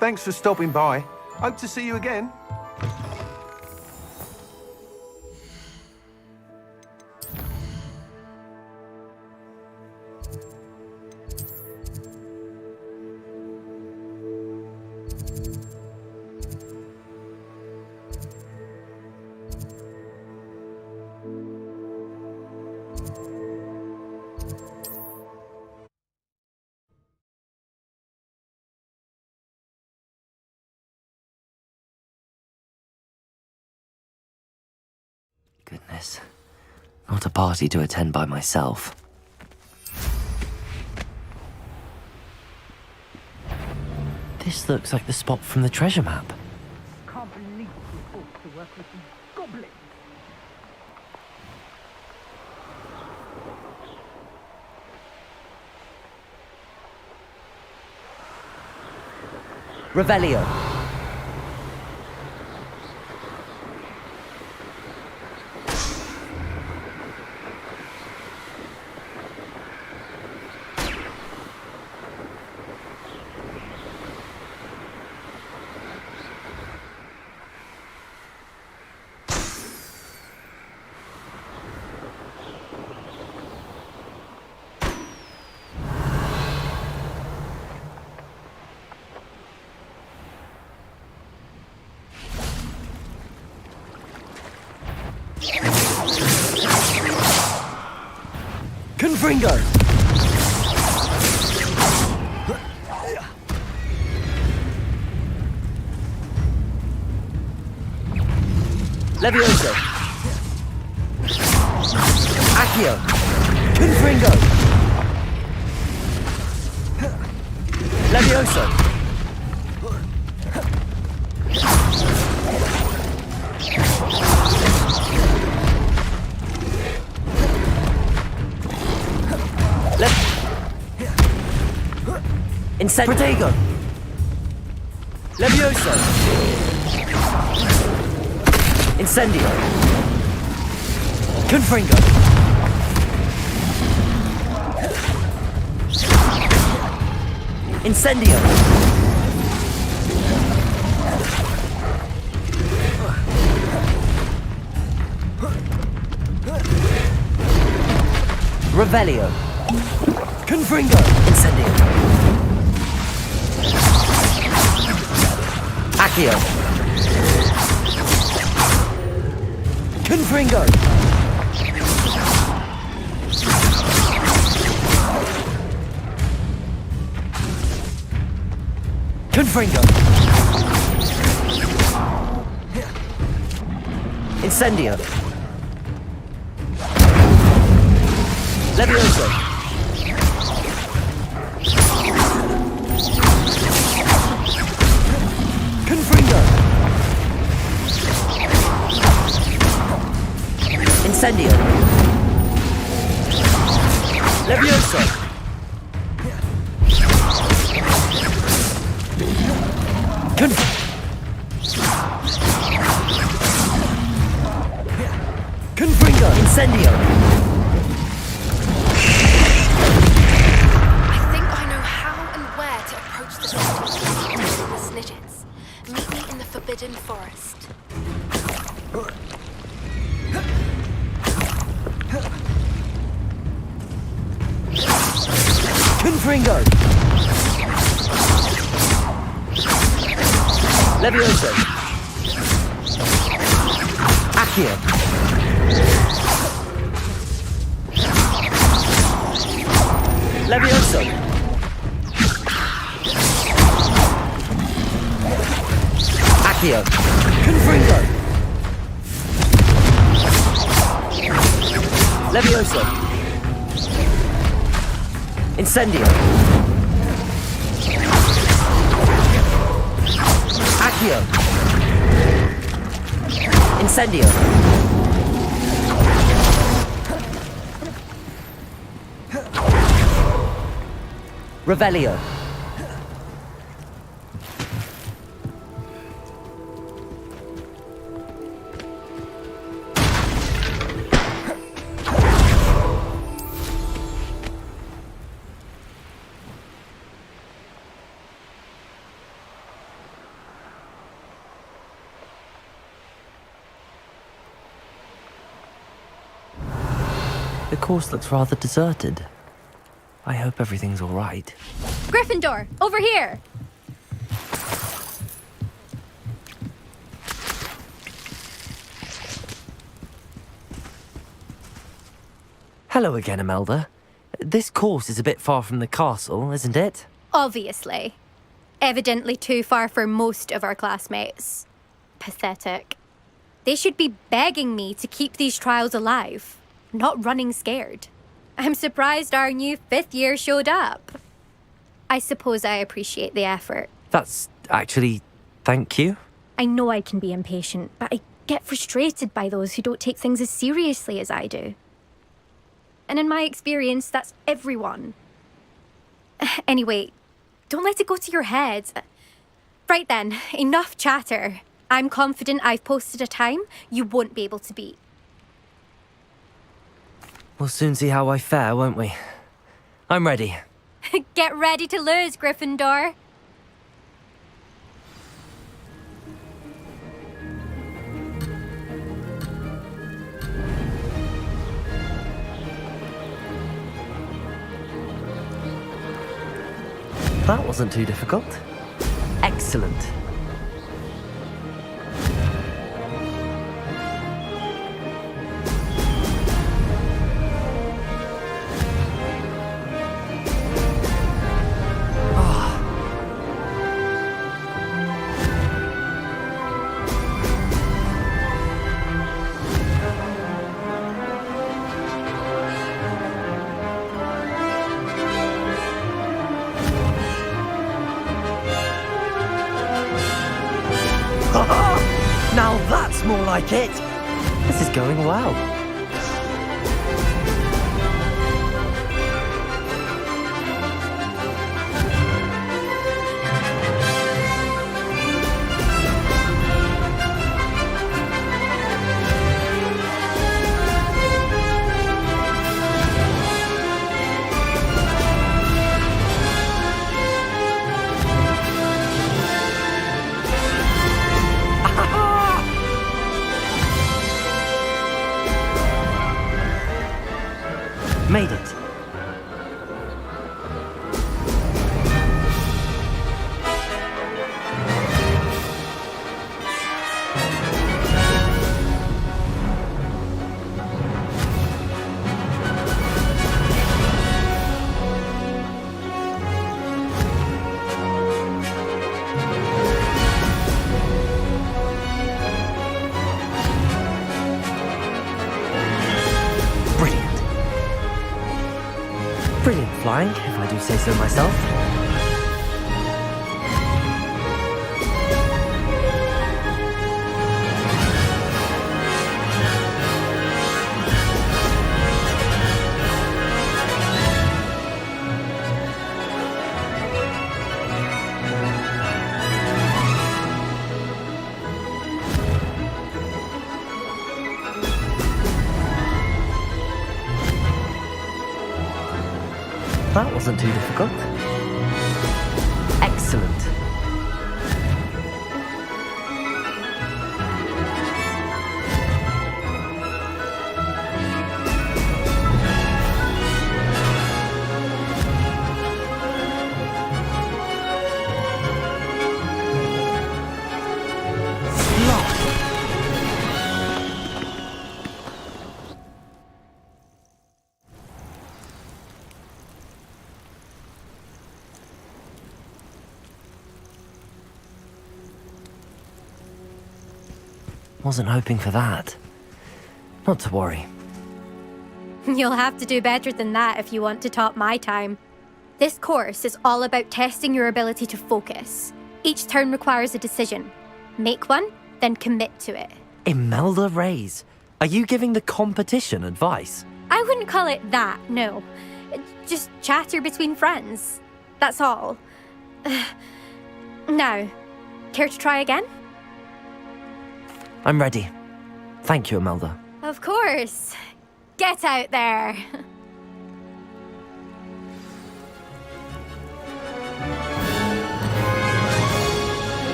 Thanks for stopping by. Hope to see you again. Goodness. Not a party to attend by myself. This looks like the spot from the treasure map. Can't believe you forced to work with these goblins. Revelio. Confringo! Levioso! Accio! Confringo! Levioso! Protego! Levioso! Incendio! Confringo! Incendio! Revelio! Confringo! Incendio! Accio! Confringo! Confringo! Incendio! Levioso! Confringo! Incendio! Levioso! Confringo! Incendio! I think I know how and where to approach the Snidgets. Meet me in the Forbidden Forest. Confringo! Levioso! Accio! Levioso! Accio! Confringo! Levioso! Incendio! Accio! Incendio! Revelio! The course looks rather deserted. I hope everything's all right. Gryffindor, over here! Hello again, Imelda. This course is a bit far from the castle, isn't it? Obviously. Evidently too far for most of our classmates. Pathetic. They should be begging me to keep these trials alive, not running scared. I'm surprised our new 5th year showed up. I suppose I appreciate the effort. That's actually... thank you. I know I can be impatient, but I get frustrated by those who don't take things as seriously as I do. And in my experience, that's everyone. Anyway, don't let it go to your head. Right then, enough chatter. I'm confident I've posted a time you won't be able to beat. We'll soon see how I fare, won't we? I'm ready. Get ready to lose, Gryffindor. That wasn't too difficult. Excellent. more like it. This is going well. Made it. Brilliant flying, if I do say so myself. That wasn't too difficult. Excellent. Wasn't hoping for that. Not to worry. You'll have to do better than that if you want to top my time. This course is all about testing your ability to focus. Each turn requires a decision. Make one, then commit to it. Imelda Reyes, are you giving the competition advice? I wouldn't call it that, no. Just chatter between friends. That's all. Now, care to try again? I'm ready. Thank you, Imelda. Of course. Get out there.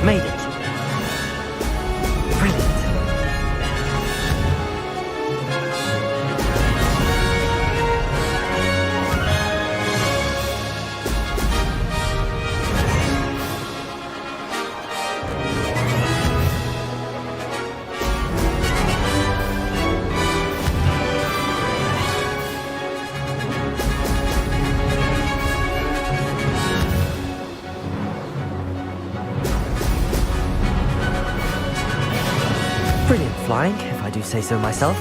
Made it. Brilliant. Brilliant flying, if I do say so myself.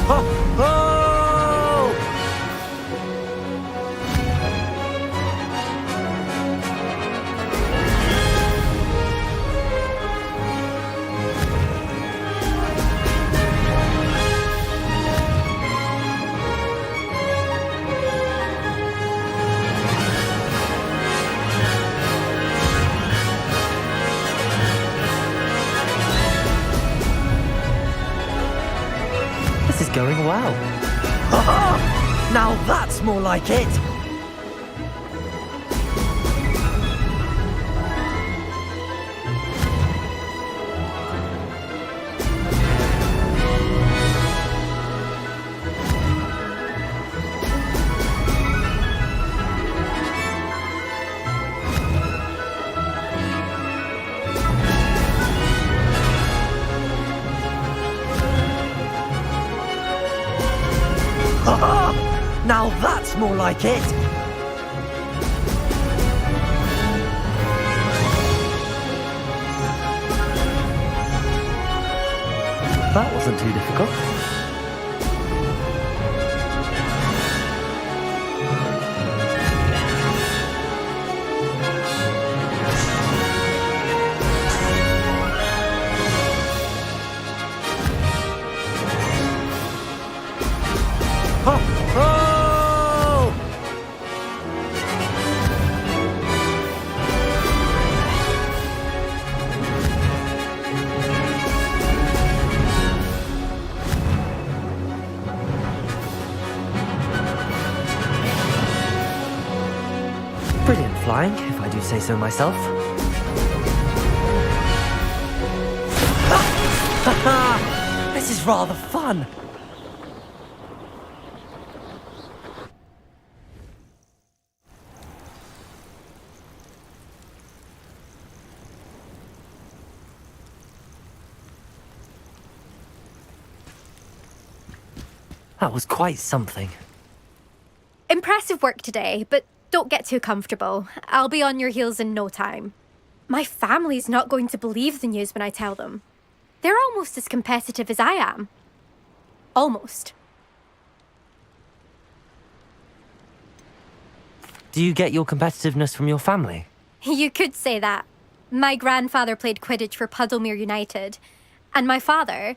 Ho, ho! This is going well. Now that's more like it. Now that's more like it. That wasn't too difficult. flying, if I do say so myself. This is rather fun. That was quite something. Impressive work today, but don't get too comfortable. I'll be on your heels in no time. My family's not going to believe the news when I tell them. They're almost as competitive as I am. Almost. Do you get your competitiveness from your family? You could say that. My grandfather played Quidditch for Puddlemere United. And my father,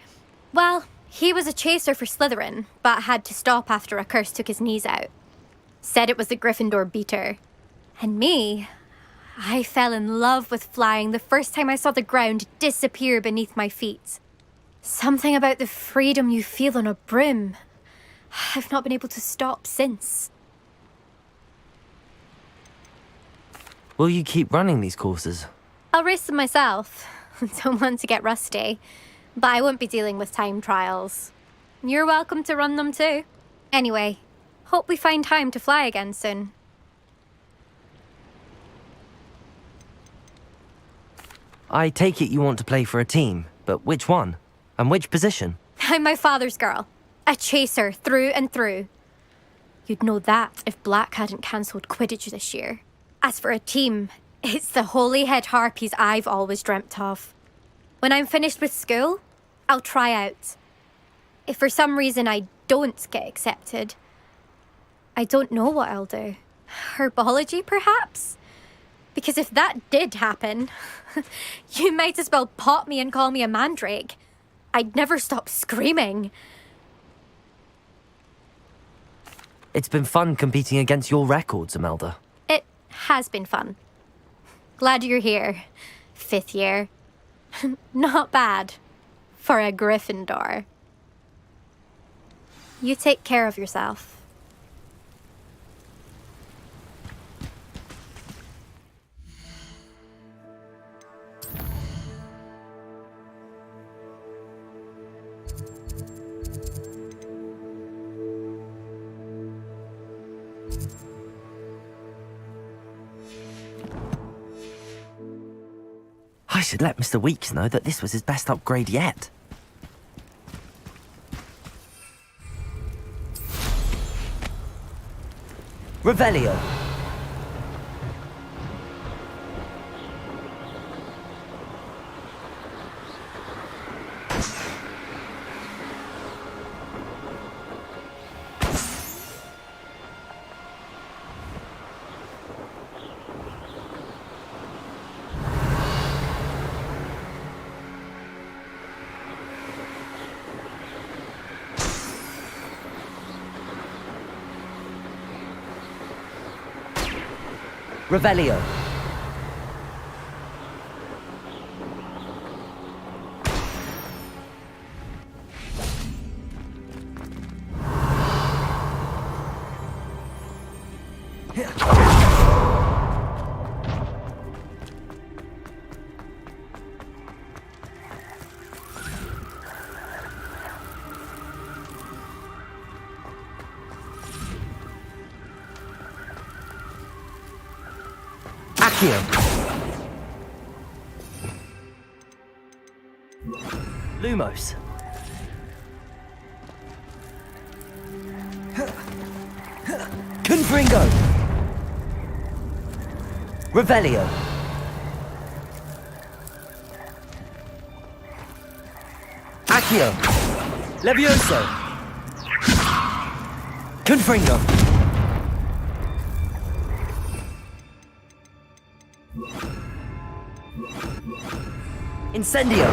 well, he was a chaser for Slytherin, but had to stop after a curse took his knees out. Said it was the Gryffindor beater. And me, I fell in love with flying the first time I saw the ground disappear beneath my feet. Something about the freedom you feel on a broom. I've not been able to stop since. Will you keep running these courses? I'll race them myself. Don't want to get rusty. But I won't be dealing with time trials. You're welcome to run them too. Anyway, hope we find time to fly again soon. I take it you want to play for a team, but which one? And which position? I'm my father's girl. A chaser through and through. You'd know that if Black hadn't cancelled Quidditch this year. As for a team, it's the Holyhead Harpies I've always dreamt of. When I'm finished with school, I'll try out. If for some reason I don't get accepted, I don't know what I'll do. Herbology, perhaps? Because if that did happen, you might as well pop me and call me a mandrake. I'd never stop screaming. It's been fun competing against your records, Imelda. It has been fun. Glad you're here. 5th year. Not bad. For a Gryffindor. You take care of yourself. I should let Mr. Weeks know that this was his best upgrade yet. Revelio. Revelio. Lumos. Confringo. Revelio. Accio. Levioso. Confringo. Incendio.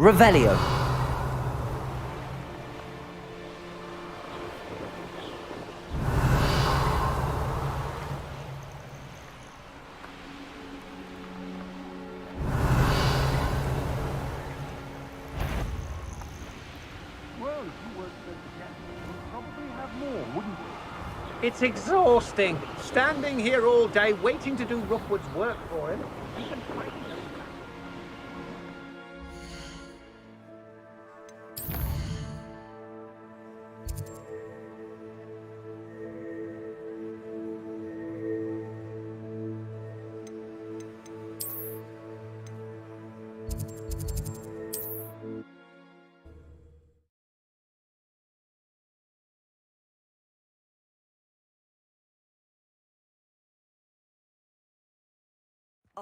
Revelio. It's exhausting, standing here all day waiting to do Rookwood's work for him.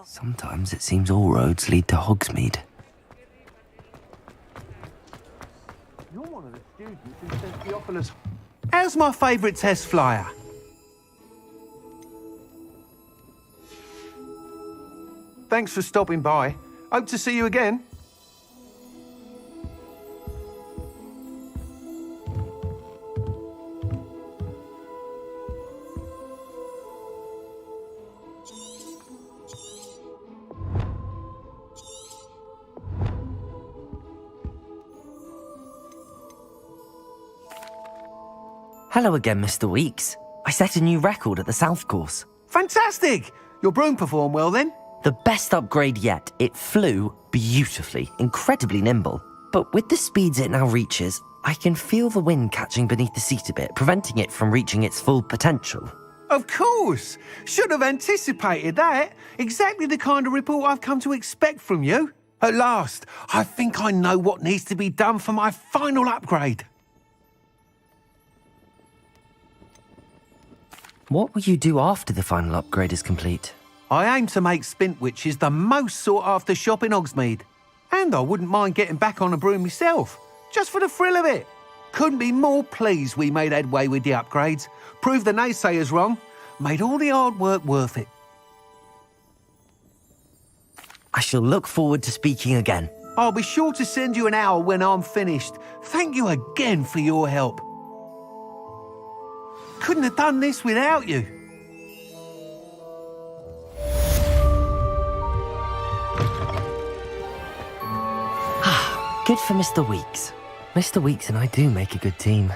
Sometimes it seems all roads lead to Hogsmeade. You're one of the students who sent Theophilus. How's my favourite test flyer? Thanks for stopping by. Hope to see you again. Hello again, Mr. Weeks. I set a new record at the South Course. Fantastic! Your broom performed well then? The best upgrade yet. It flew beautifully, incredibly nimble. But with the speeds it now reaches, I can feel the wind catching beneath the seat a bit, preventing it from reaching its full potential. Of course! Should have anticipated that. Exactly the kind of report I've come to expect from you. At last, I think I know what needs to be done for my final upgrade. What will you do after the final upgrade is complete? I aim to make Spintwitches the most sought-after shop in Hogsmeade. And I wouldn't mind getting back on a broom myself, just for the thrill of it. Couldn't be more pleased we made headway with the upgrades, proved the naysayers wrong, made all the hard work worth it. I shall look forward to speaking again. I'll be sure to send you an hour when I'm finished. Thank you again for your help. Couldn't have done this without you. Good for Mr. Weeks. Mr. Weeks and I do make a good team.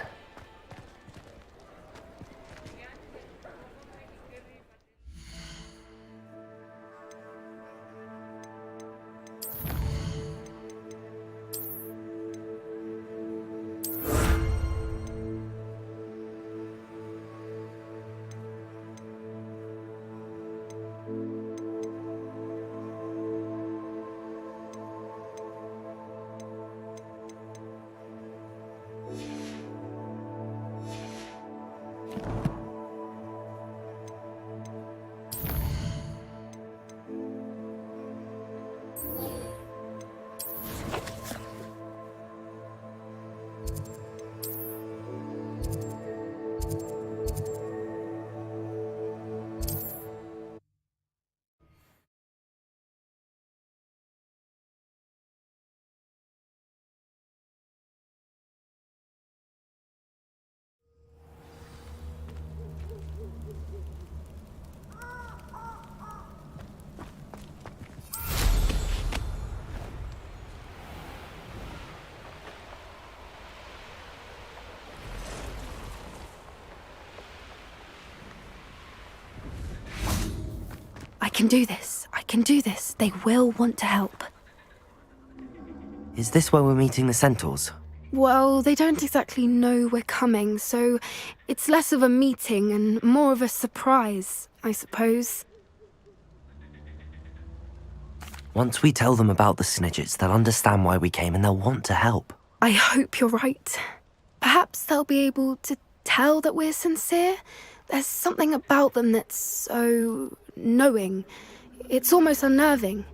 I can do this. I can do this. They will want to help. Is this where we're meeting the Centaurs? Well, they don't exactly know we're coming, so it's less of a meeting and more of a surprise, I suppose. Once we tell them about the Snidgets, they'll understand why we came and they'll want to help. I hope you're right. Perhaps they'll be able to tell that we're sincere. There's something about them that's so knowing. It's almost unnerving.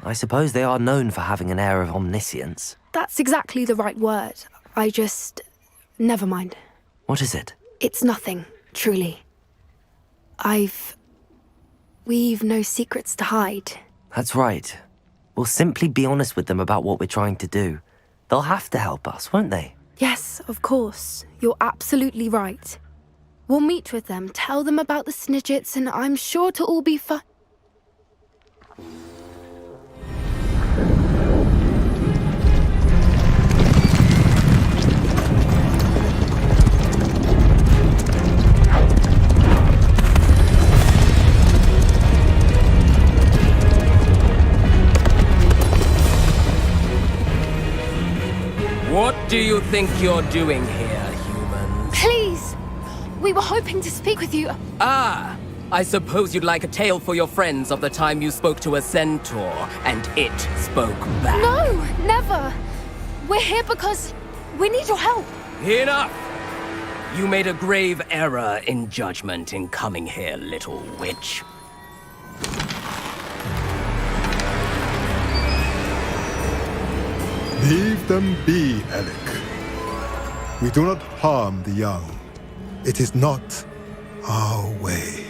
I suppose they are known for having an air of omniscience. That's exactly the right word. I just... never mind. What is it? It's nothing, truly. We've no secrets to hide. That's right. We'll simply be honest with them about what we're trying to do. They'll have to help us, won't they? Yes, of course. You're absolutely right. We'll meet with them, tell them about the Snidgets, and I'm sure to all be fine. What do you think you're doing here, humans? Please! We were hoping to speak with you. Ah! I suppose you'd like a tale for your friends of the time you spoke to a centaur, and it spoke back. No! Never! We're here because we need your help. Enough! You made a grave error in judgment in coming here, little witch. Leave them be, Alec. We do not harm the young. It is not our way.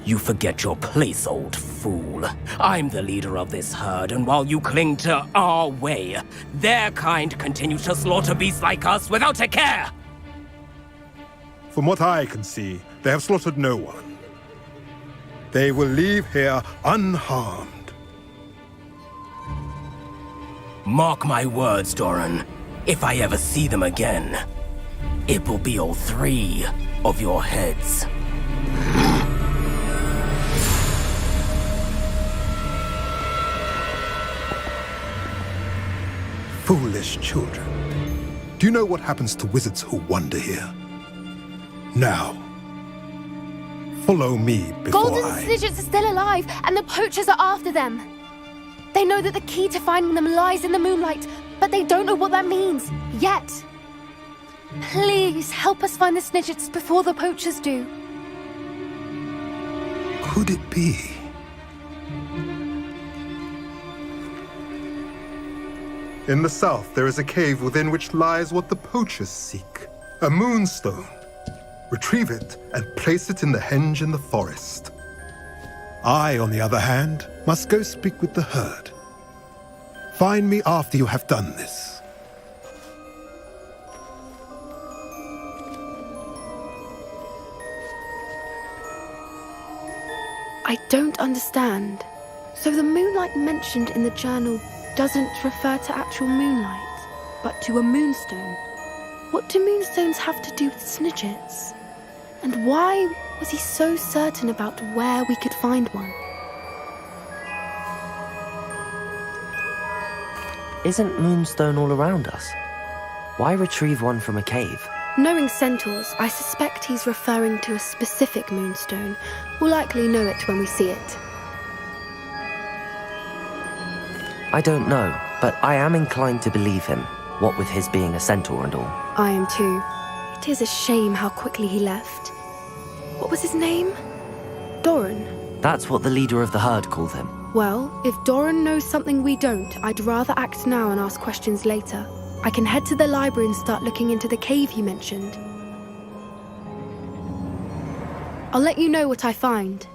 You forget your place, old fool. I'm the leader of this herd, and while you cling to our way, their kind continue to slaughter beasts like us without a care! From what I can see, they have slaughtered no one. They will leave here unharmed. Mark my words, Doran. If I ever see them again, it will be all 3 of your heads. Foolish children. Do you know what happens to wizards who wander here? Now, follow me before Golden Snidgets are still alive, and the poachers are after them. They know that the key to finding them lies in the moonlight, but they don't know what that means, yet. Please, help us find the Snidgets before the poachers do. Could it be? In the south, there is a cave within which lies what the poachers seek. A moonstone. Retrieve it and place it in the henge in the forest. I, on the other hand, must go speak with the herd. Find me after you have done this. I don't understand. So the moonlight mentioned in the journal doesn't refer to actual moonlight, but to a moonstone. What do moonstones have to do with Snidgets? And why was he so certain about where we could find one? Isn't Moonstone all around us? Why retrieve one from a cave? Knowing centaurs, I suspect he's referring to a specific moonstone. We'll likely know it when we see it. I don't know, but I am inclined to believe him, what with his being a centaur and all. I am too. It is a shame how quickly he left. What was his name? Doran? That's what the leader of the herd called him. Well, if Doran knows something we don't, I'd rather act now and ask questions later. I can head to the library and start looking into the cave you mentioned. I'll let you know what I find.